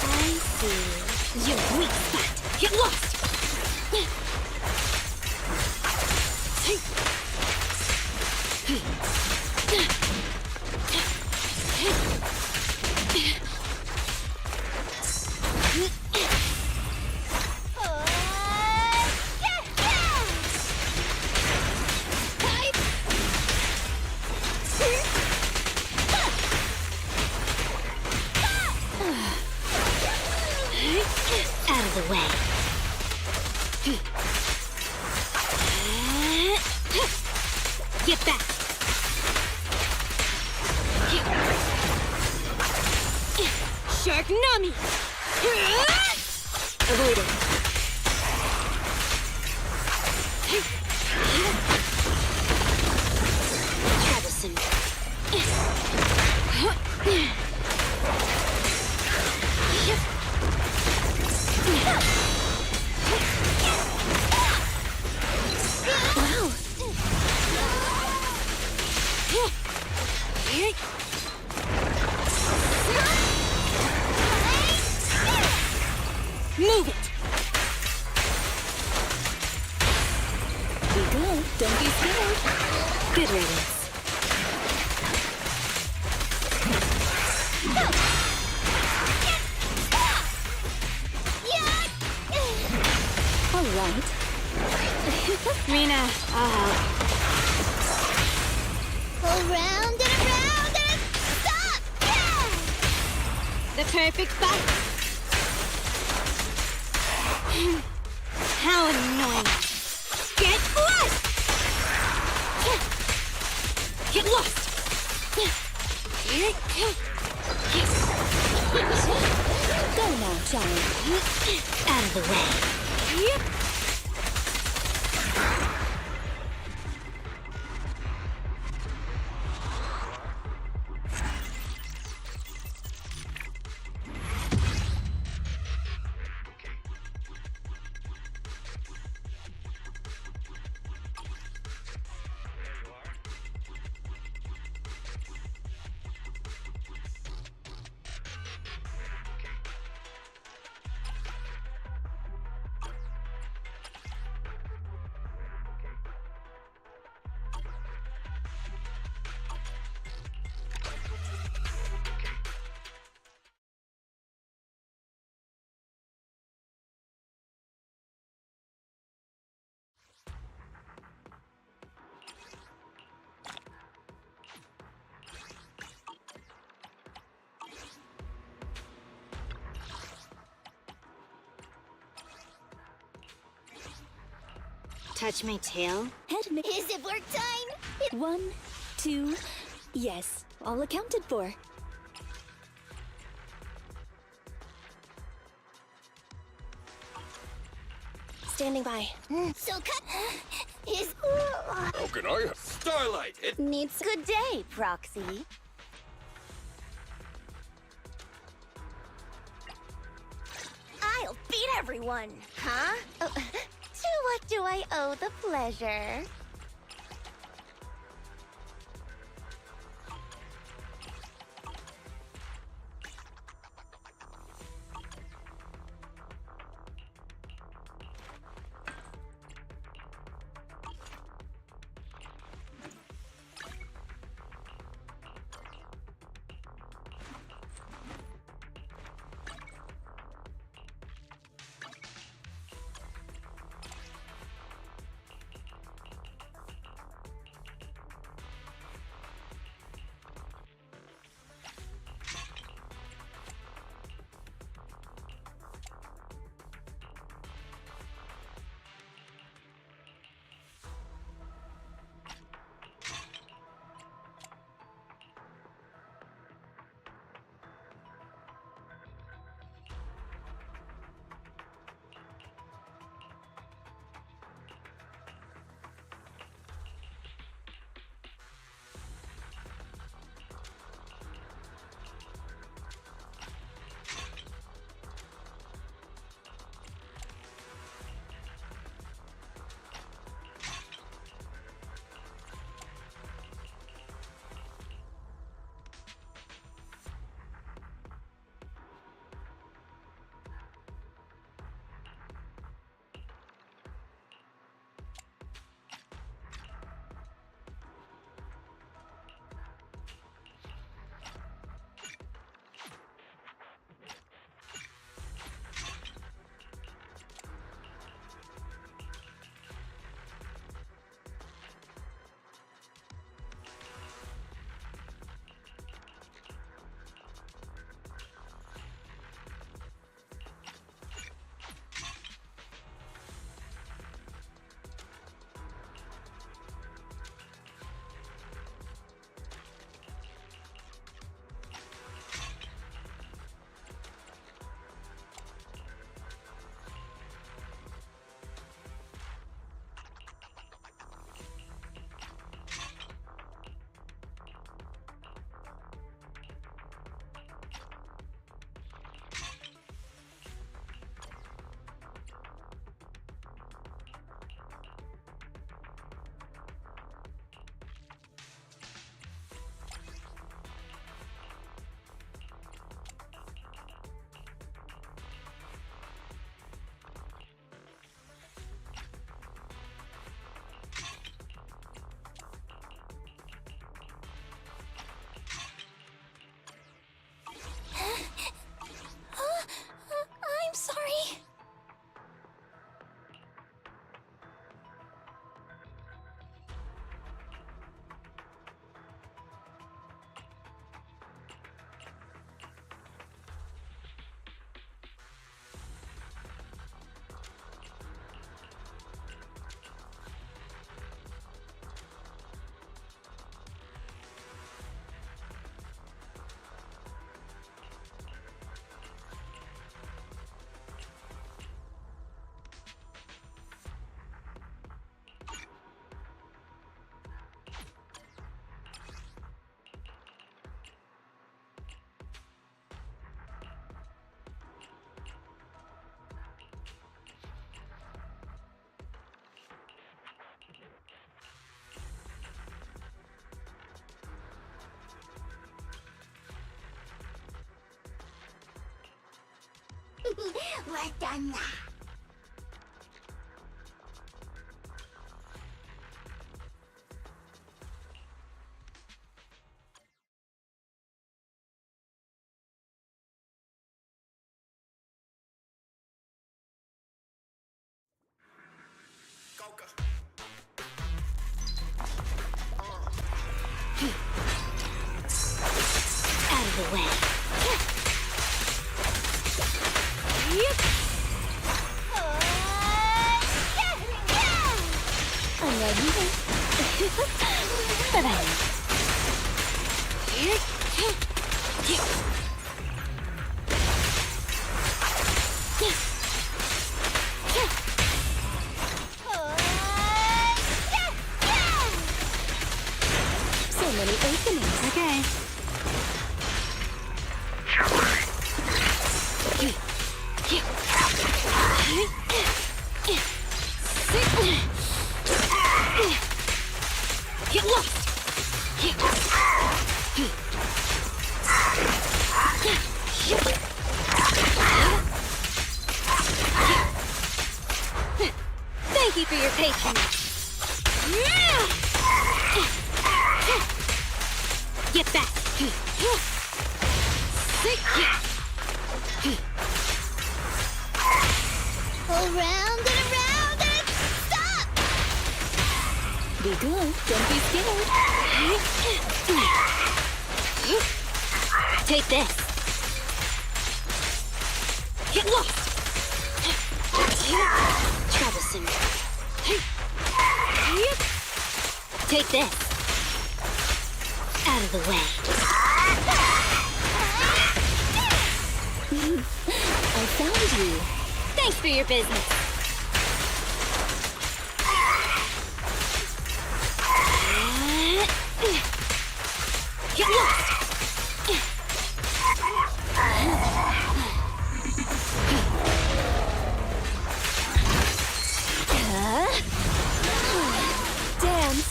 I see. Your weak spot. Get lost. Attack Nami! Avoided. Traversal. Wow. Move it! Be good, don't be scared. Good riddance. All right. Rena, I'll help. Around and around and stop! Yeah! The perfect bite. How annoying. Get lost! Get lost! Go now, child. Out of the way. Yep. Touch my tail? Is it work time? 1, 2, yes, all accounted for. Standing by. So cut is. How can I help? Starlight, it Needs good day, Proxy. I'll beat everyone, huh? To what do I owe the pleasure? We're done now. Out of the way. So many openings. Okay. Get lost! Thank you for your patience. Get back. Around and around and stop! Be good. Don't be scared. Take this. Get lost. Troublesome. Take this. Out of the way. I found you. Thanks for your business. Get lost. Dance.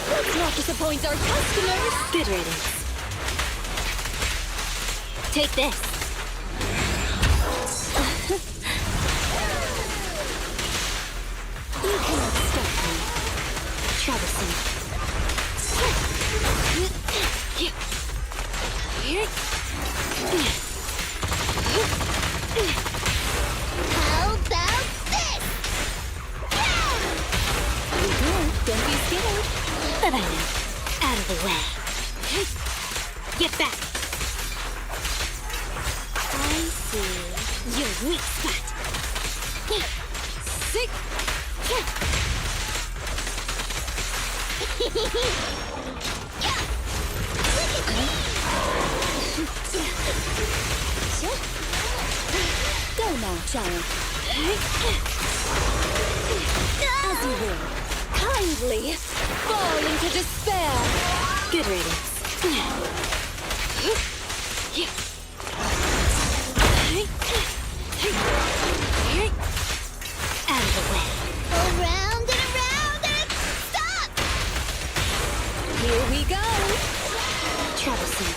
Let's not disappoint our customers. Good riddance. Take this. You cannot stop me. Troublesome. How about this? Be good. Don't be scared. But I know. Out of the way. Get back. I see. Your weak spot. Sick. Go now, child. As you will. Kindly fall into despair. Good riddance. Out of the way. Around and around and stop! Here we go. Troublesome.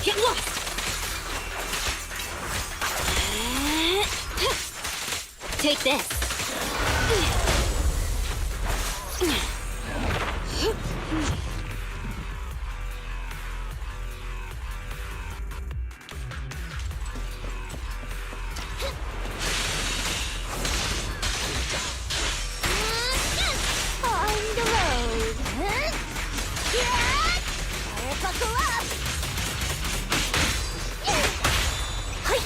Get lost. Take this. On the road. Huh? Yeah! Fire buckle up! Hey! Hey!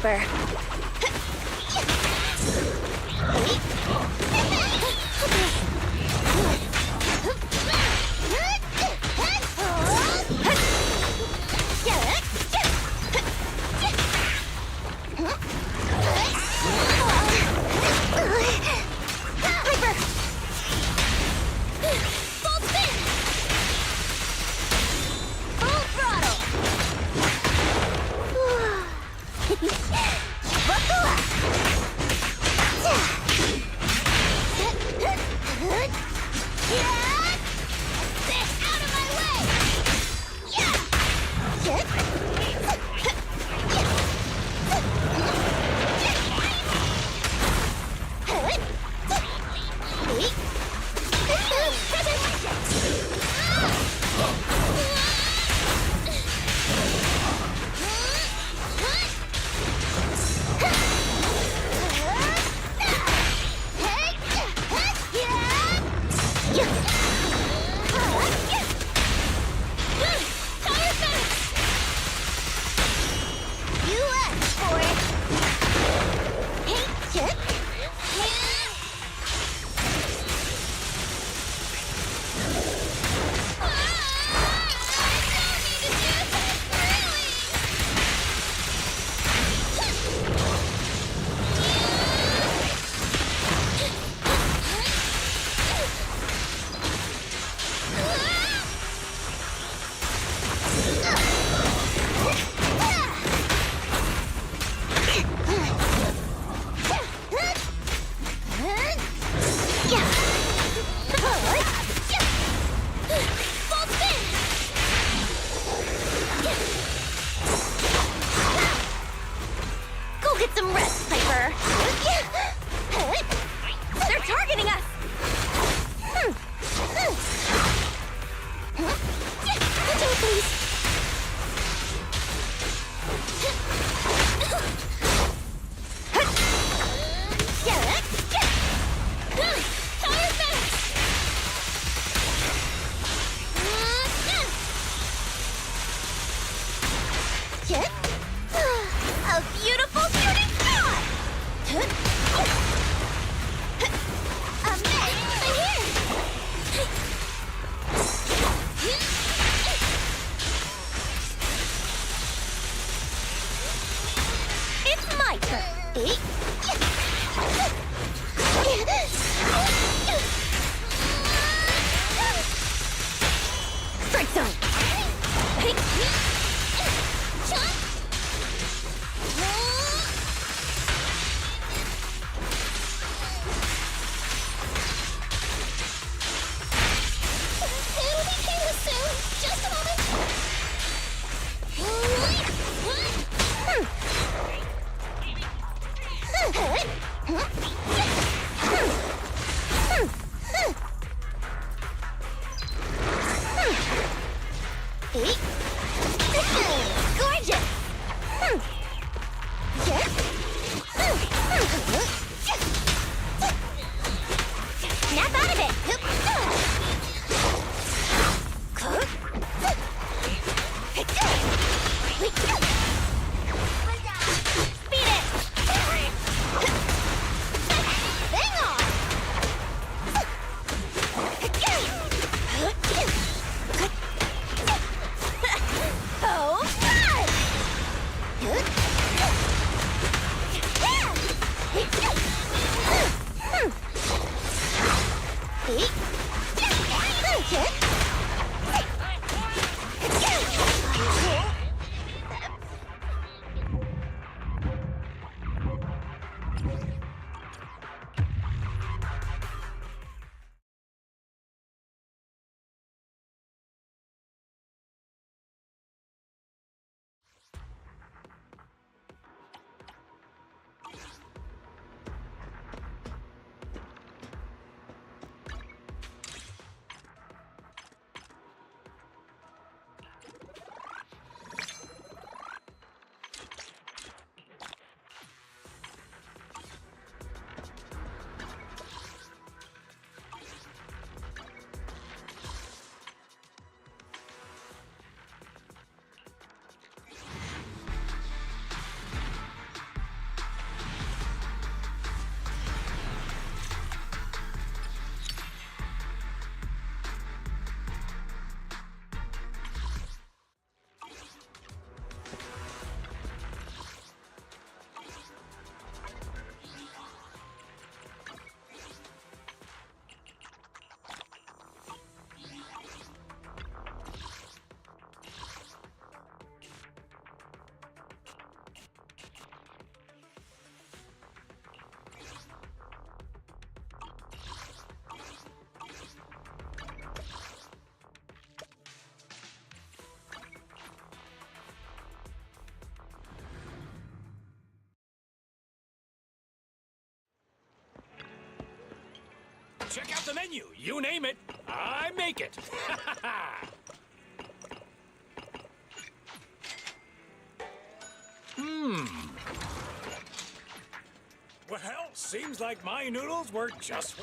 Piper. Check out the menu. You name it, I make it. Well, seems like my noodles were just...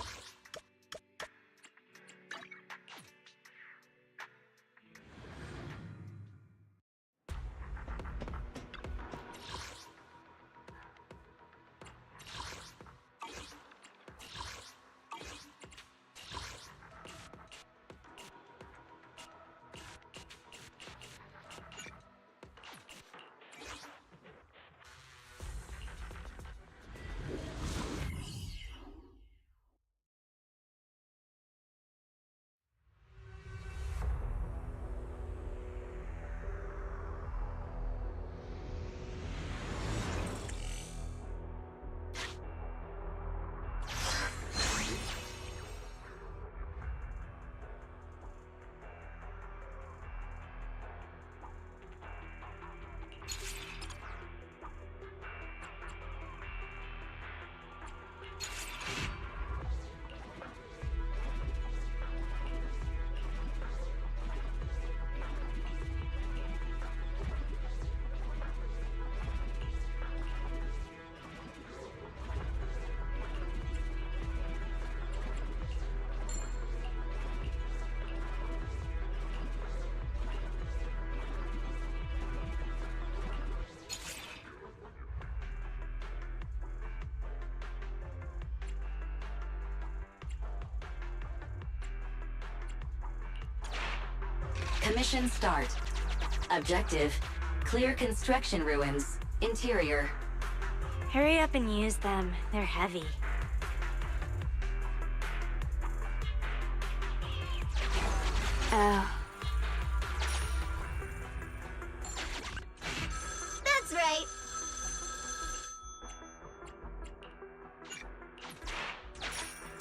Commission start. Objective, clear construction ruins. Interior. Hurry up and use them. They're heavy. Oh. That's right.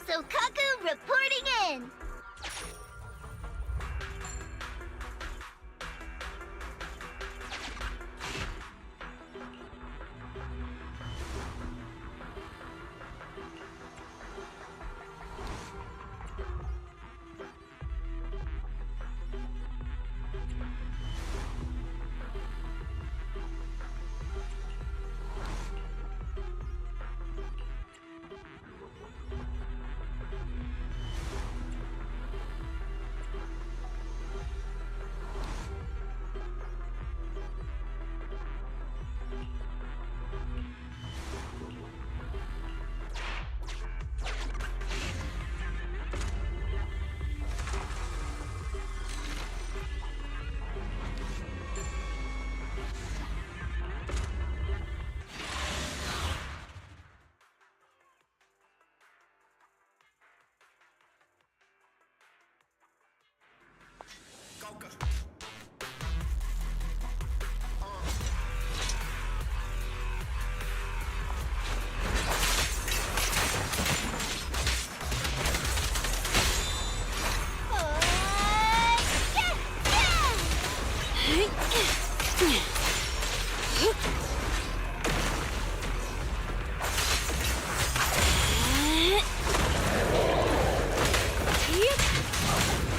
So Kaku reporting in.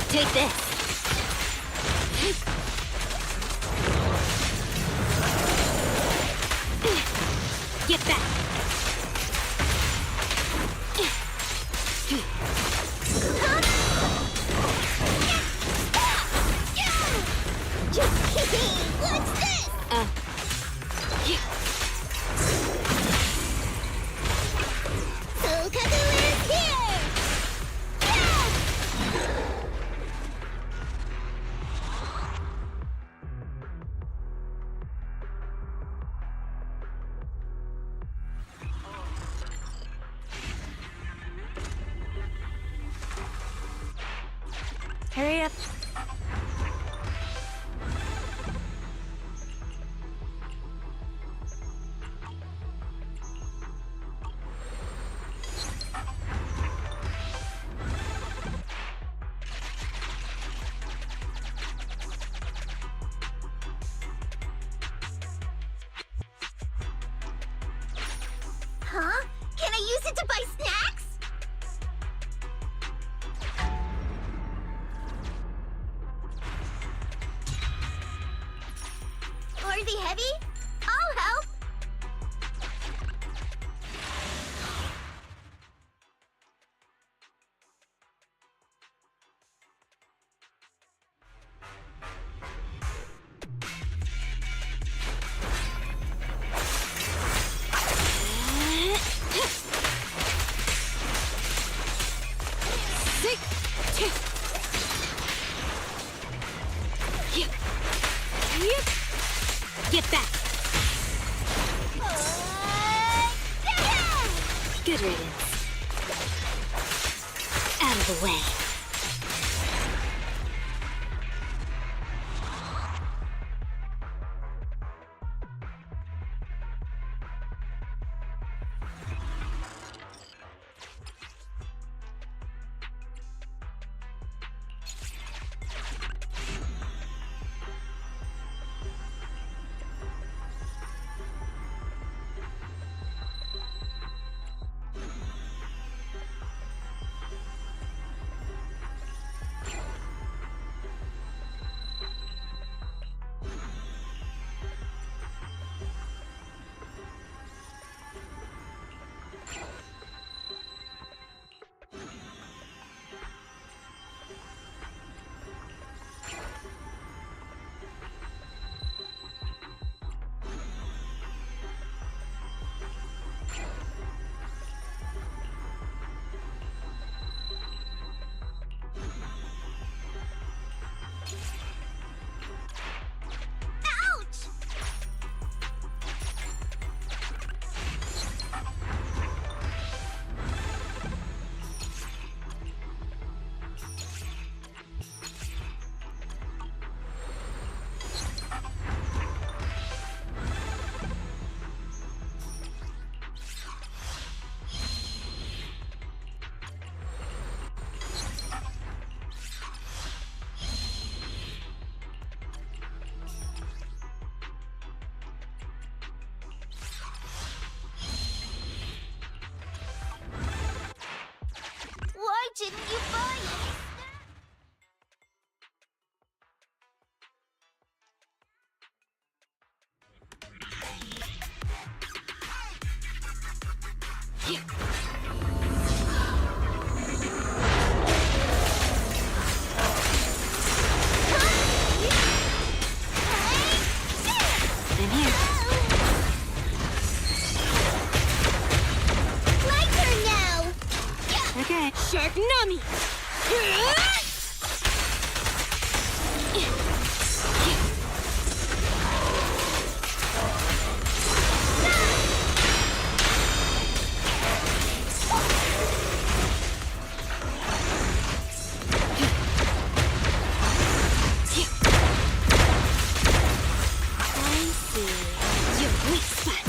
Take this. Get back. What's this? So Kaku is here. Hurry up. Huh? Can I use it to buy snacks? be heavy? I'll help. Get back! Good riddance. Out of the way. Why didn't you buy it? I'm here. My turn now! Okay. Shark Nami! I see. Your weak spot.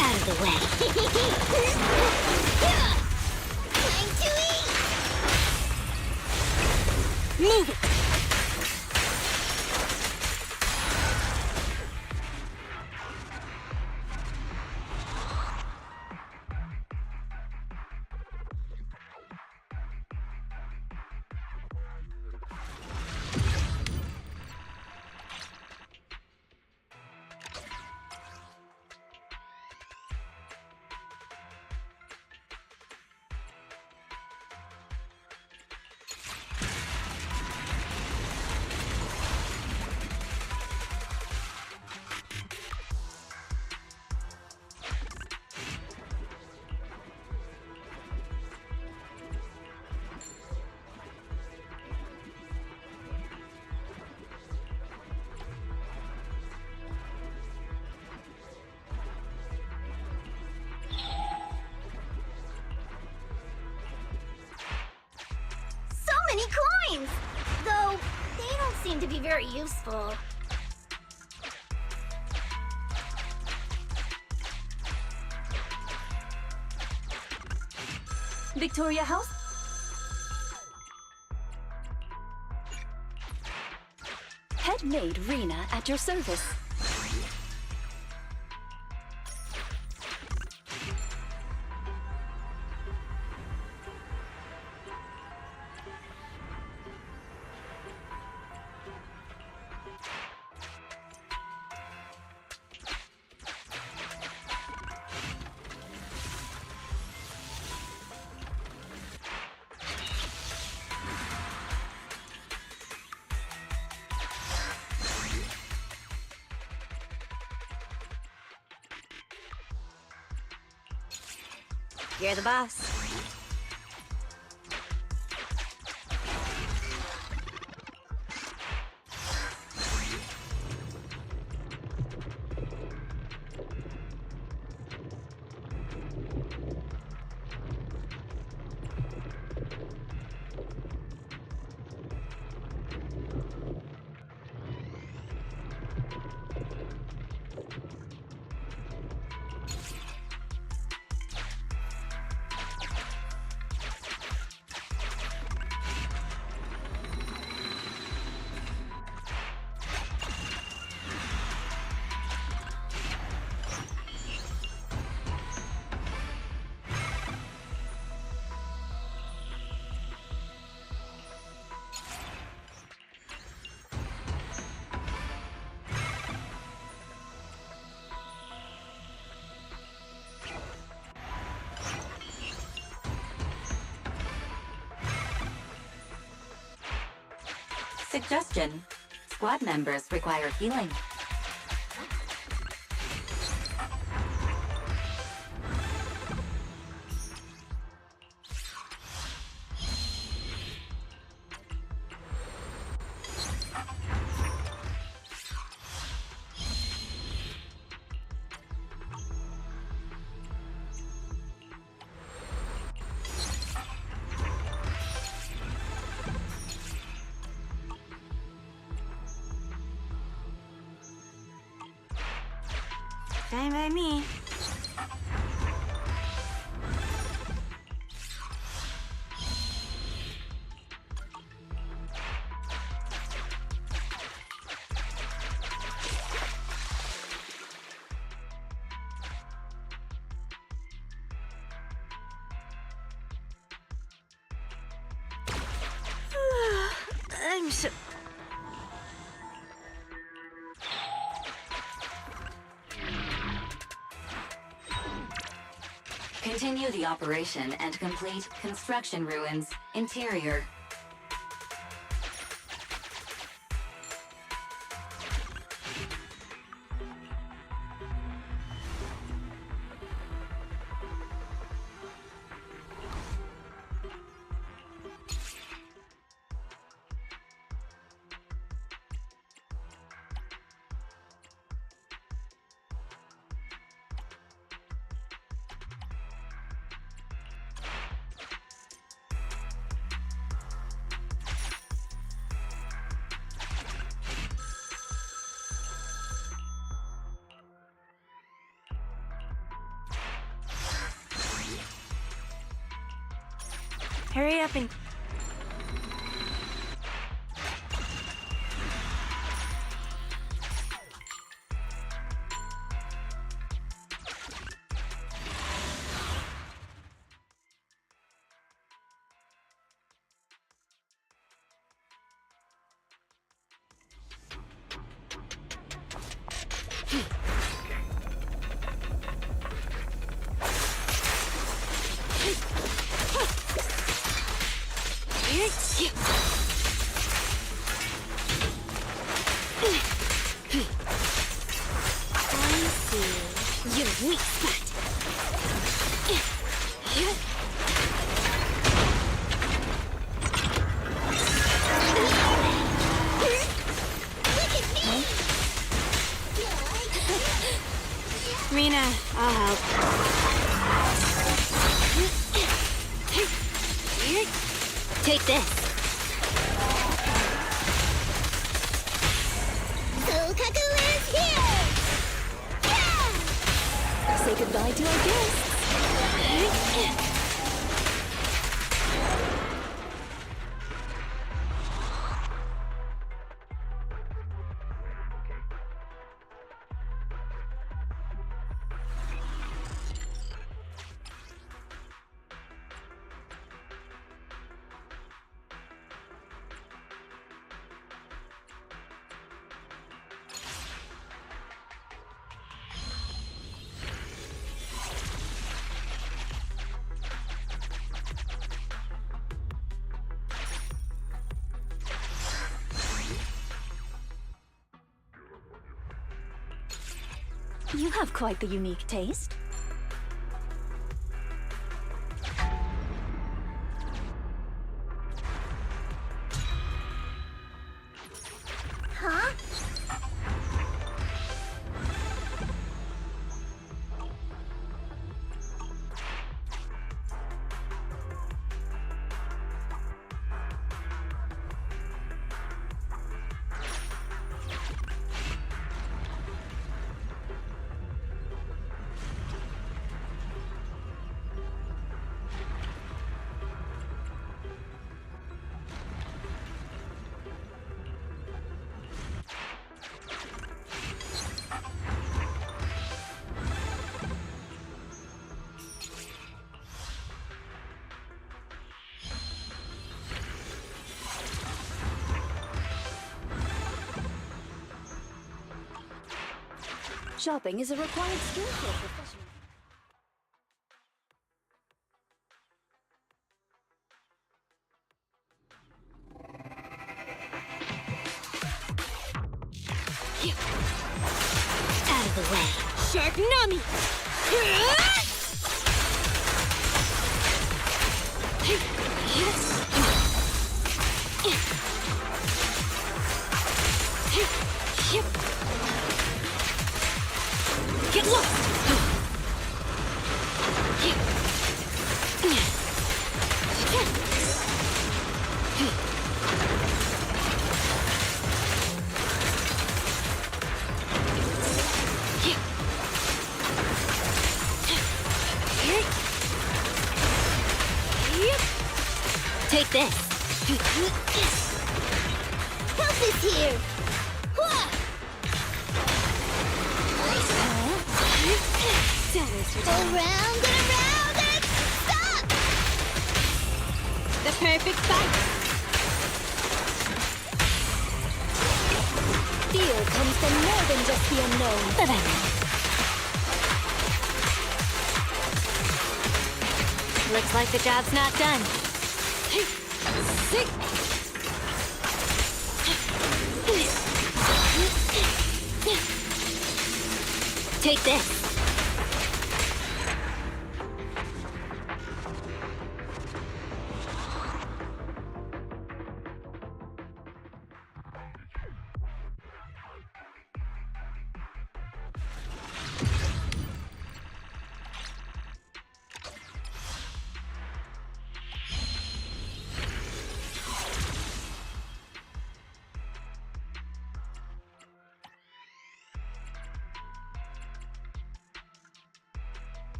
Out of the way. Time to eat! Move it! So many coins! Though, they don't seem to be very useful. Victoria House? Head maid Rena at your service. You're the boss. Suggestion. Squad members require healing. Fine by me. I'm so... Continue the operation and complete construction ruins, interior. Hurry up and... Your weak spot. Mina, I'll help. Take this. Sokaku is here! Yeah! Say goodbye to our guests. You have quite the unique taste. Shopping is a required skill for a professional. Out of the way. Shark Nami! Get lost! Take this. Help is here! Around and stop! The perfect fight! Fear comes from more than just the unknown. Looks like the job's not done. Take this.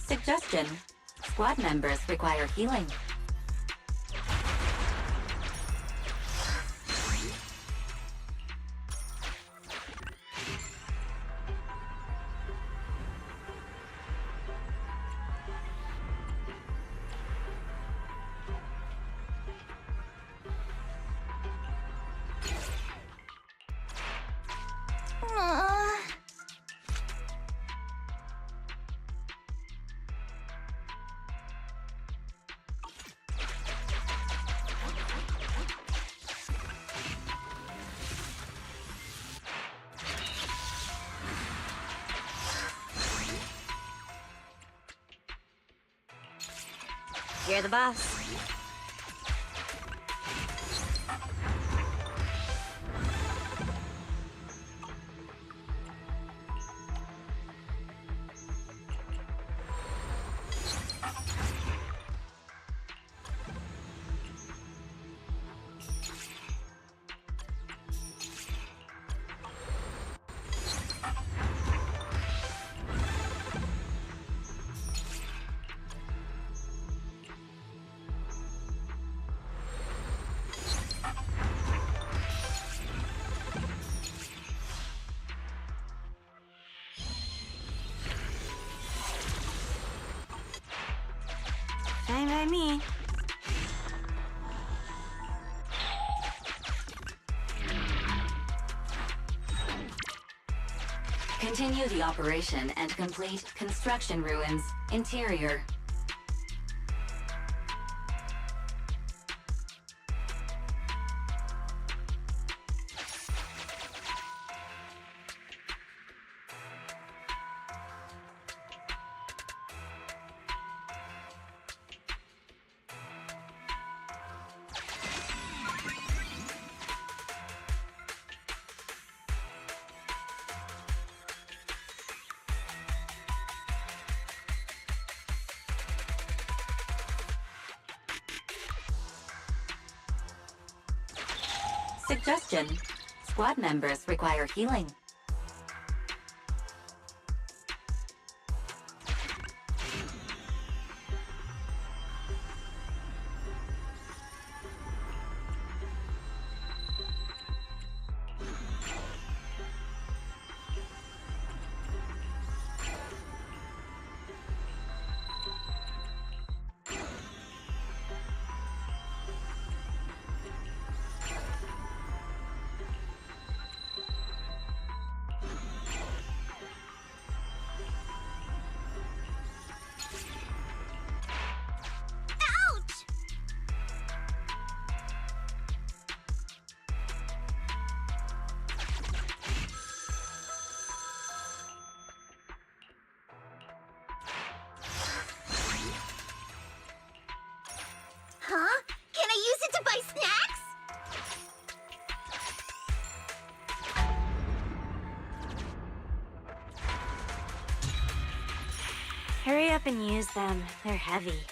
Suggestion. Squad members require healing. You're the boss. Fine by me. Continue the operation and complete construction ruins, interior. Suggestion. Squad members require healing. Huh? Can I use it to buy snacks? Hurry up and use them. They're heavy.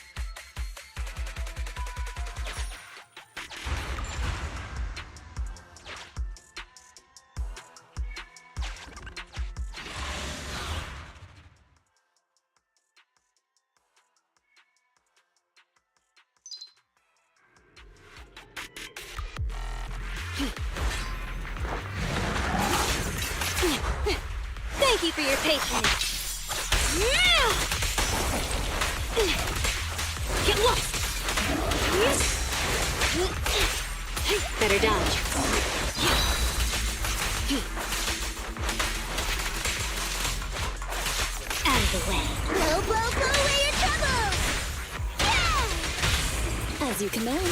Thank you for your patience. Get lost! Better dodge. Out of the way. Blow, blow, blow away your troubles! As you command.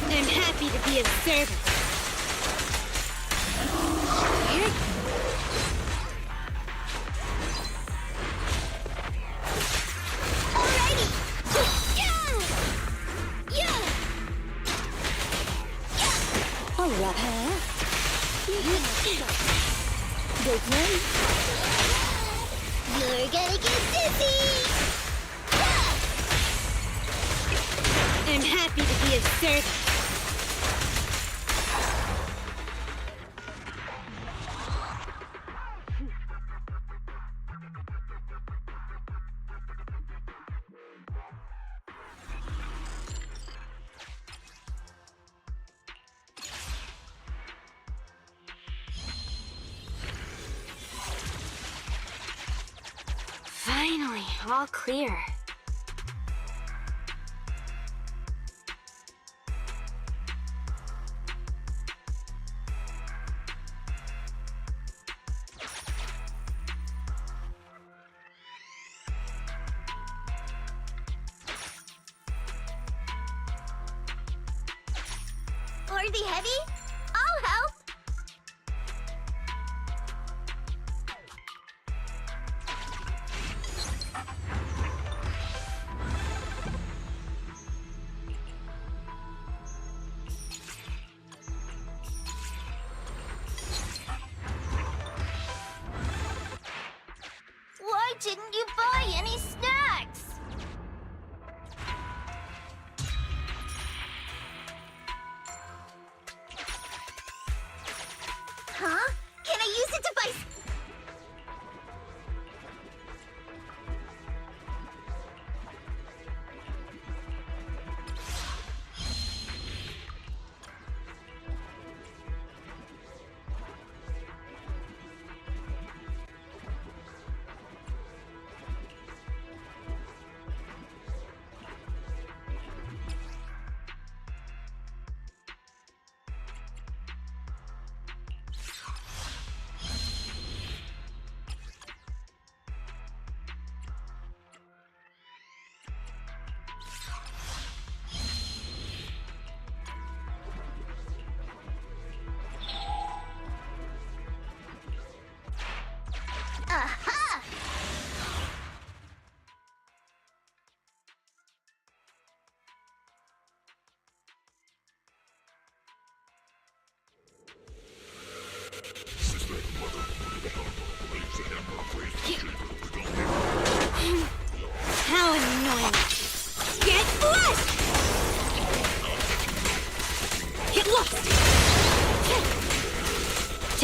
I'm happy to be of service. Alrighty! Yeah! Alright. Go play. You're gonna get dizzy! I'm happy to be of service. Finally, all clear. Are they heavy? I'll help! Why didn't you buy any snacks? Huh? Can I use it to buy...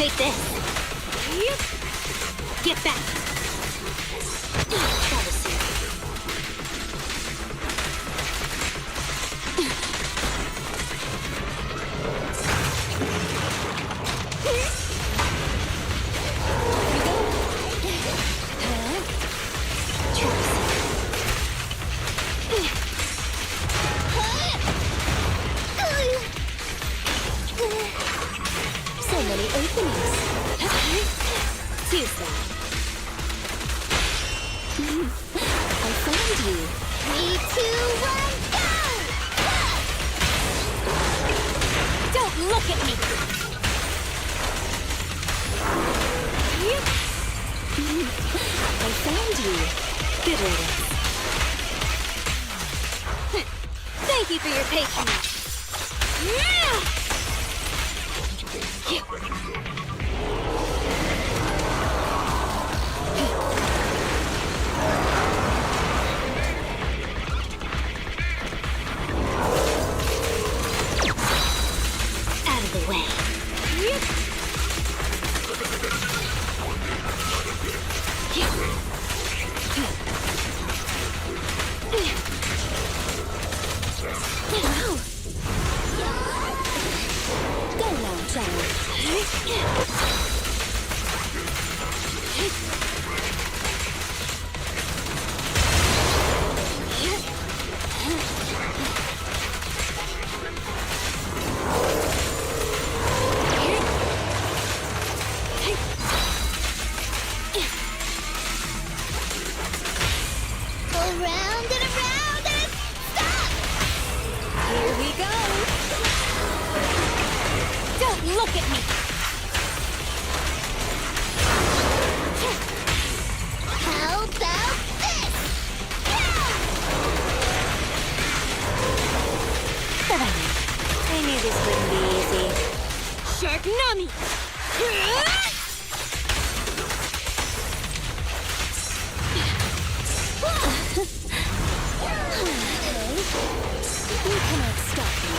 Take this. Get back. Travesty. So many openings. Too sad. I found you. 3, 2, 1, go! Don't look at me! I found you. Good riddance. Thank you for your patience. Out of the way. Wow. Go now, child. Around and around and stop! Here we go! Don't look at me! How about this? I knew this wouldn't be easy. Shark Nami! You cannot stop me.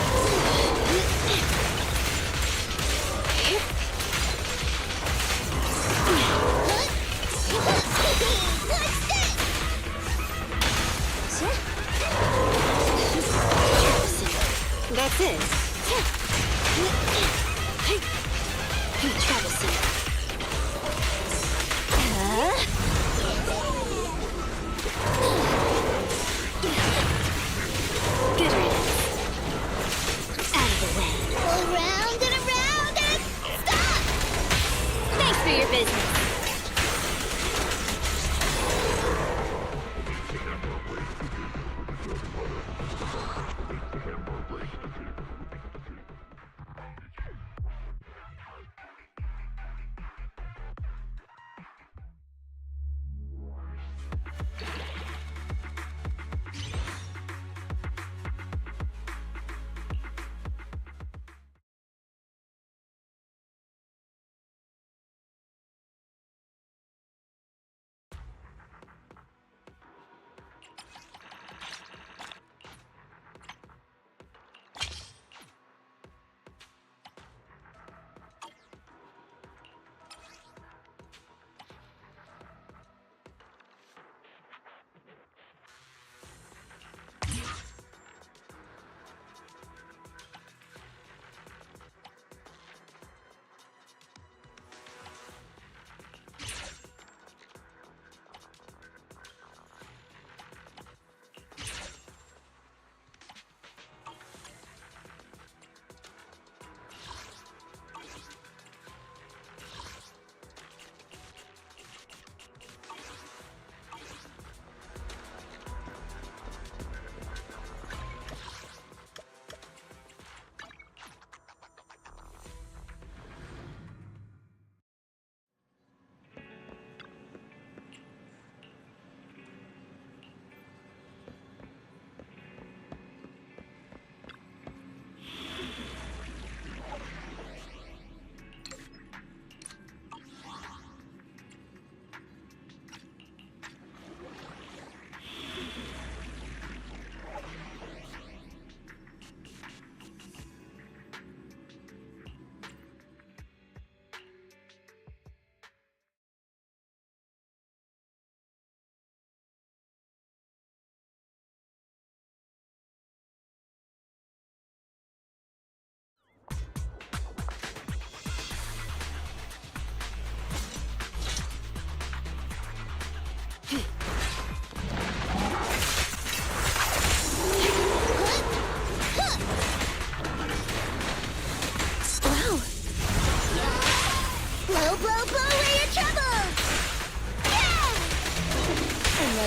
That's it. Travesty. Good riddance. Out of the way. Around and stop! Thanks for your business.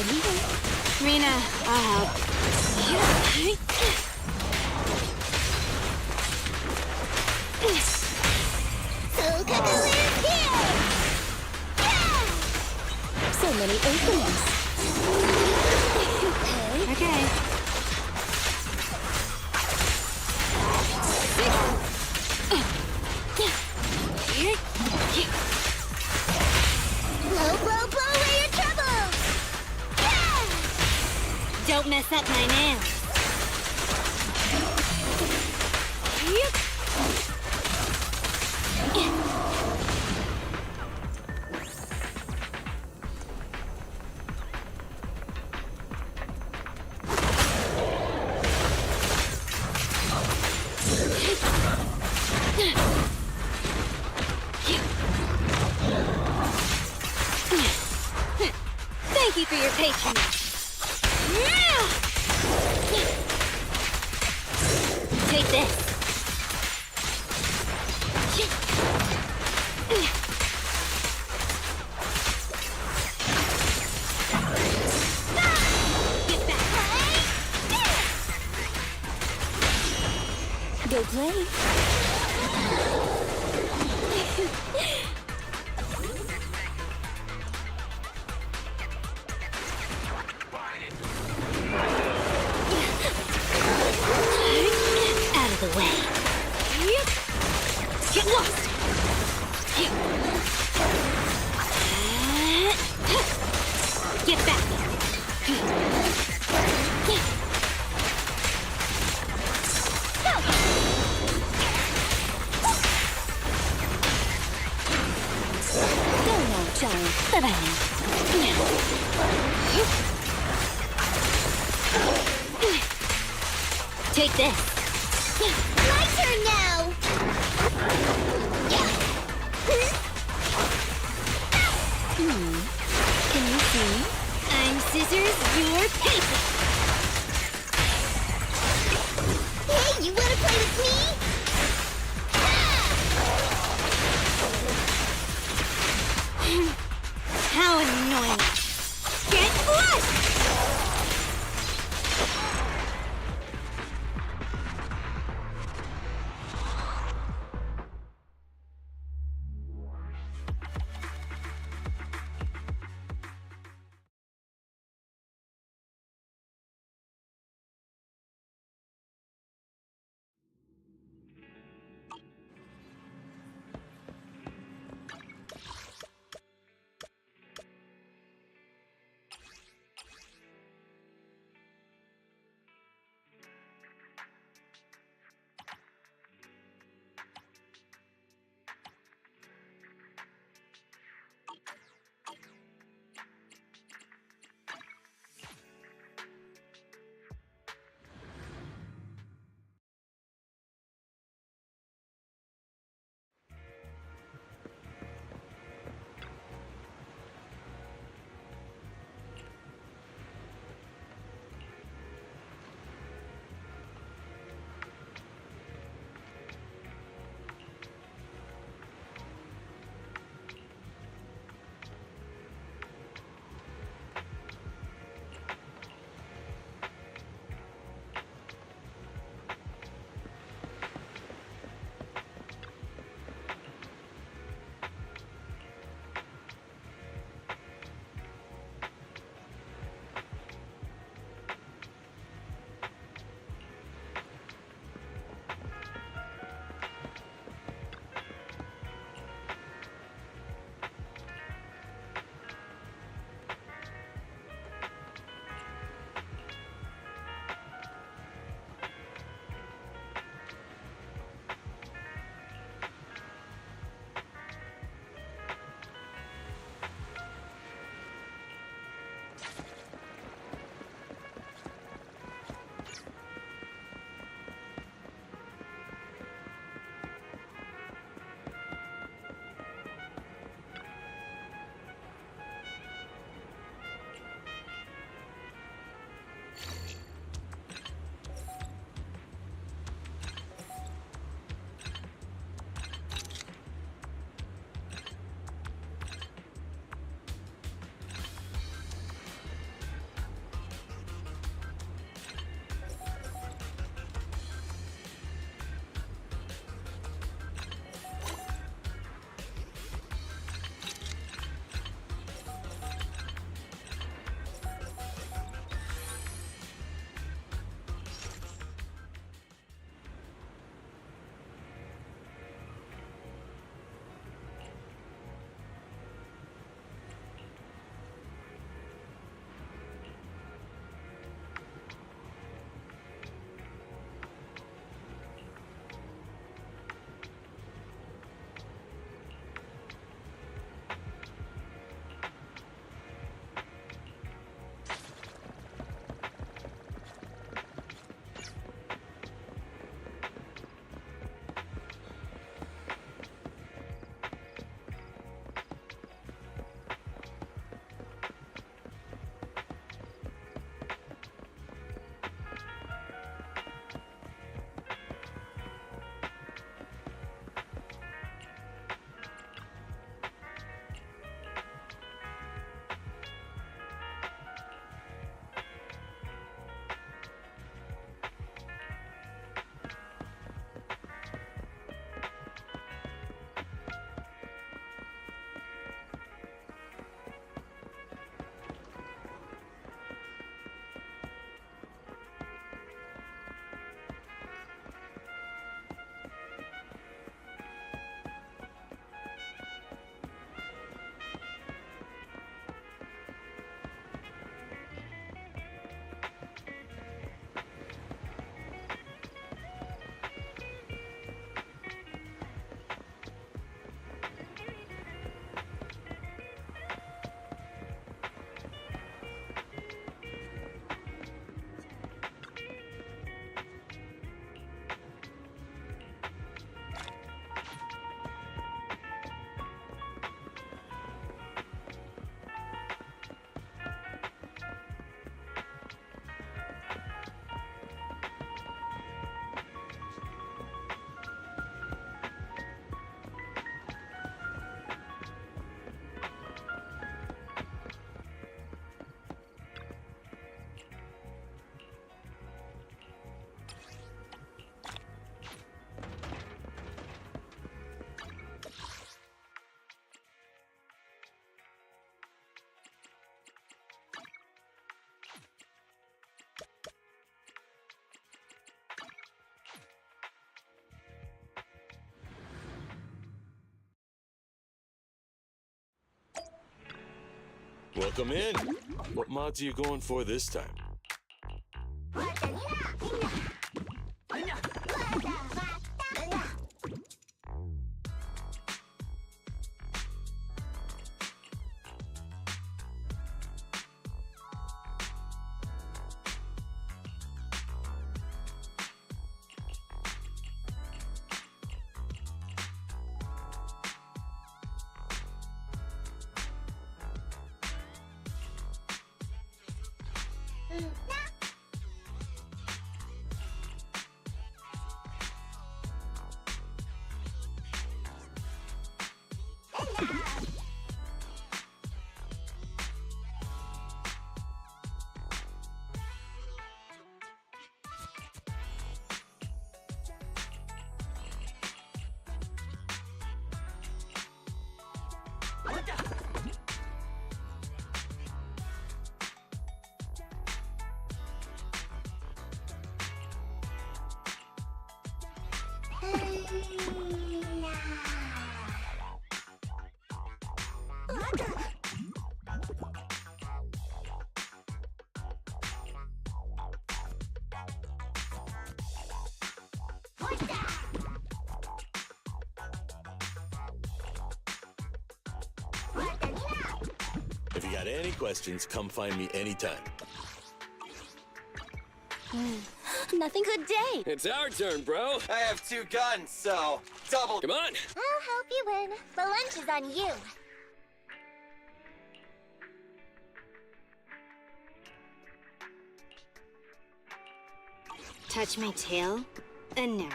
Rena, I'll help. So Cuckoo is here! Yeah! So many openings. Okay. Blow away your troubles! Yeah! Don't mess up my nails. Thank you for your patronage. Take this. Go play. Out of the way. Get lost. Get back. Go now, giant. Take this. My turn now! Can you see? I'm scissors, you're paper. Hey, you wanna play with me? How annoying. Get flushed! Welcome in. What mods are you going for this time? If you got any questions, come find me anytime. Nothing good day. It's our turn, bro. I have 2 guns, so double. Come on. I'll help you win. The lunch is on you. Touch my tail, and no.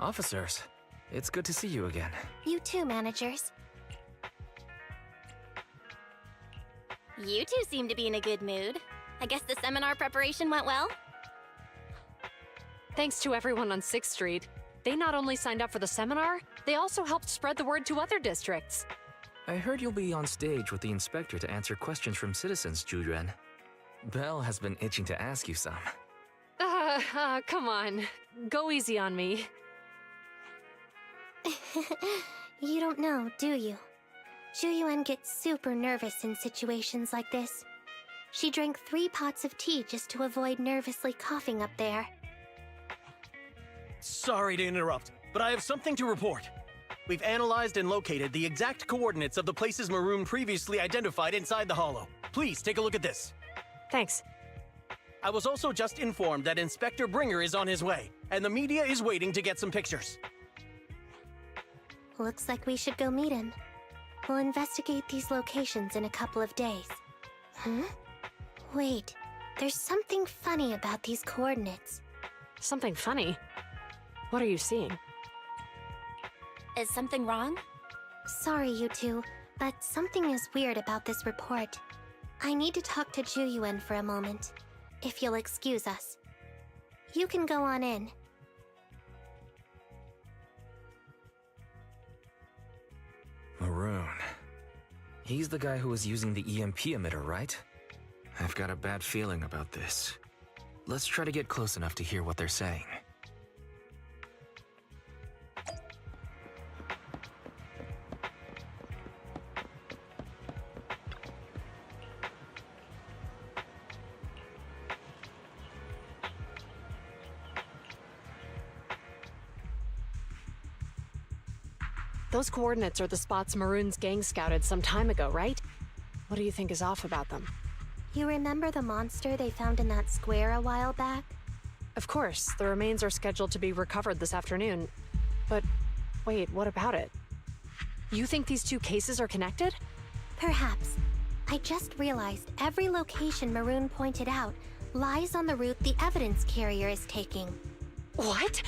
Officers, it's good to see you again. You too, managers. You two seem to be in a good mood. I guess the seminar preparation went well? Thanks to everyone on 6th Street. They not only signed up for the seminar, they also helped spread the word to other districts. I heard you'll be on stage with the inspector to answer questions from citizens, Zhu. Belle has been itching to ask you some. Come on. Go easy on me. You don't know, do you? Zhu gets super nervous in situations like this. She drank 3 pots of tea just to avoid nervously coughing up there. Sorry to interrupt, but I have something to report. We've analyzed and located the exact coordinates of the places Maroon previously identified inside the hollow. Please take a look at this. Thanks. I was also just informed that Inspector Bringer is on his way, and the media is waiting to get some pictures. Looks like we should go meet him. We'll investigate these locations in a couple of days. Wait, there's something funny about these coordinates. Something funny? What are you seeing? Is something wrong? Sorry, you two, but something is weird about this report. I need to talk to Zhu for a moment, if you'll excuse us. You can go on in. Maroon. He's the guy who was using the EMP emitter, right? I've got a bad feeling about this. Let's try to get close enough to hear what they're saying. Those coordinates are the spots Maroon's gang scouted some time ago, right? What do you think is off about them? You remember the monster they found in that square a while back? Of course, the remains are scheduled to be recovered this afternoon. But wait, what about it? You think these 2 cases are connected? Perhaps. I just realized every location Maroon pointed out lies on the route the evidence carrier is taking. What?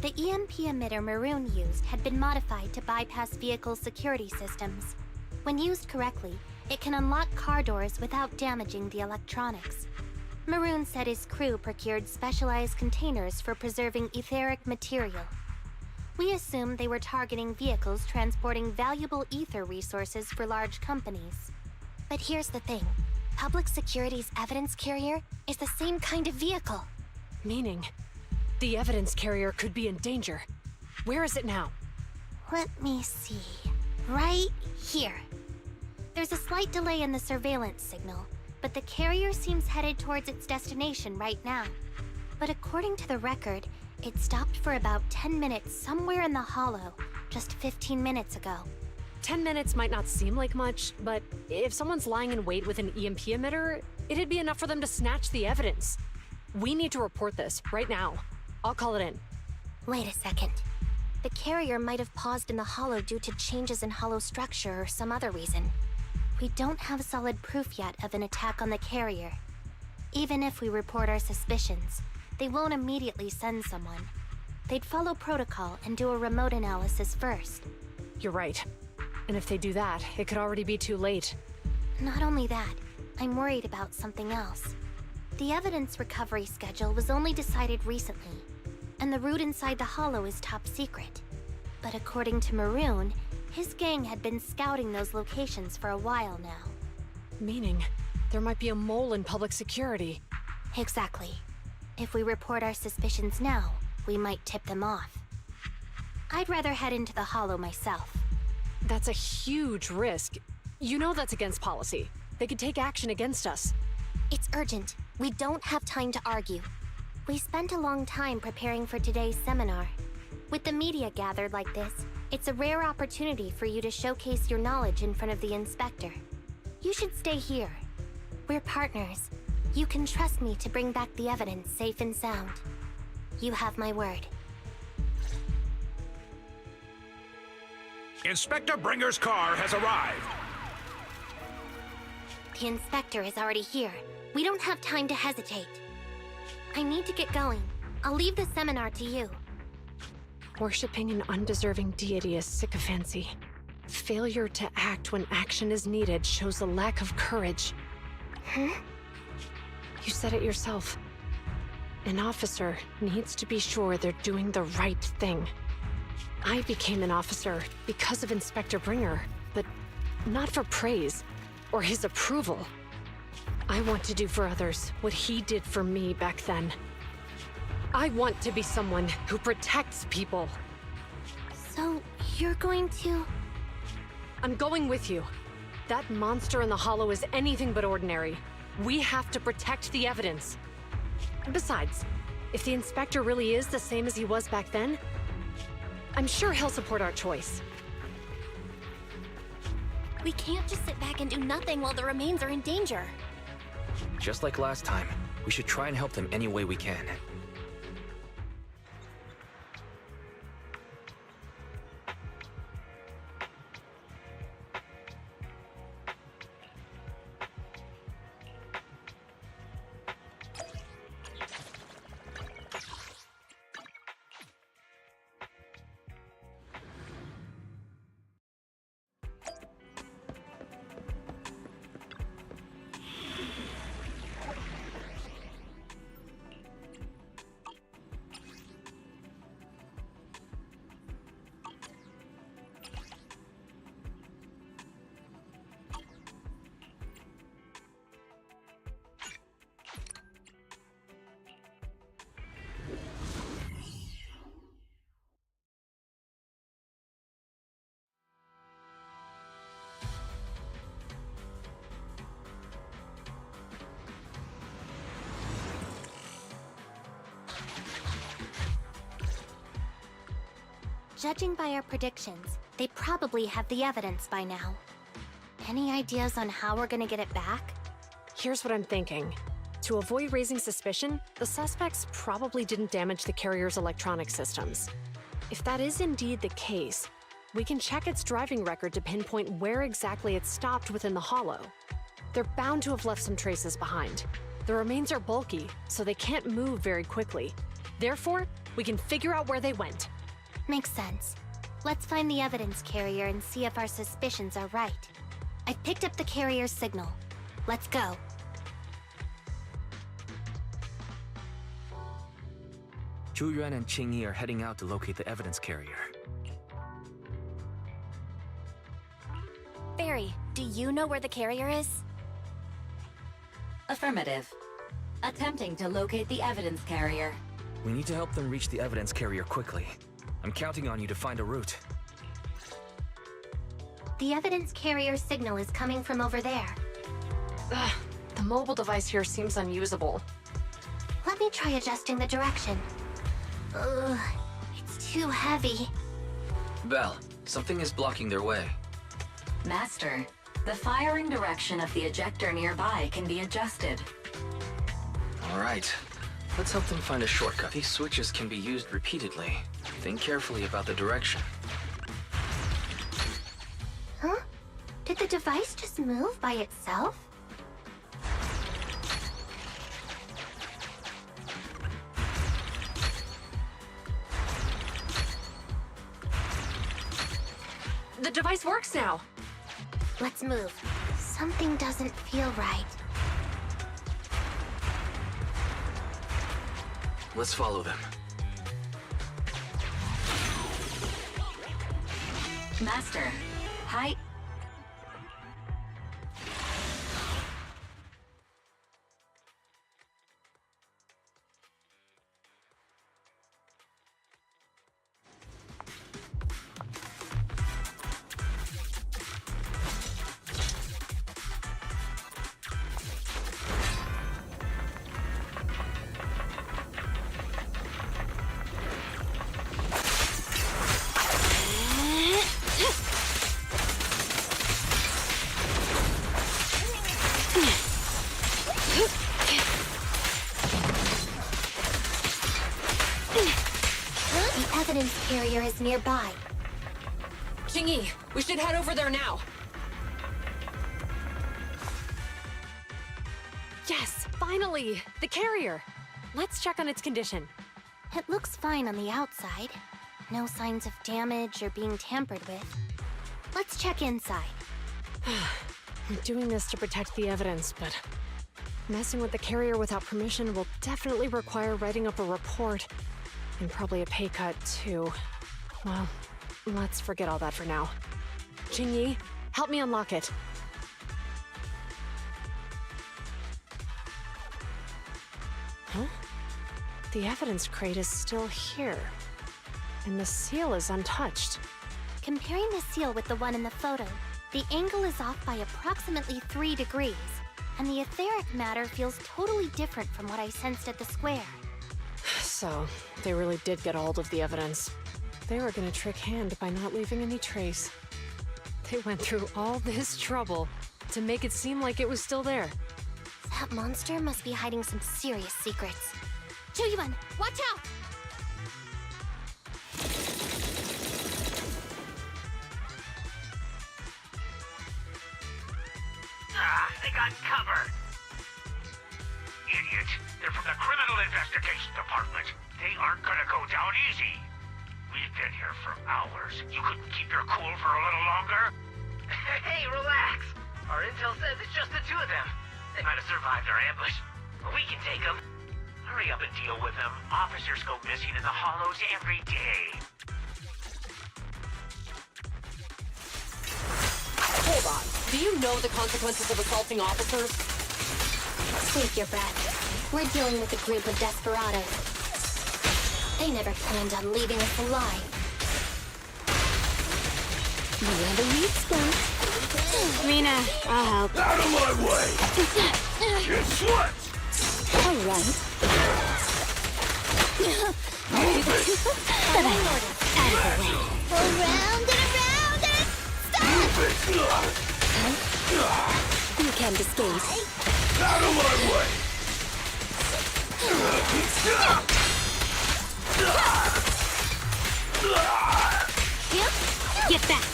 The EMP emitter Maroon used had been modified to bypass vehicle security systems. When used correctly, it can unlock car doors without damaging the electronics. Maroon said his crew procured specialized containers for preserving etheric material. We assumed they were targeting vehicles transporting valuable ether resources for large companies. But here's the thing. Public Security's evidence carrier is the same kind of vehicle. Meaning? The evidence carrier could be in danger. Where is it now? Let me see. Right here. There's a slight delay in the surveillance signal, but the carrier seems headed towards its destination right now. But according to the record, it stopped for about 10 minutes somewhere in the hollow, just 15 minutes ago. 10 minutes might not seem like much, but if someone's lying in wait with an EMP emitter, it'd be enough for them to snatch the evidence. We need to report this right now. I'll call it in. Wait a second. The carrier might have paused in the hollow due to changes in hollow structure or some other reason. We don't have solid proof yet of an attack on the carrier. Even if we report our suspicions, they won't immediately send someone. They'd follow protocol and do a remote analysis first. You're right. And if they do that, it could already be too late. Not only that, I'm worried about something else. The evidence recovery schedule was only decided recently, and the route inside the hollow is top secret. But according to Maroon, his gang had been scouting those locations for a while now. Meaning, there might be a mole in public security. Exactly. If we report our suspicions now, we might tip them off. I'd rather head into the hollow myself. That's a huge risk. You know that's against policy. They could take action against us. It's urgent. We don't have time to argue. We spent a long time preparing for today's seminar. With the media gathered like this, it's a rare opportunity for you to showcase your knowledge in front of the inspector. You should stay here. We're partners. You can trust me to bring back the evidence safe and sound. You have my word. Inspector Bringer's car has arrived. The inspector is already here. We don't have time to hesitate. I need to get going. I'll leave the seminar to you. Worshipping an undeserving deity is sycophancy. Failure to act when action is needed shows a lack of courage. Huh? You said it yourself. An officer needs to be sure they're doing the right thing. I became an officer because of Inspector Bringer, but not for praise or his approval. I want to do for others what he did for me back then. I want to be someone who protects people. So, you're going to... I'm going with you. That monster in the hollow is anything but ordinary. We have to protect the evidence. Besides, if the inspector really is the same as he was back then, I'm sure he'll support our choice. We can't just sit back and do nothing while the remains are in danger. Just like last time, we should try and help them any way we can. Judging by our predictions, they probably have the evidence by now. Any ideas on how we're gonna get it back? Here's what I'm thinking. To avoid raising suspicion, the suspects probably didn't damage the carrier's electronic systems. If that is indeed the case, we can check its driving record to pinpoint where exactly it stopped within the hollow. They're bound to have left some traces behind. The remains are bulky, so they can't move very quickly. Therefore, we can figure out where they went. Makes sense. Let's find the evidence carrier and see if our suspicions are right. I've picked up the carrier's signal. Let's go. Zhu Yuan and Qing Yi are heading out to locate the evidence carrier. Barry, do you know where the carrier is? Affirmative. Attempting to locate the evidence carrier. We need to help them reach the evidence carrier quickly. I'm counting on you to find a route. The evidence carrier's signal is coming from over there. Ugh, the mobile device here seems unusable. Let me try adjusting the direction. Ugh, it's too heavy. Belle, something is blocking their way. Master, the firing direction of the ejector nearby can be adjusted. All right. Let's help them find a shortcut. These switches can be used repeatedly. Think carefully about the direction. Huh? Did the device just move by itself? The device works now! Let's move. Something doesn't feel right. Let's follow them. Master, hi. The evidence carrier is nearby. Qing Yi, we should head over there now. Yes, finally! The carrier! Let's check on its condition. It looks fine on the outside. No signs of damage or being tampered with. Let's check inside. I'm doing this to protect the evidence, but messing with the carrier without permission will definitely require writing up a report. And probably a pay cut, too. Well, let's forget all that for now. Jingyi, help me unlock it. Huh? The evidence crate is still here. And the seal is untouched. Comparing the seal with the one in the photo, the angle is off by approximately 3 degrees, and the etheric matter feels totally different from what I sensed at the square. So, they really did get a hold of the evidence. They were gonna trick Hand by not leaving any trace. They went through all this trouble to make it seem like it was still there. That monster must be hiding some serious secrets. Chuyuan, watch out! They got cover. Idiot. They're from the Criminal Investigation Department. They aren't gonna go down easy. We've been here for hours. You couldn't keep your cool for a little longer? Hey, relax. Our intel says it's just the two of them. They might have survived our ambush, but we can take them. Hurry up and deal with them. Officers go missing in the hollows every day. Hold on. Do you know the consequences of assaulting officers? Take your breath. We're dealing with a group of desperados. They never planned on leaving us alive. You have a weak spot. Mina, I'll help. Out of my way! Get swept! All right. Out of the way. Around and around and stop! You can't escape. Out of my way! Get back.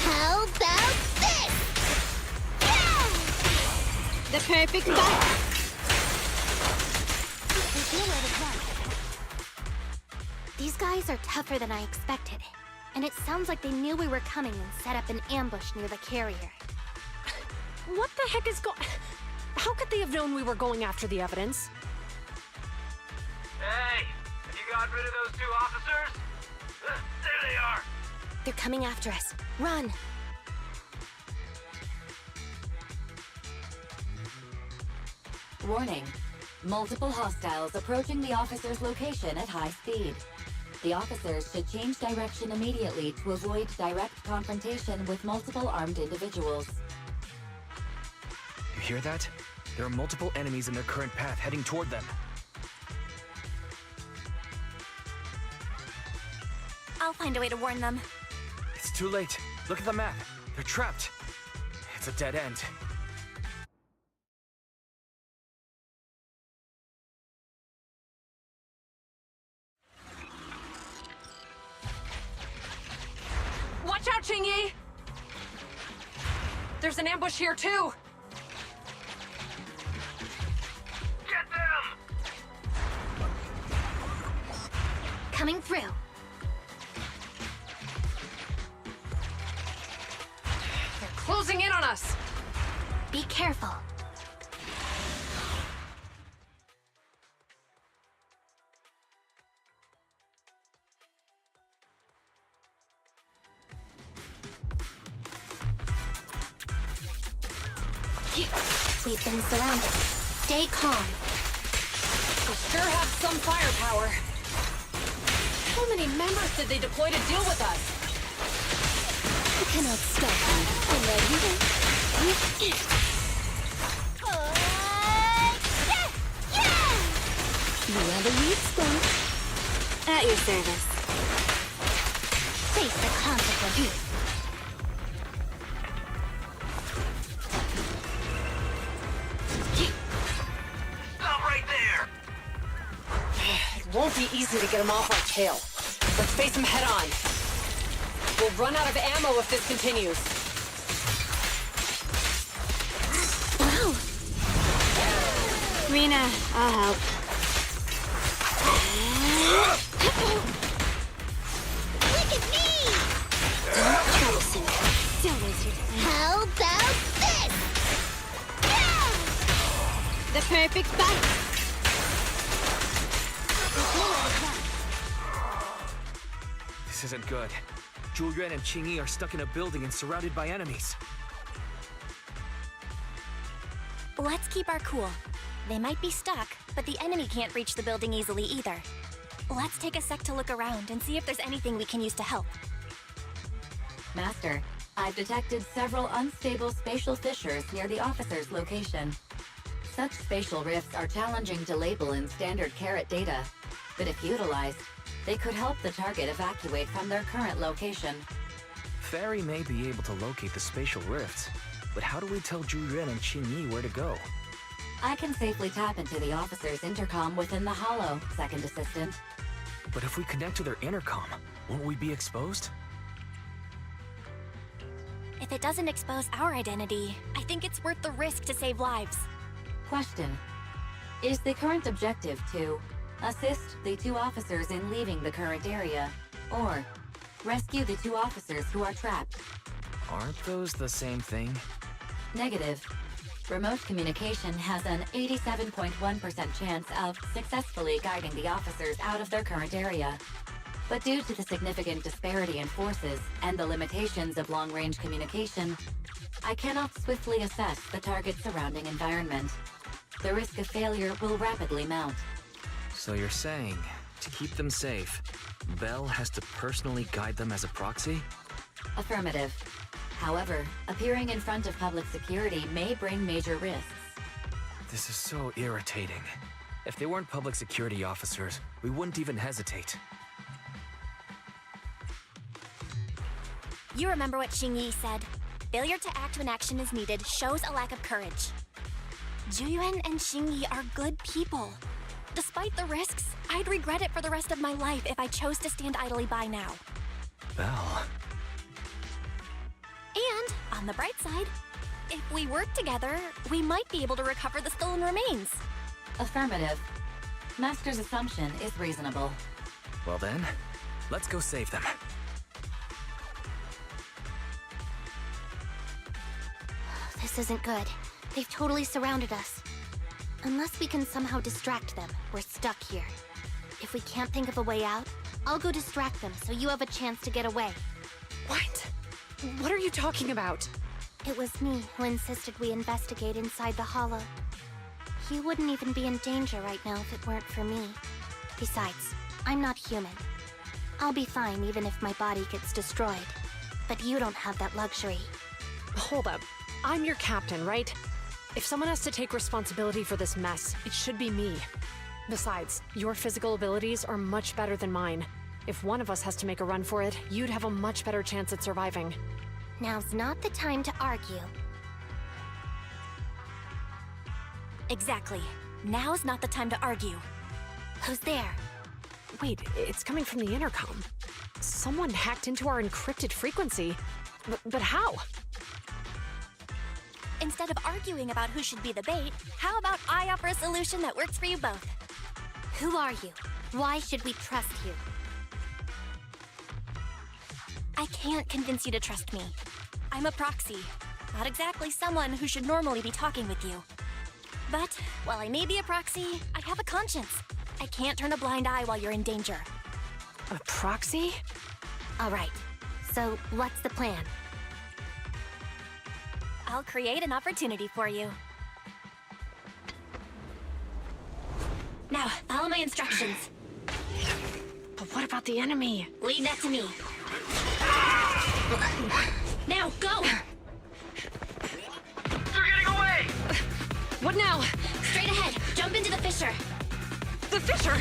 How about this? The perfect bite. These guys are tougher than I expected. And it sounds like they knew we were coming and set up an ambush near the carrier. What the heck is going... How could they have known we were going after the evidence? Hey, have you got rid of those two officers? There they are. They're coming after us. Run! Warning. Multiple hostiles approaching the officer's location at high speed. The officers should change direction immediately to avoid direct confrontation with multiple armed individuals. You hear that? There are multiple enemies in their current path heading toward them. I'll find a way to warn them. It's too late. Look at the map. They're trapped. It's a dead end. Watch out, Jingyi! There's an ambush here, too! Get them! Coming through. They're closing in on us! Be careful. We've been surrounded. Stay calm. They sure have some firepower. How many members did they deploy to deal with us? You cannot stop me. You have a weak spot. At your service. Face the consequences. Stop right there! It won't be easy to get them off our tail. Let's face them head on. We'll run out of ammo if this continues. Wow. Mina, I'll help. This isn't good. Zhu Yuan and Qing Yi are stuck in a building and surrounded by enemies. Let's keep our cool. They might be stuck, but the enemy can't reach the building easily either. Let's take a sec to look around and see if there's anything we can use to help. Master, I've detected several unstable spatial fissures near the officer's location. Such spatial rifts are challenging to label in standard carat data, but if utilized, they could help the target evacuate from their current location. Fairy may be able to locate the spatial rifts, but how do we tell Zhu Yuan and Qing Yi where to go? I can safely tap into the officer's intercom within the hollow, second assistant. But if we connect to their intercom, won't we be exposed? If it doesn't expose our identity, I think it's worth the risk to save lives. Question. Is the current objective to assist the 2 officers in leaving the current area, or rescue the 2 officers who are trapped? Aren't those the same thing? Negative. Remote communication has an 87.1% chance of successfully guiding the officers out of their current area. But due to the significant disparity in forces and the limitations of long-range communication, I cannot swiftly assess the target's surrounding environment. The risk of failure will rapidly mount. So you're saying, to keep them safe, Belle has to personally guide them as a proxy? Affirmative. However, appearing in front of public security may bring major risks. This is so irritating. If they weren't public security officers, we wouldn't even hesitate. You remember what Qing Yi said? Failure to act when action is needed shows a lack of courage. Zhu Yuan and Qing Yi are good people. Despite the risks, I'd regret it for the rest of my life if I chose to stand idly by now. Belle... And, on the bright side, if we work together, we might be able to recover the stolen remains. Affirmative. Master's assumption is reasonable. Well then, let's go save them. This isn't good. They've totally surrounded us. Unless we can somehow distract them, we're stuck here. If we can't think of a way out, I'll go distract them so you have a chance to get away. What? What are you talking about? It was me who insisted we investigate inside the hollow. You wouldn't even be in danger right now if it weren't for me. Besides, I'm not human. I'll be fine even if my body gets destroyed. But you don't have that luxury. Hold up. I'm your captain, right? If someone has to take responsibility for this mess, it should be me. Besides, your physical abilities are much better than mine. If one of us has to make a run for it, you'd have a much better chance at surviving. Now's not the time to argue. Exactly. Now's not the time to argue. Who's there? Wait, it's coming from the intercom. Someone hacked into our encrypted frequency. But how? Instead of arguing about who should be the bait, how about I offer a solution that works for you both? Who are you? Why should we trust you? I can't convince you to trust me. I'm a proxy, not exactly someone who should normally be talking with you. But while I may be a proxy, I have a conscience. I can't turn a blind eye while you're in danger. A proxy? All right, so what's the plan? I'll create an opportunity for you. Now, follow my instructions. But what about the enemy? Leave that to me. Now, go! They're getting away! What now? Straight ahead. Jump into the fissure. The fissure?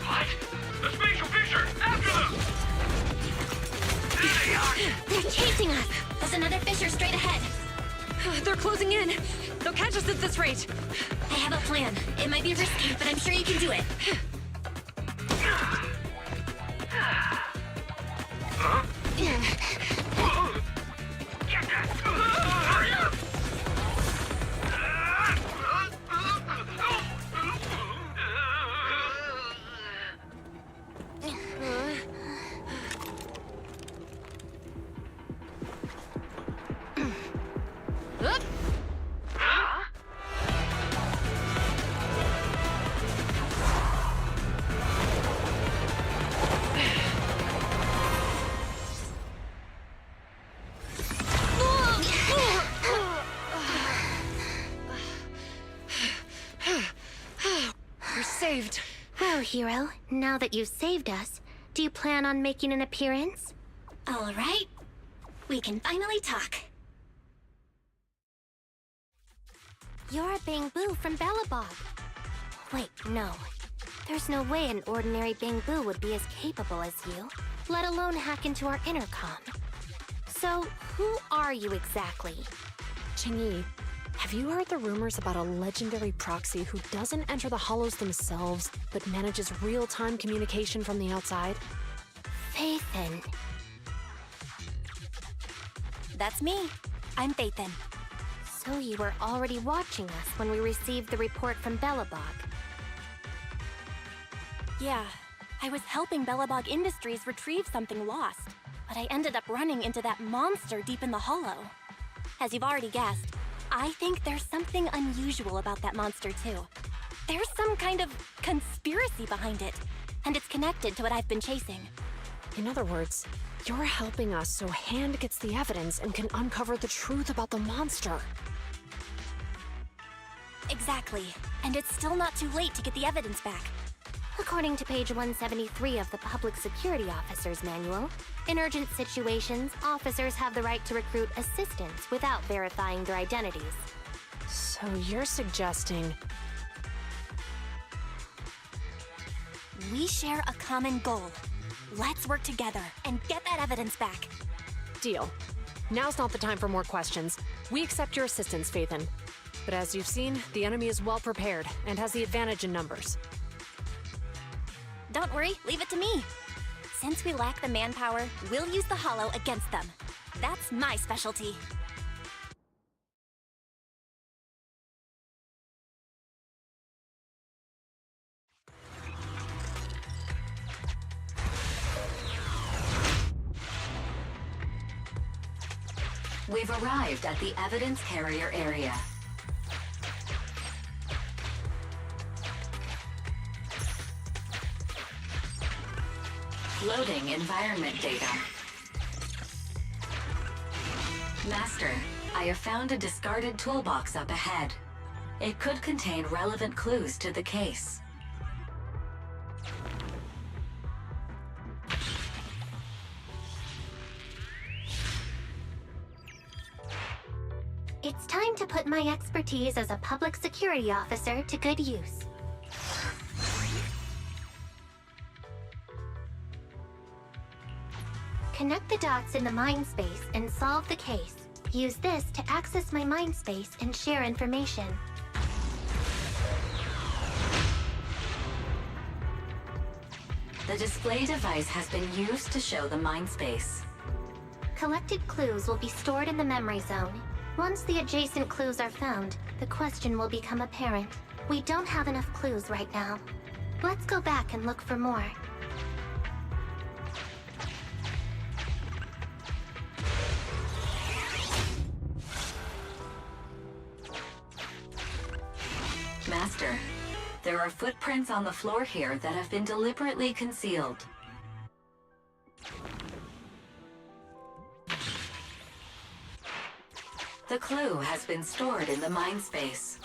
What? The spatial fissure! After them! There they are! They're chasing us! There's another fissure straight ahead. They're closing in. They'll catch us at this rate. I have a plan. It might be risky, but I'm sure you can do it. arrived! Well, hero, now that you've saved us, do you plan on making an appearance? All right. We can finally talk. You're a Bangbu from Belobog. Wait, no. There's no way an ordinary Bangbu would be as capable as you, let alone hack into our intercom. So, who are you exactly? Qingyi, have you heard the rumors about a legendary proxy who doesn't enter the hollows themselves, but manages real-time communication from the outside? Faithin. That's me. I'm Faithin. So you were already watching us when we received the report from Belobog. Yeah, I was helping Belobog Industries retrieve something lost, but I ended up running into that monster deep in the hollow. As you've already guessed, I think there's something unusual about that monster too. There's some kind of conspiracy behind it, and it's connected to what I've been chasing. In other words, you're helping us so Hand gets the evidence and can uncover the truth about the monster. Exactly, and it's still not too late to get the evidence back. According to page 173 of the Public Security Officer's Manual, in urgent situations, officers have the right to recruit assistants without verifying their identities. So you're suggesting... We share a common goal. Let's work together and get that evidence back. Deal. Now's not the time for more questions. We accept your assistance, Faithin. But as you've seen, the enemy is well prepared and has the advantage in numbers. Don't worry, leave it to me. Since we lack the manpower, we'll use the hollow against them. That's my specialty. We've arrived at the evidence carrier area. Loading environment data. Master, I have found a discarded toolbox up ahead. It could contain relevant clues to the case. It's time to put my expertise as a public security officer to good use. Connect the dots in the mind space and solve the case. Use this to access my mind space and share information. The display device has been used to show the mind space. Collected clues will be stored in the memory zone. Once the adjacent clues are found, the question will become apparent. We don't have enough clues right now. Let's go back and look for more. Master, there are footprints on the floor here that have been deliberately concealed. The clue has been stored in the mind space.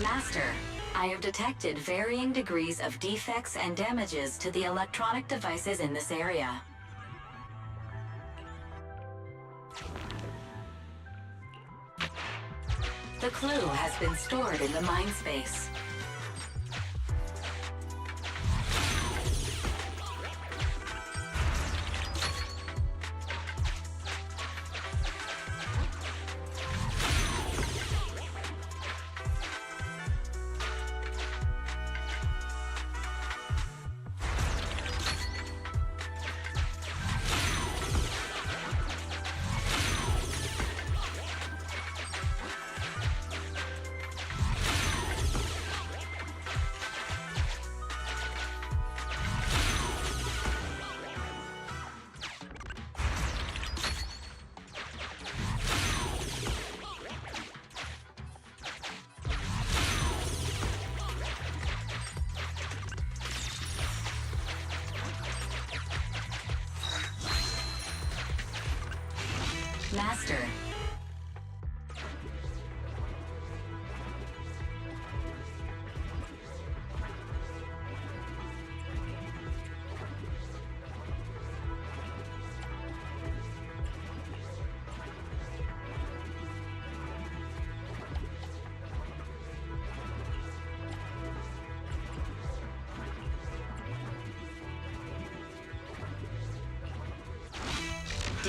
Master, I have detected varying degrees of defects and damages to the electronic devices in this area. The clue has been stored in the mind space. Master.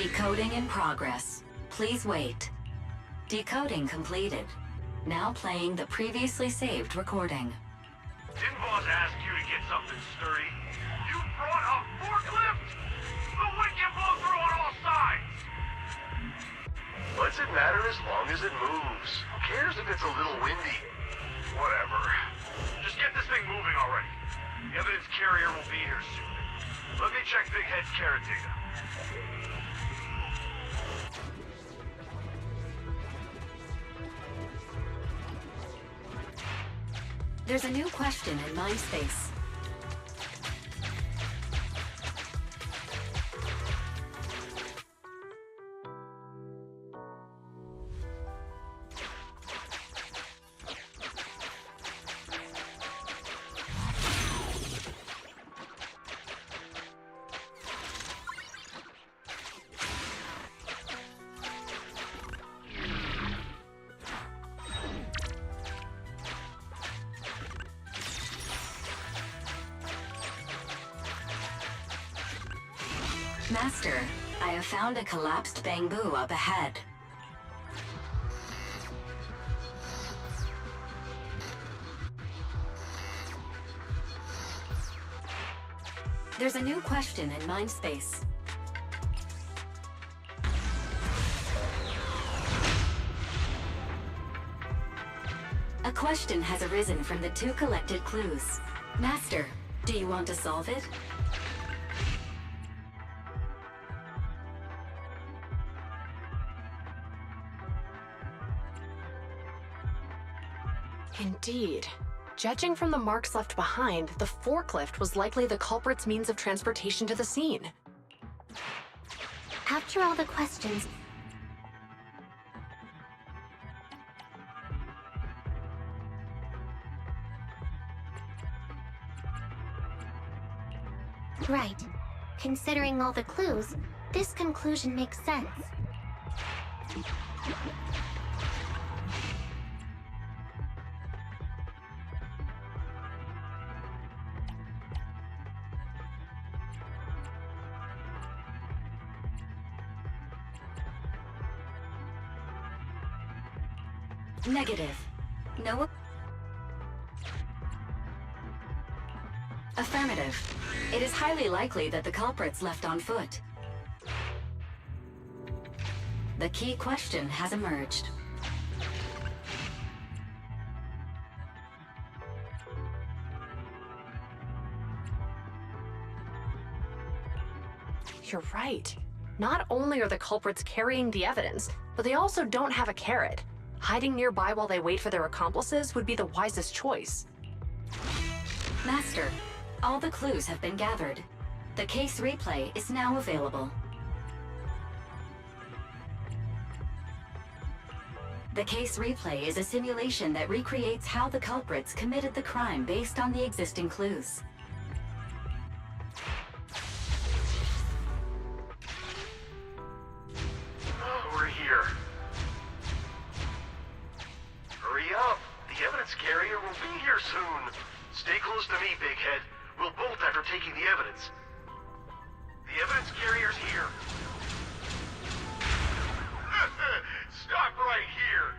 Decoding in progress. Please wait. Decoding completed. Now playing the previously saved recording. Didn't boss ask you to get something sturdy? You brought a forklift? The wind can blow through on all sides! What's it matter as long as it moves? Who cares if it's a little windy? Whatever. Just get this thing moving already. The evidence carrier will be here soon. Let me check Big Head's carrot data. There's a new question in Mindspace. Master, I have found a collapsed bamboo up ahead. There's a new question in Mindspace. A question has arisen from the 2 collected clues. Master, do you want to solve it? Indeed. Judging from the marks left behind, the forklift was likely the culprit's means of transportation to the scene. After all the questions, right. Considering all the clues, this conclusion makes sense. Negative. No. Affirmative. It is highly likely that the culprit's left on foot. The key question has emerged. You're right. Not only are the culprits carrying the evidence, but they also don't have a carrot. Hiding nearby while they wait for their accomplices would be the wisest choice. Master, all the clues have been gathered. The case replay is now available. The case replay is a simulation that recreates how the culprits committed the crime based on the existing clues. We're here. Hurry up! The evidence carrier will be here soon. Stay close to me, Big Head. We'll bolt after taking the evidence. The evidence carrier's here. Stop right here!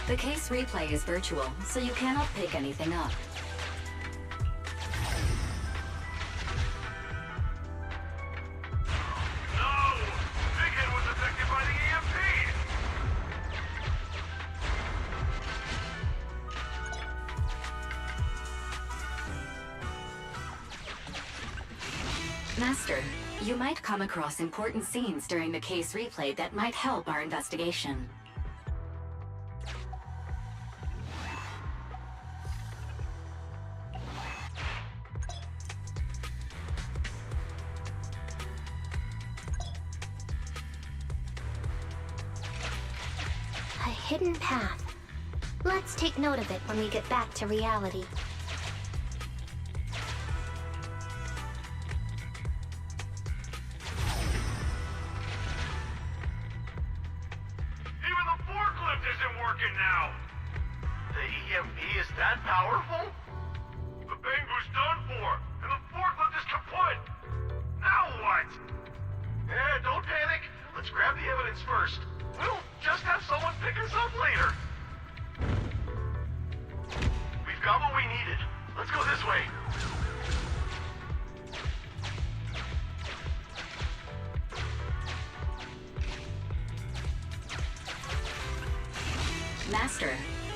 The case replay is virtual, so you cannot pick anything up. No! Big Head was affected by the EMP! Master, you might come across important scenes during the case replay that might help our investigation. hidden path. Let's take note of it when we get back to reality. Even the forklift isn't working now! The EMP is that powerful? The Bangu's done for, and the forklift is kaput! Now what? Don't panic. Let's grab the evidence first. We'll just have someone pick us up later. We've got what we needed. Let's go this way. Master,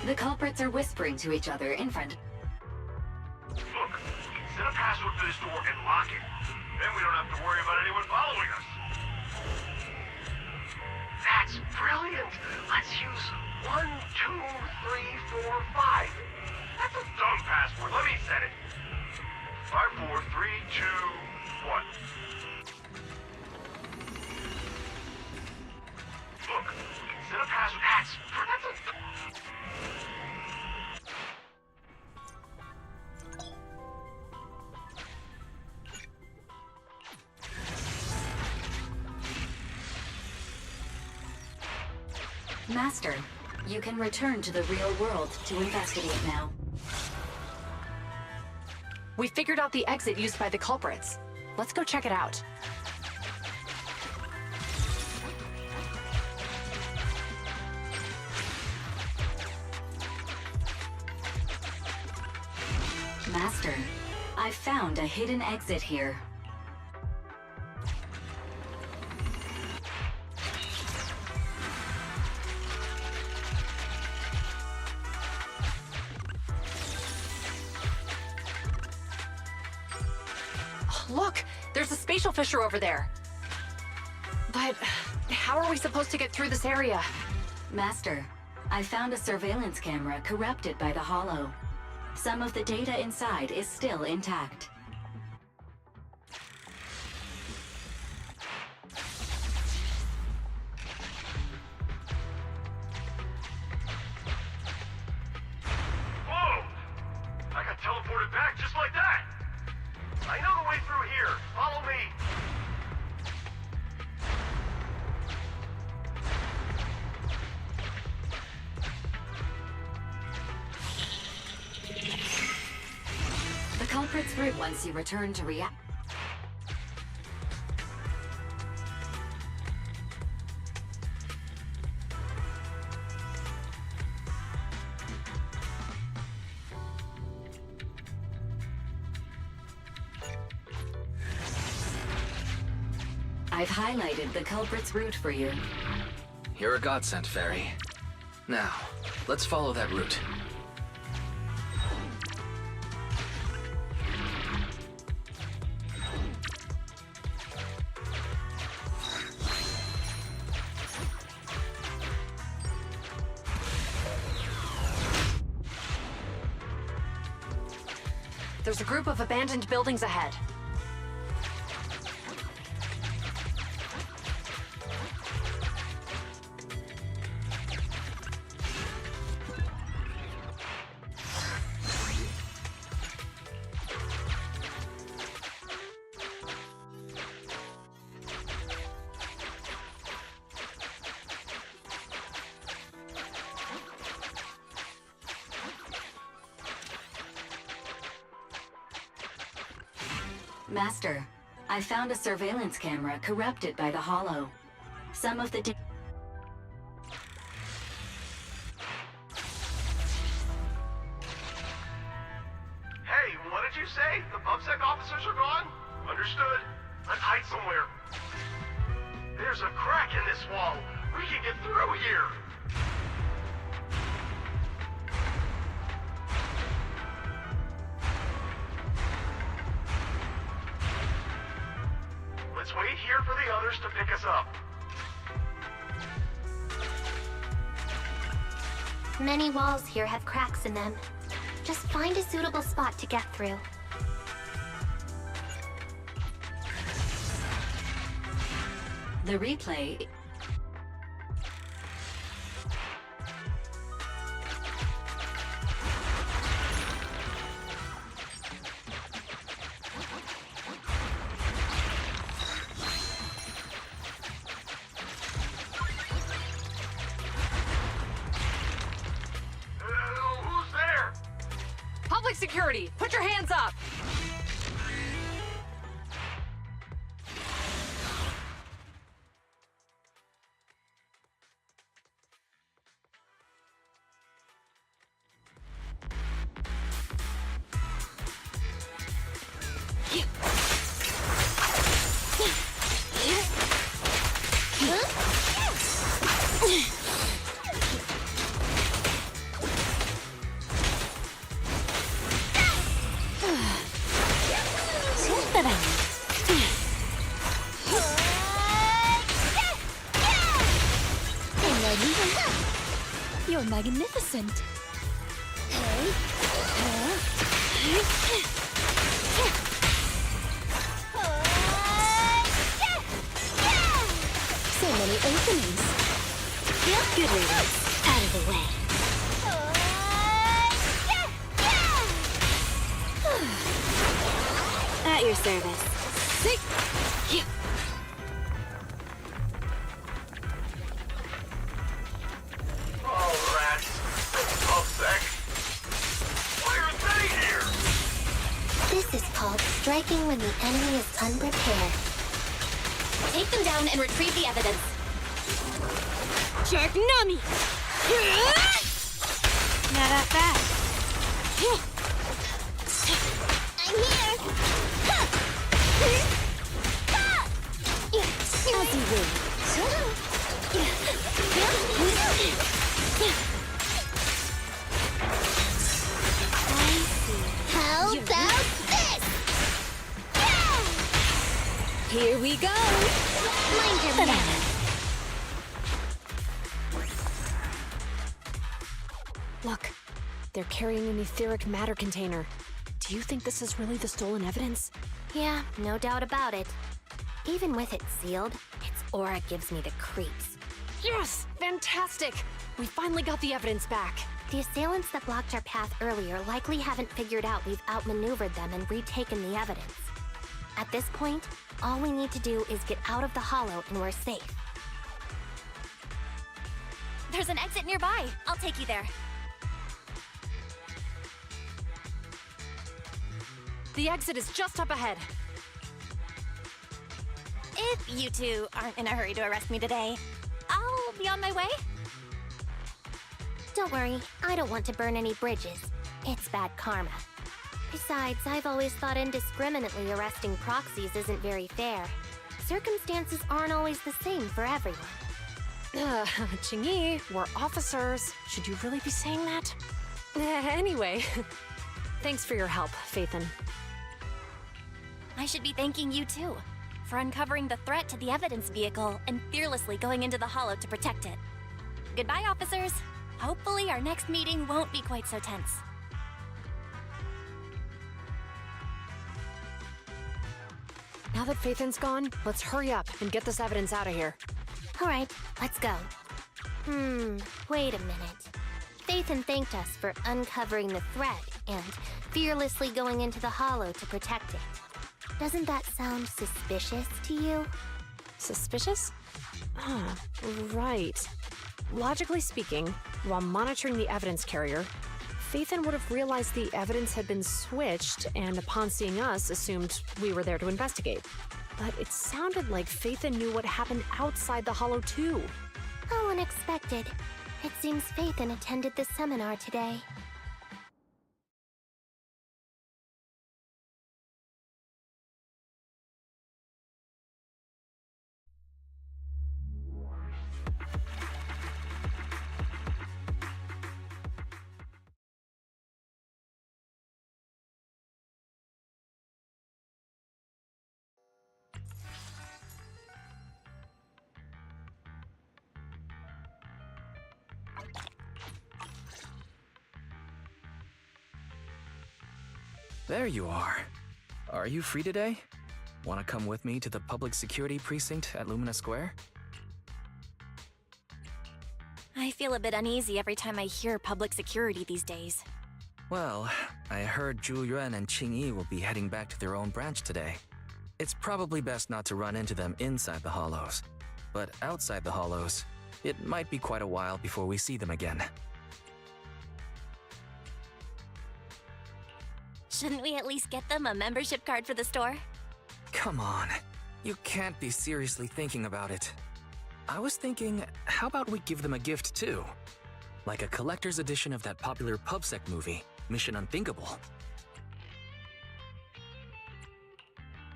the culprits are whispering to each other in front. Look, we can set a password for this door and lock it. Then we don't have to worry about anyone following us. That's brilliant. Let's use 1, 2, 3, 4, 5. That's a dumb password. Let me set it. 5, 4, 3, 2, 1. Look, we can set a password. That's a... Master, you can return to the real world to investigate now. We figured out the exit used by the culprits. Let's go check it out. Master, I found a hidden exit here. Look! There's a spatial fissure over there. But how are we supposed to get through this area? Master, I found a surveillance camera corrupted by the hollow. Some of the data inside is still intact. Whoa! I got teleported back just like that! I know the way through here. Follow me. The culprit's route once you return to reality. I've highlighted the culprit's route for you. You're a godsend, Fairy. Now, let's follow that route. There's a group of abandoned buildings ahead. Master, I found a surveillance camera corrupted by the hollow. Some of the Hey, what did you say? The PubSec officers are gone? Understood. Let's hide somewhere. There's a crack in this wall. We can get through here. Let's wait here for the others to pick us up. Many walls here have cracks in them. Just find a suitable spot to get through. replay. Public security, put your hands up! You're magnificent. So many openings. Good riddance. Out of the way. At your service. Oh, rats. Oh, sec. Why are they here? This is called striking when the enemy is unprepared. Take them down and retrieve the evidence. Shark Nami! Not that fast. I'm here! As you will. How about this? Here we go! Mind your manners. Look, they're carrying an etheric matter container. Do you think this is really the stolen evidence? Yeah, no doubt about it. Even with it sealed, its aura gives me the creeps. Yes! Fantastic! We finally got the evidence back. The assailants that blocked our path earlier likely haven't figured out we've outmaneuvered them and retaken the evidence. At this point, all we need to do is get out of the hollow and we're safe. There's an exit nearby. I'll take you there. The exit is just up ahead. If you two aren't in a hurry to arrest me today, I'll be on my way. Don't worry, I don't want to burn any bridges. It's bad karma. Besides, I've always thought indiscriminately arresting proxies isn't very fair. Circumstances aren't always the same for everyone. Qingyi, we're officers. Should you really be saying that? Anyway, thanks for your help, Faithin. I should be thanking you too, for uncovering the threat to the evidence vehicle and fearlessly going into the hollow to protect it. Goodbye, officers. Hopefully our next meeting won't be quite so tense. Now that Faithin's gone, let's hurry up and get this evidence out of here. All right, let's go. Wait a minute. Faithin thanked us for uncovering the threat and fearlessly going into the hollow to protect it. Doesn't that sound suspicious to you? Suspicious? Right. Logically speaking, while monitoring the evidence carrier, Faithin would have realized the evidence had been switched and upon seeing us assumed we were there to investigate. But it sounded like Faithin knew what happened outside the hollow too. How unexpected. It seems Faithin attended the seminar today. There you are. Are you free today? Want to come with me to the public security precinct at Lumina Square? I feel a bit uneasy every time I hear public security these days. Well, I heard Zhu Yuan and Qingyi will be heading back to their own branch today. It's probably best not to run into them inside the hollows. But outside the hollows, it might be quite a while before we see them again. Shouldn't we at least get them a membership card for the store? Come on. You can't be seriously thinking about it. I was thinking, how about we give them a gift too? Like a collector's edition of that popular PubSec movie, Mission Unthinkable.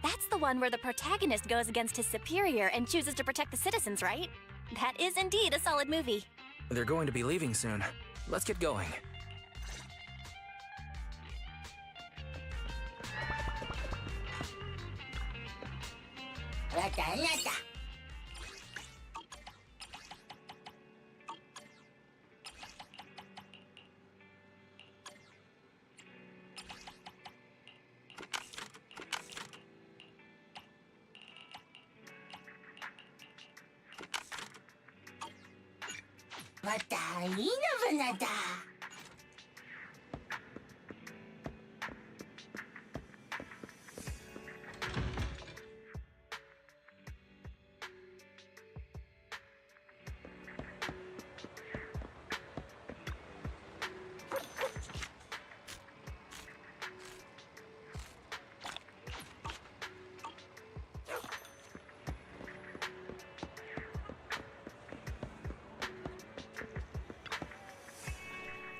That's the one where the protagonist goes against his superior and chooses to protect the citizens, right? That is indeed a solid movie. They're going to be leaving soon. Let's get going.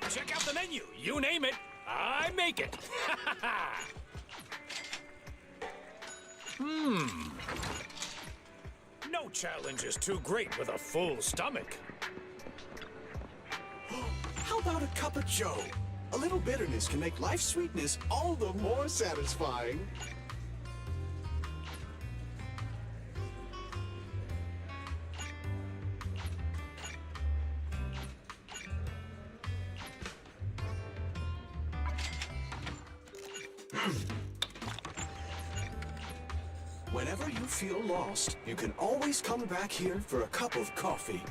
Check out the menu. You name it, I make it. No challenge is too great with a full stomach. How about a cup of joe? A little bitterness can make life's sweetness all the more satisfying. Whenever you feel lost, you can always come back here for a cup of coffee.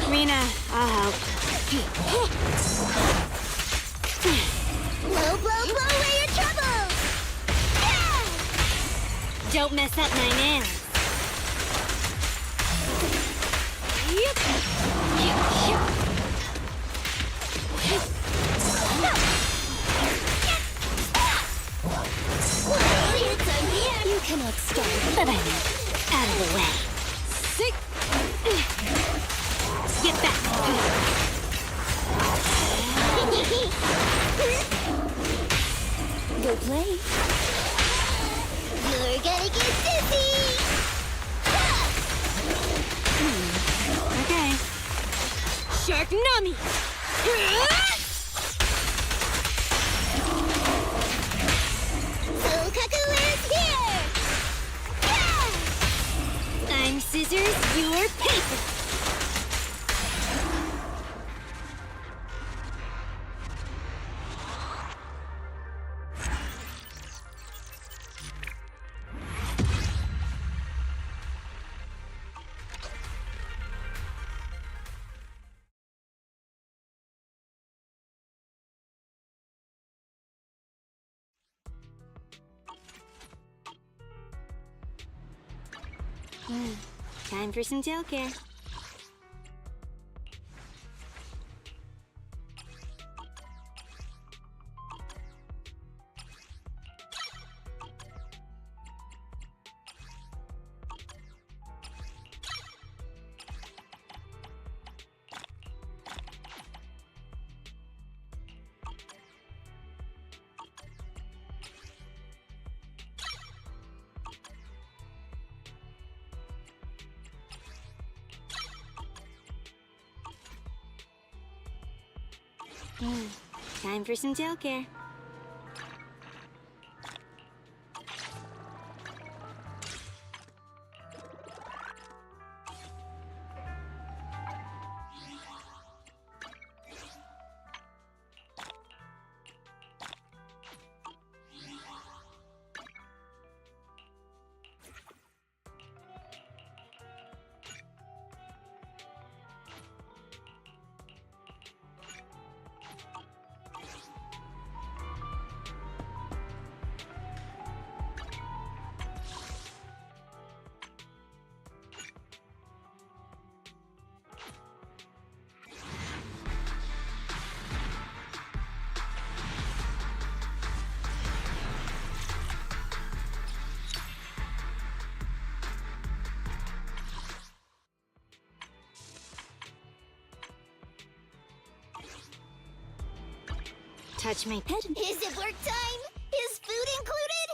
Rena, I'll help. Blow, blow, blow away your troubles! Don't mess up my nails. You cannot stop, but I'm out of the way. Sick. Get back. Go play. You're gonna get dizzy! Okay. Shark Nami! Sokaku is here! I'm scissors, you're paper! Time for some tail care. Time for some tail care. Touch my pet. Is it work time? Is food included?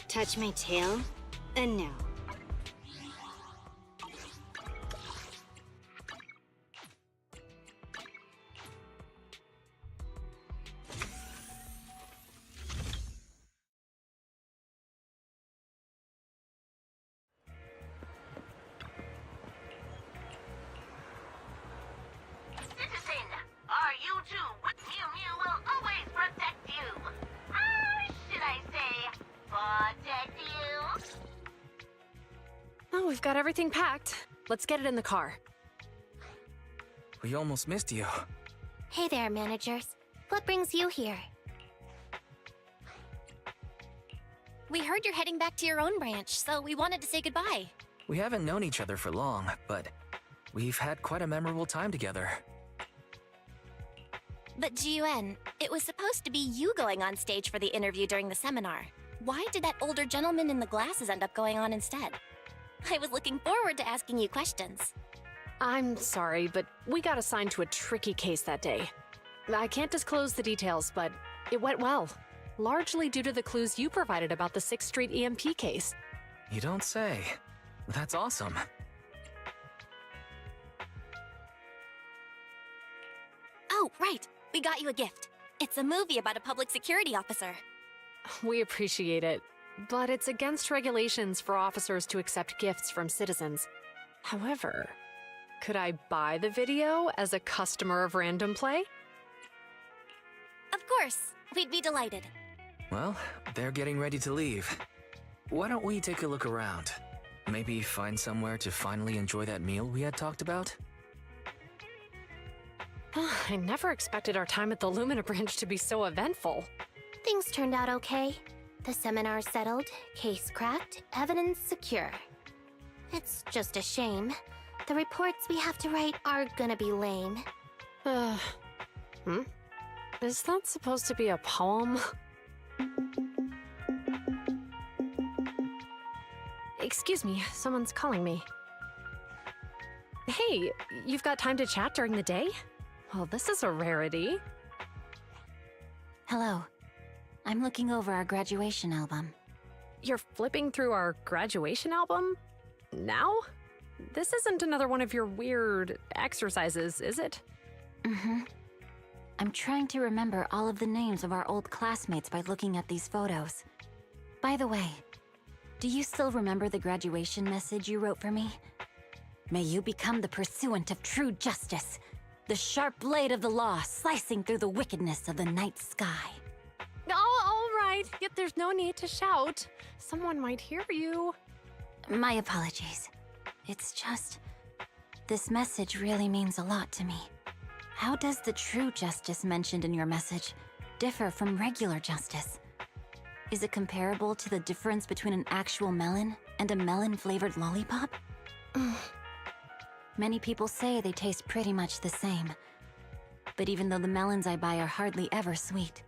Touch my tail? No. Citizen, are you too? Mew Mew will always protect you. Should I say, protect you? Oh, we've got everything packed. Let's get it in the car. We almost missed you. Hey there, managers. What brings you here? We heard you're heading back to your own branch, so we wanted to say goodbye. We haven't known each other for long, but we've had quite a memorable time together. But Ji-Yuan, it was supposed to be you going on stage for the interview during the seminar. Why did that older gentleman in the glasses end up going on instead? I was looking forward to asking you questions. I'm sorry, but we got assigned to a tricky case that day. I can't disclose the details, but it went well. Largely due to the clues you provided about the 6th Street EMP case. You don't say. That's awesome. Oh, right. We got you a gift. It's a movie about a public security officer. We appreciate it, but it's against regulations for officers to accept gifts from citizens. However, could I buy the video as a customer of Random Play? Of course. We'd be delighted. Well, they're getting ready to leave. Why don't we take a look around? Maybe find somewhere to finally enjoy that meal we had talked about? I never expected our time at the Lumina branch to be so eventful. Things turned out okay. The seminar settled, case cracked, evidence secure. It's just a shame. The reports we have to write are gonna be lame. Is that supposed to be a poem? Excuse me, someone's calling me. Hey, you've got time to chat during the day? Well, this is a rarity. Hello. I'm looking over our graduation album. You're flipping through our graduation album? Now? this isn't another one of your weird exercises, is it? Mm-hmm. I'm trying to remember all of the names of our old classmates by looking at these photos. By the way, do you still remember the graduation message you wrote for me? May you become the pursuant of true justice, the sharp blade of the law slicing through the wickedness of the night sky. Oh, all right. Yet there's no need to shout. Someone might hear you. My apologies. It's just, this message really means a lot to me. How does the true justice mentioned in your message differ from regular justice? Is it comparable to the difference between an actual melon and a melon-flavored lollipop? Many people say they taste pretty much the same. But even though the melons I buy are hardly ever sweet,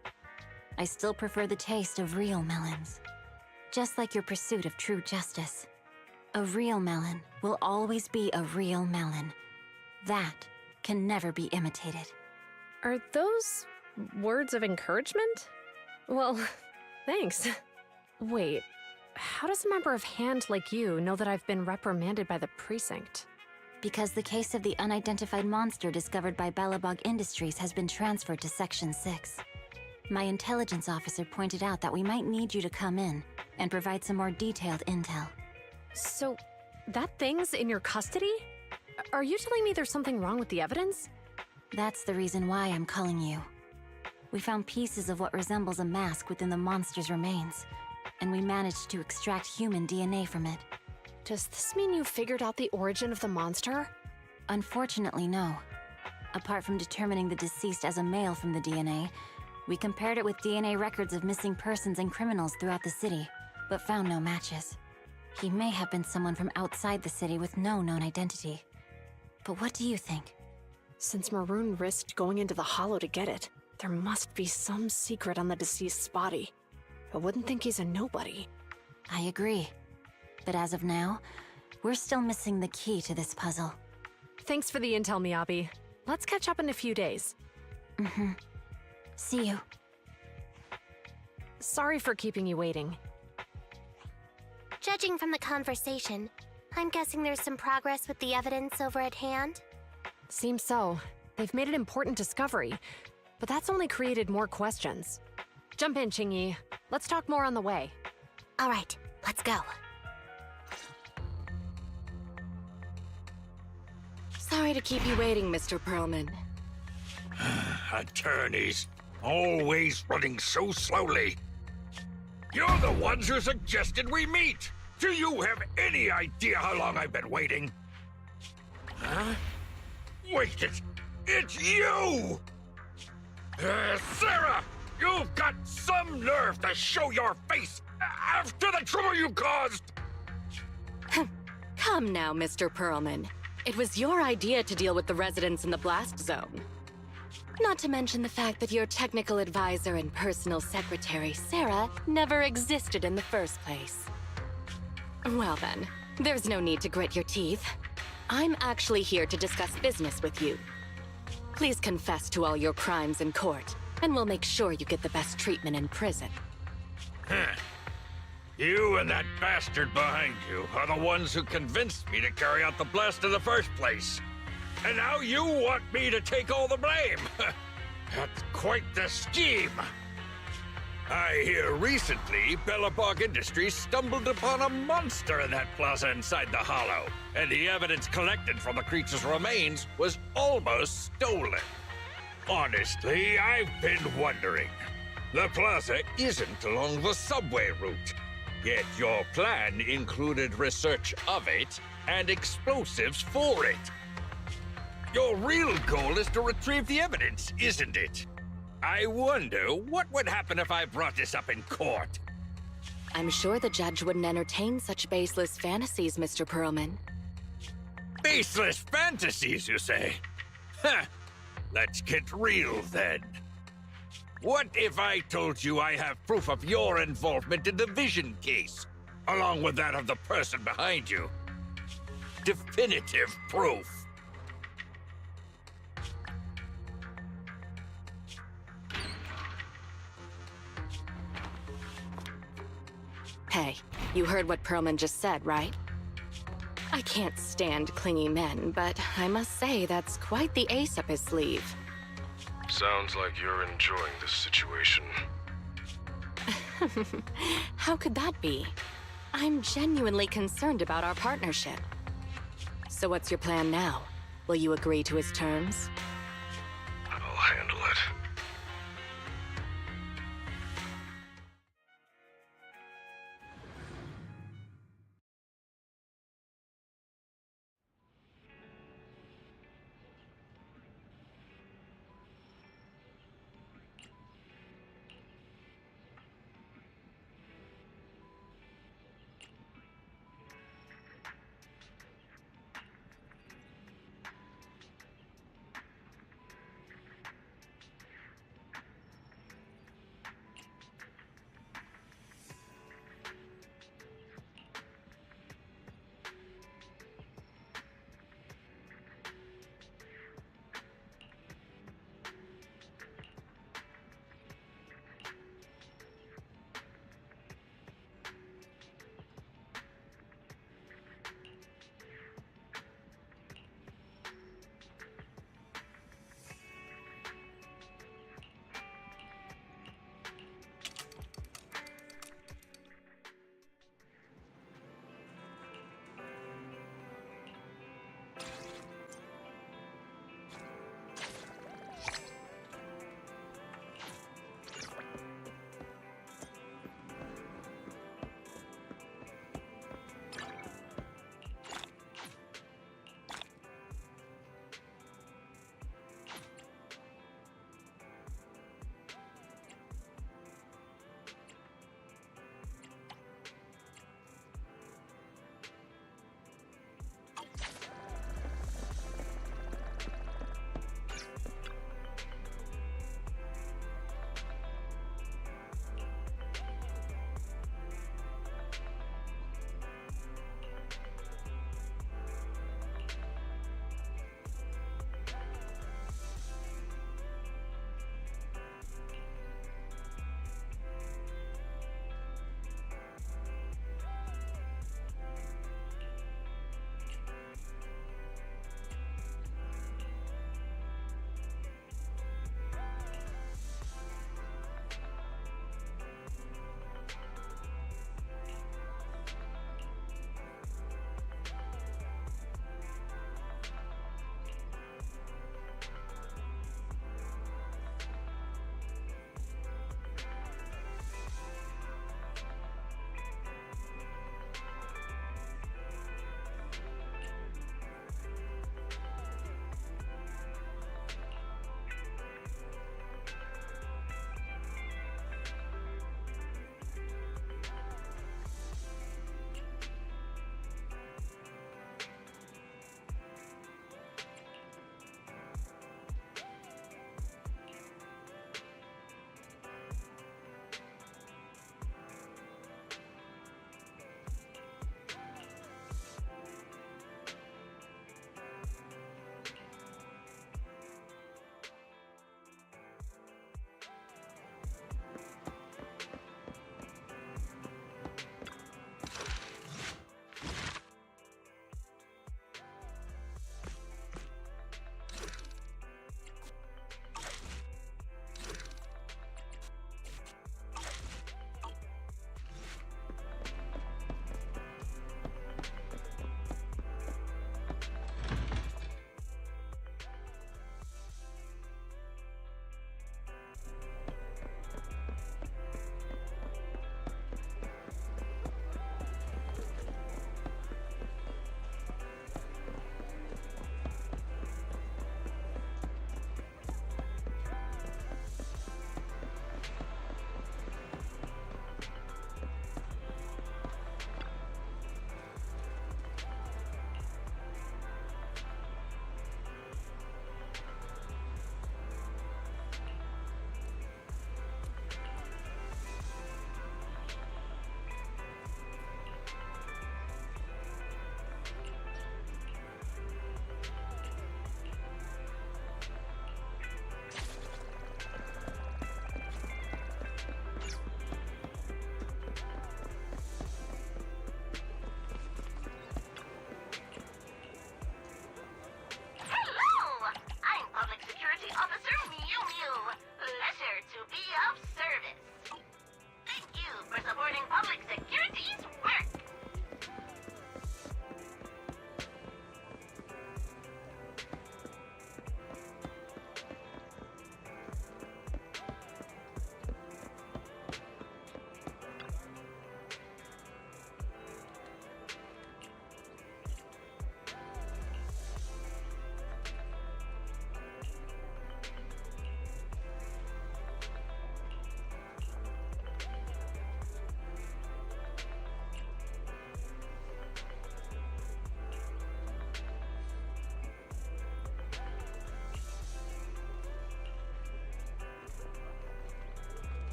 I still prefer the taste of real melons. Just like your pursuit of true justice. A real melon will always be a real melon. That can never be imitated. Are those words of encouragement? Well, thanks. Wait, how does a member of Hand like you know that I've been reprimanded by the precinct? Because the case of the unidentified monster discovered by Balabog Industries has been transferred to Section 6. My intelligence officer pointed out that we might need you to come in and provide some more detailed intel. So, that thing's in your custody? Are you telling me there's something wrong with the evidence? That's the reason why I'm calling you. We found pieces of what resembles a mask within the monster's remains, and we managed to extract human DNA from it. Does this mean you figured out the origin of the monster? Unfortunately, no. Apart from determining the deceased as a male from the DNA, we compared it with DNA records of missing persons and criminals throughout the city, but found no matches. He may have been someone from outside the city with no known identity. But what do you think? Since Maroon risked going into the Hollow to get it, there must be some secret on the deceased's body. I wouldn't think he's a nobody. I agree. But as of now, we're still missing the key to this puzzle. Thanks for the intel, Miyabi. Let's catch up in a few days. Mm-hmm. See you. Sorry for keeping you waiting. Judging from the conversation, I'm guessing there's some progress with the evidence over at Hand? Seems so. They've made an important discovery, but that's only created more questions. Jump in, Qingyi. Let's talk more on the way. All right, let's go. Sorry to keep you waiting, Mr. Perlman. Attorneys, always running so slowly. You're the ones who suggested we meet. Do you have any idea how long I've been waiting? Huh? Wait, it's you! Sarah! You've got some nerve to show your face after the trouble you caused! Come now, Mr. Perlman. It was your idea to deal with the residents in the blast zone. Not to mention the fact that your technical advisor and personal secretary, Sarah, never existed in the first place. Well then, there's no need to grit your teeth. I'm actually here to discuss business with you. Please confess to all your crimes in court, and we'll make sure you get the best treatment in prison. Huh. You and that bastard behind you are the ones who convinced me to carry out the blast in the first place. And now you want me to take all the blame. That's quite the scheme. I hear recently Belobog Industries stumbled upon a monster in that plaza inside the Hollow, and the evidence collected from the creature's remains was almost stolen. Honestly, I've been wondering. The plaza isn't along the subway route, yet your plan included research of it and explosives for it. Your real goal is to retrieve the evidence, isn't it? I wonder what would happen if I brought this up in court. I'm sure the judge wouldn't entertain such baseless fantasies, Mr. Perlman. Baseless fantasies, you say? Huh. Let's get real, then. What if I told you I have proof of your involvement in the Vision case, along with that of the person behind you? Definitive proof. Hey, you heard what Perlman just said, right? I can't stand clingy men, but I must say that's quite the ace up his sleeve. Sounds like you're enjoying this situation. How could that be? I'm genuinely concerned about our partnership. So what's your plan now? Will you agree to his terms? I'll handle it.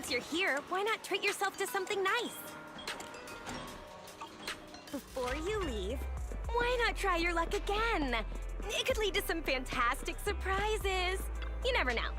Since you're here, why not treat yourself to something nice? Before you leave, why not try your luck again? It could lead to some fantastic surprises. You never know.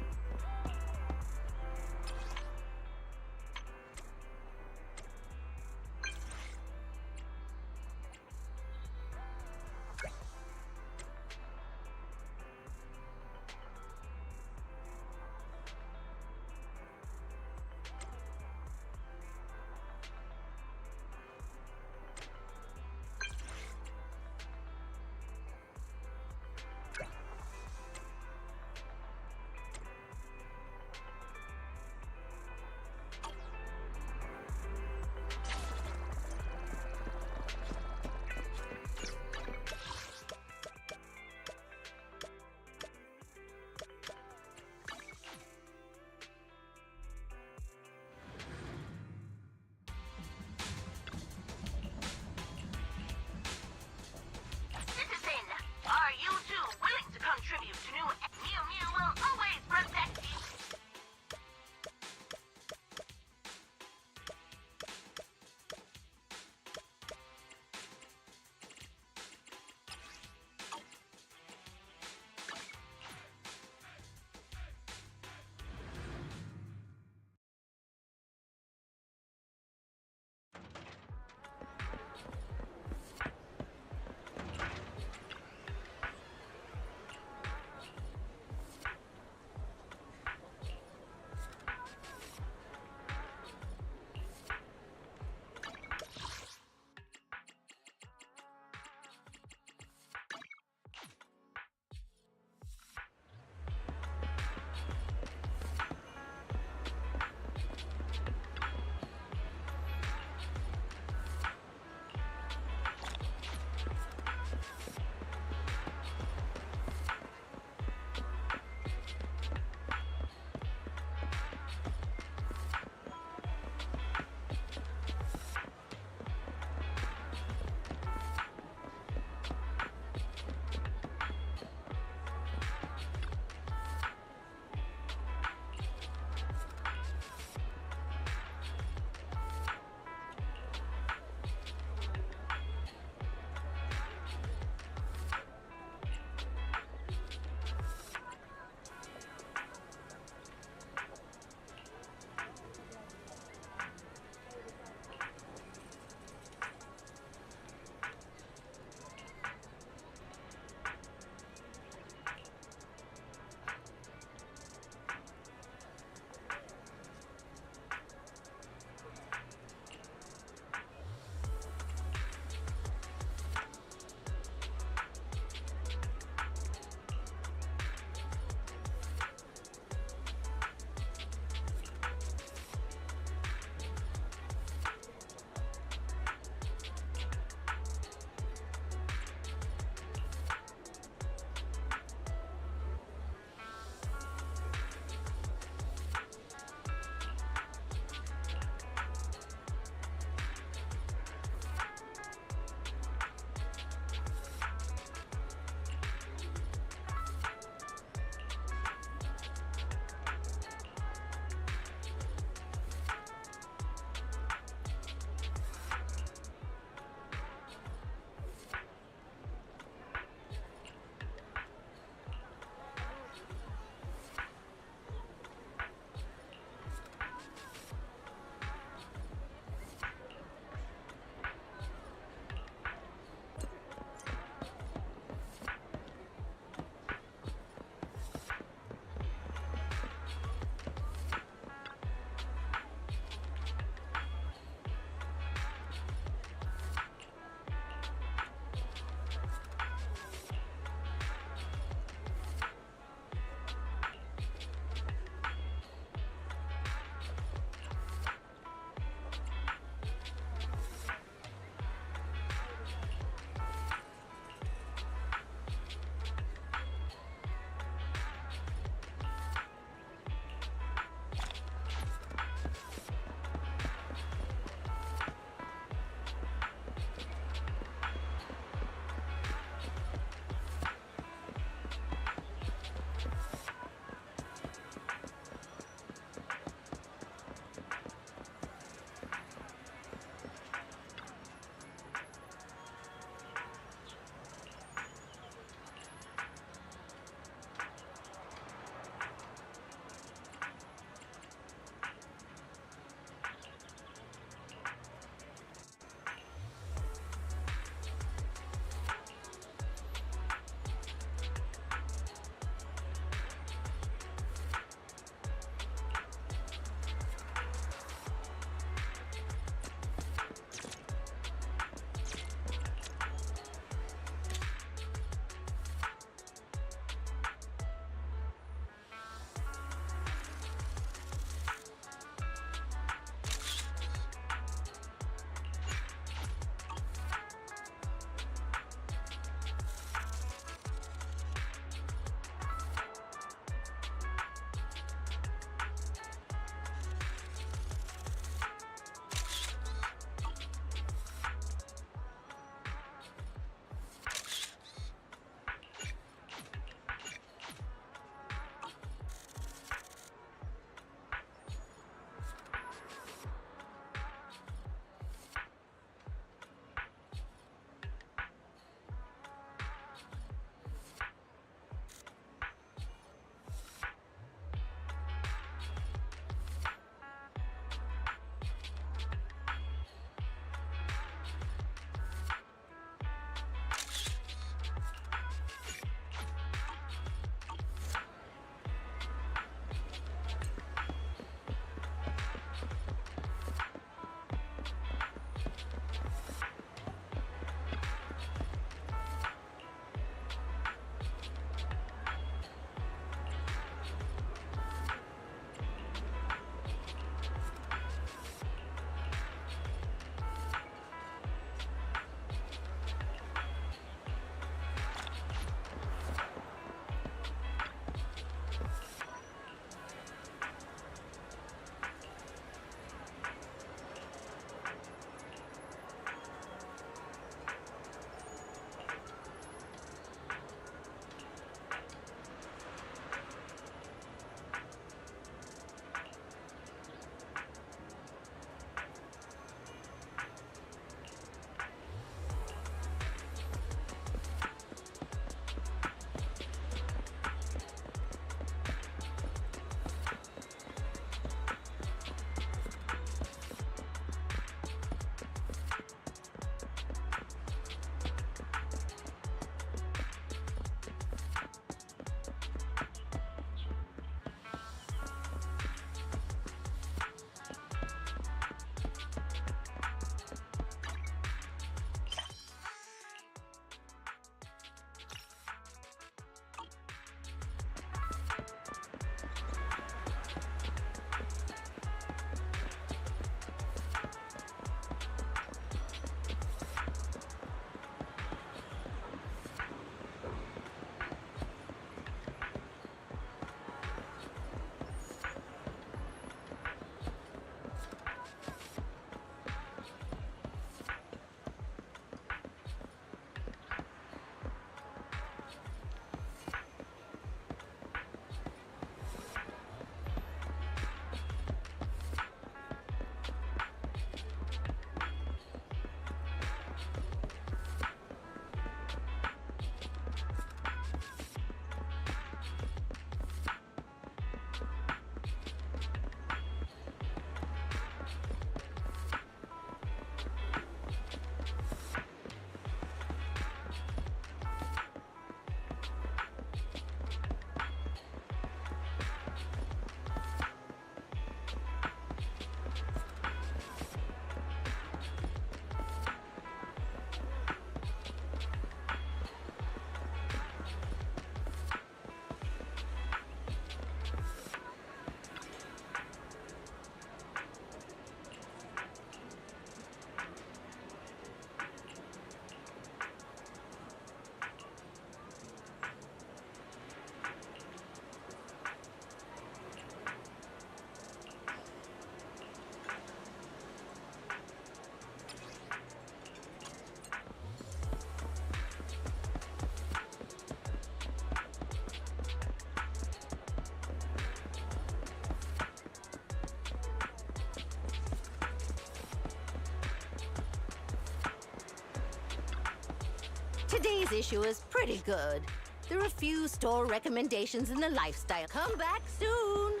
Today's issue is pretty good. There are a few store recommendations in the lifestyle. Come back soon.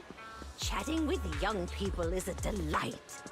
Chatting with young people is a delight.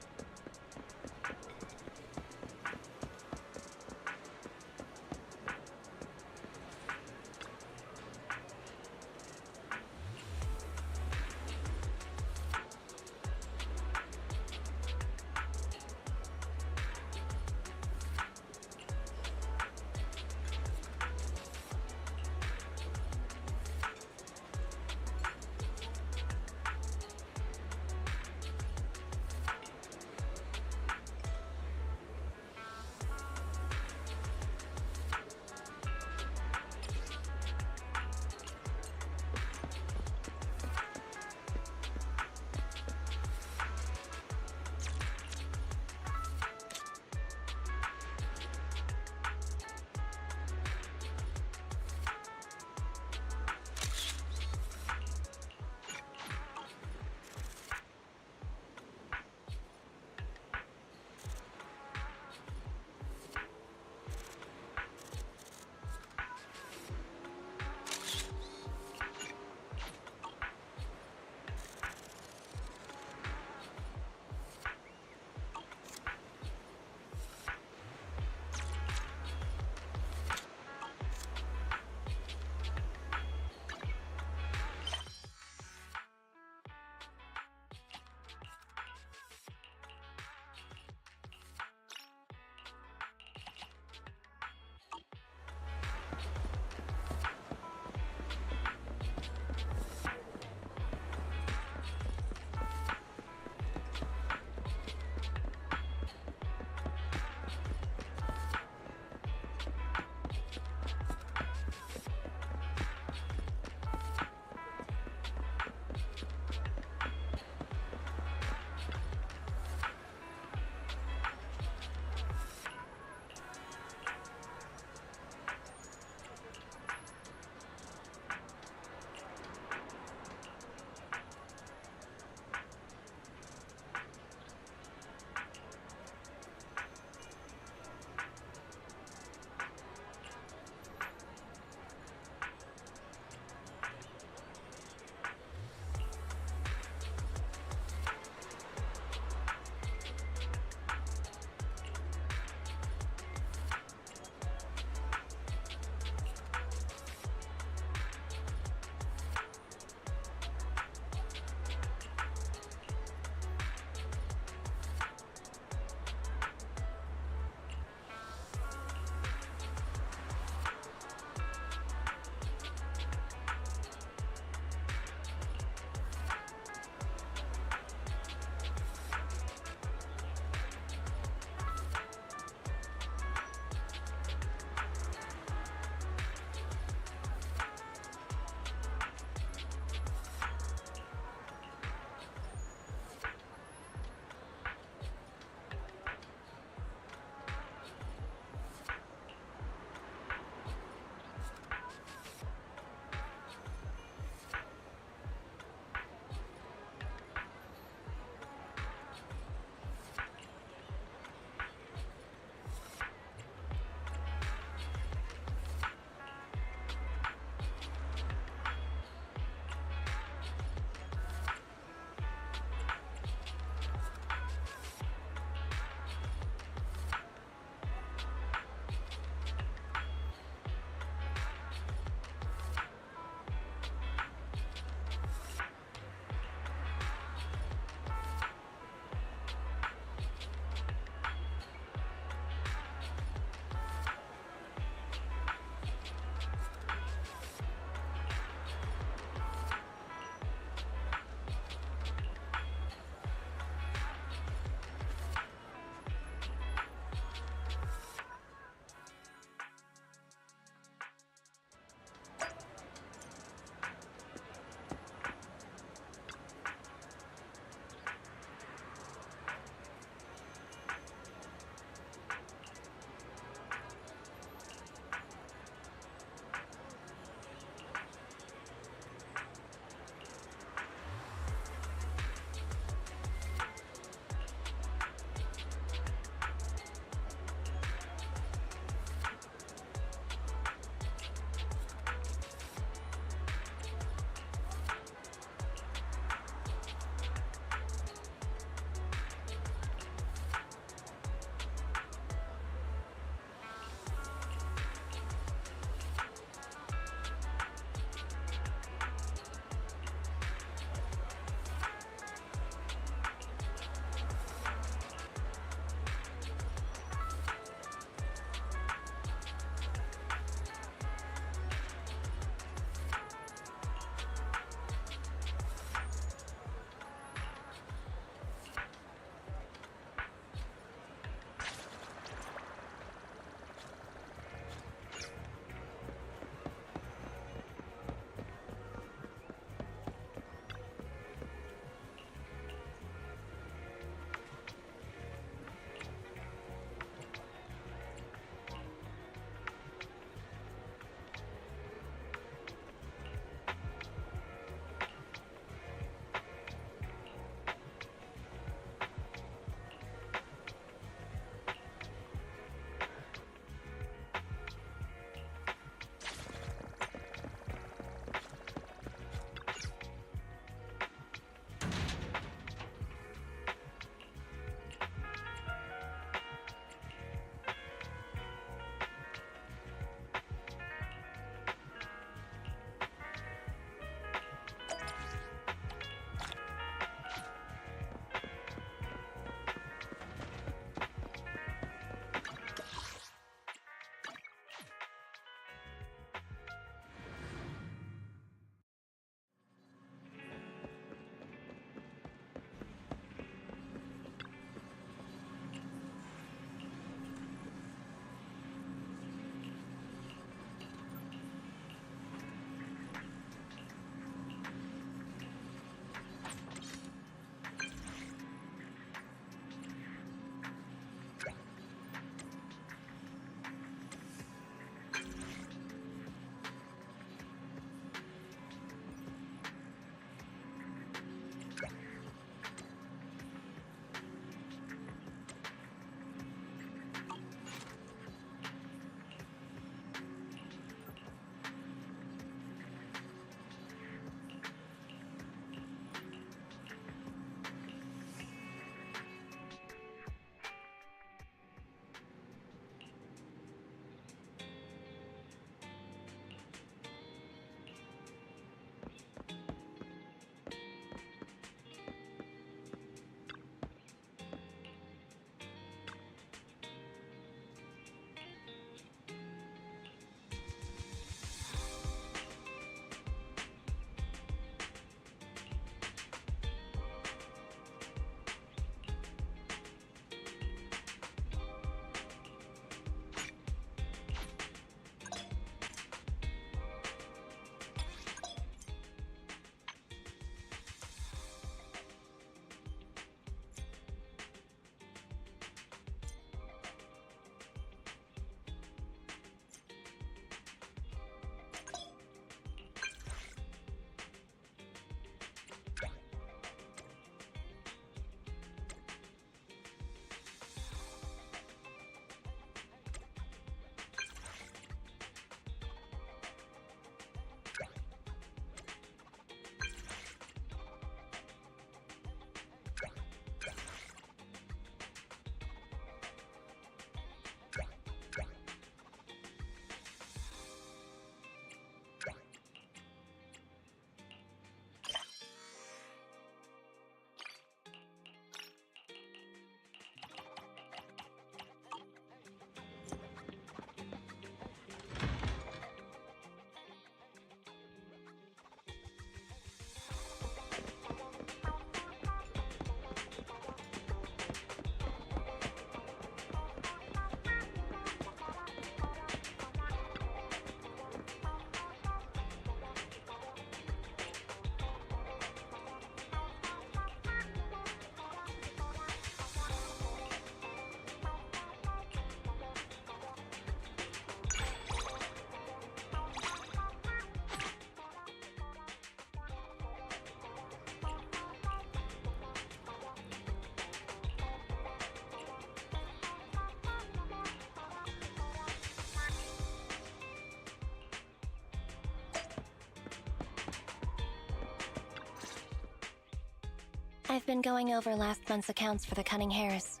I've been going over last month's accounts for the Cunning Hares.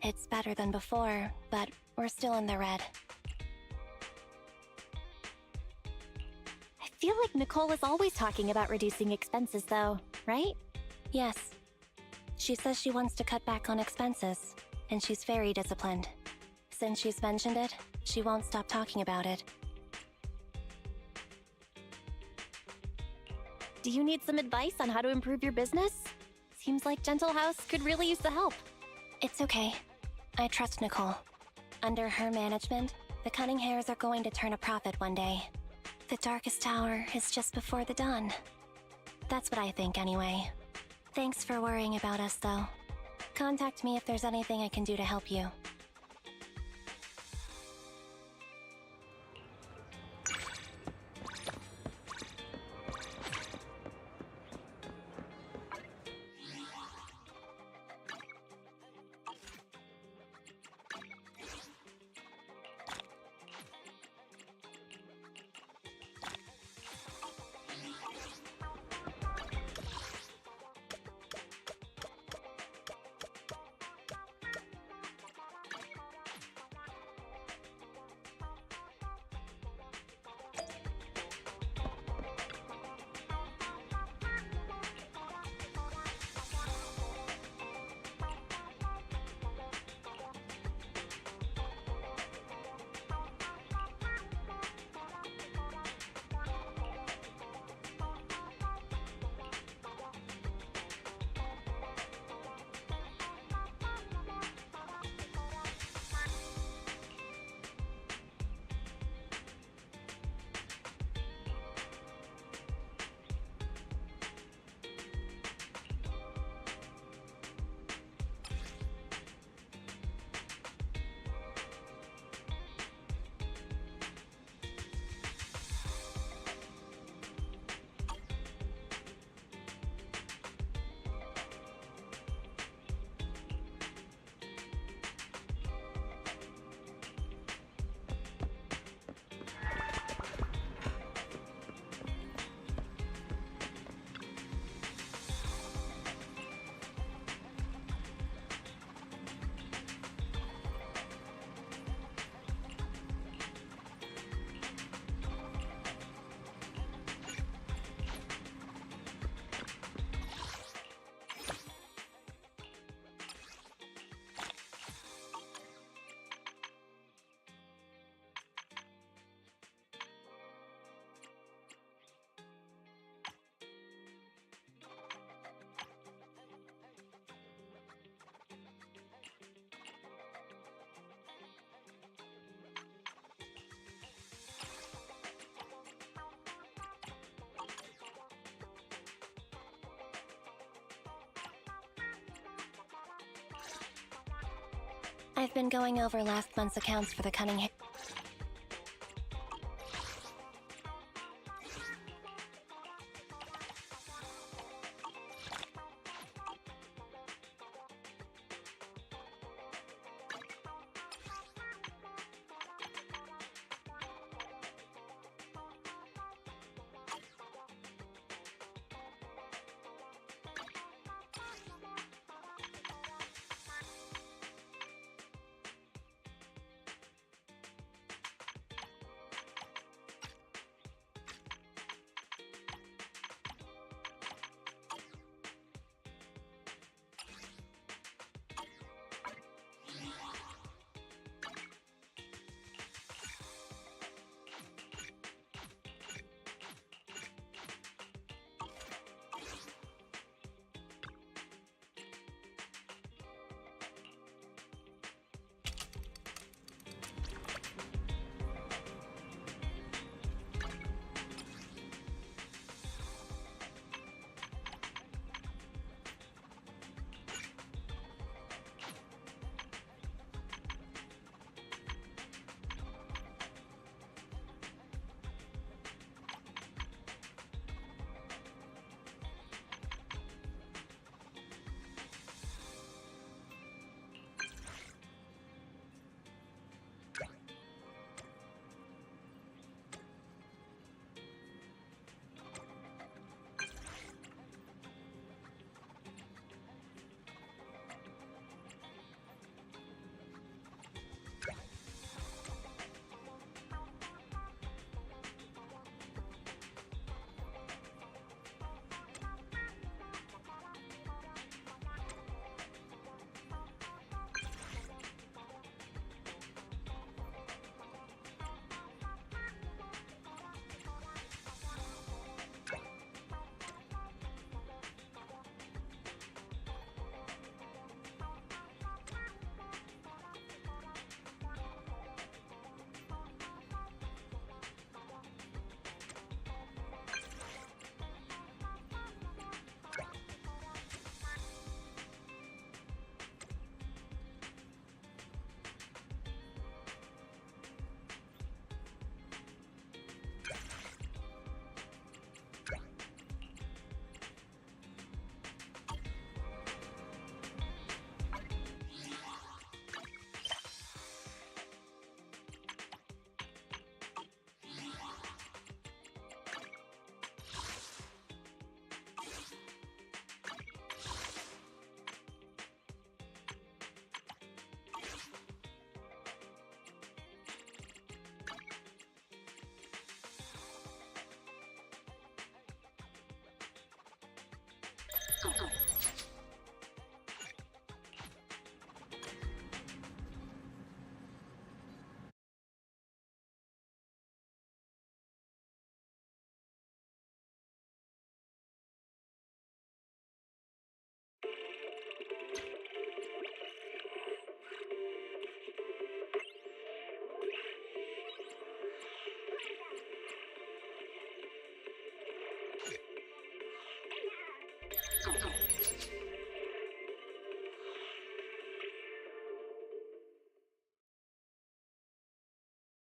It's better than before, but we're still in the red. I feel like Nicole is always talking about reducing expenses, though, right? Yes. She says she wants to cut back on expenses, and she's very disciplined. Since she's mentioned it, she won't stop talking about it. Do you need some advice on how to improve your business? Seems like Gentle House could really use the help. It's okay. I trust Nicole. Under her management, the Cunning Hares are going to turn a profit one day. The darkest hour is just before the dawn. That's what I think anyway. Thanks for worrying about us, though. Contact me if there's anything I can do to help you. I've been going over last month's accounts for the Cunning Hares. Go, go.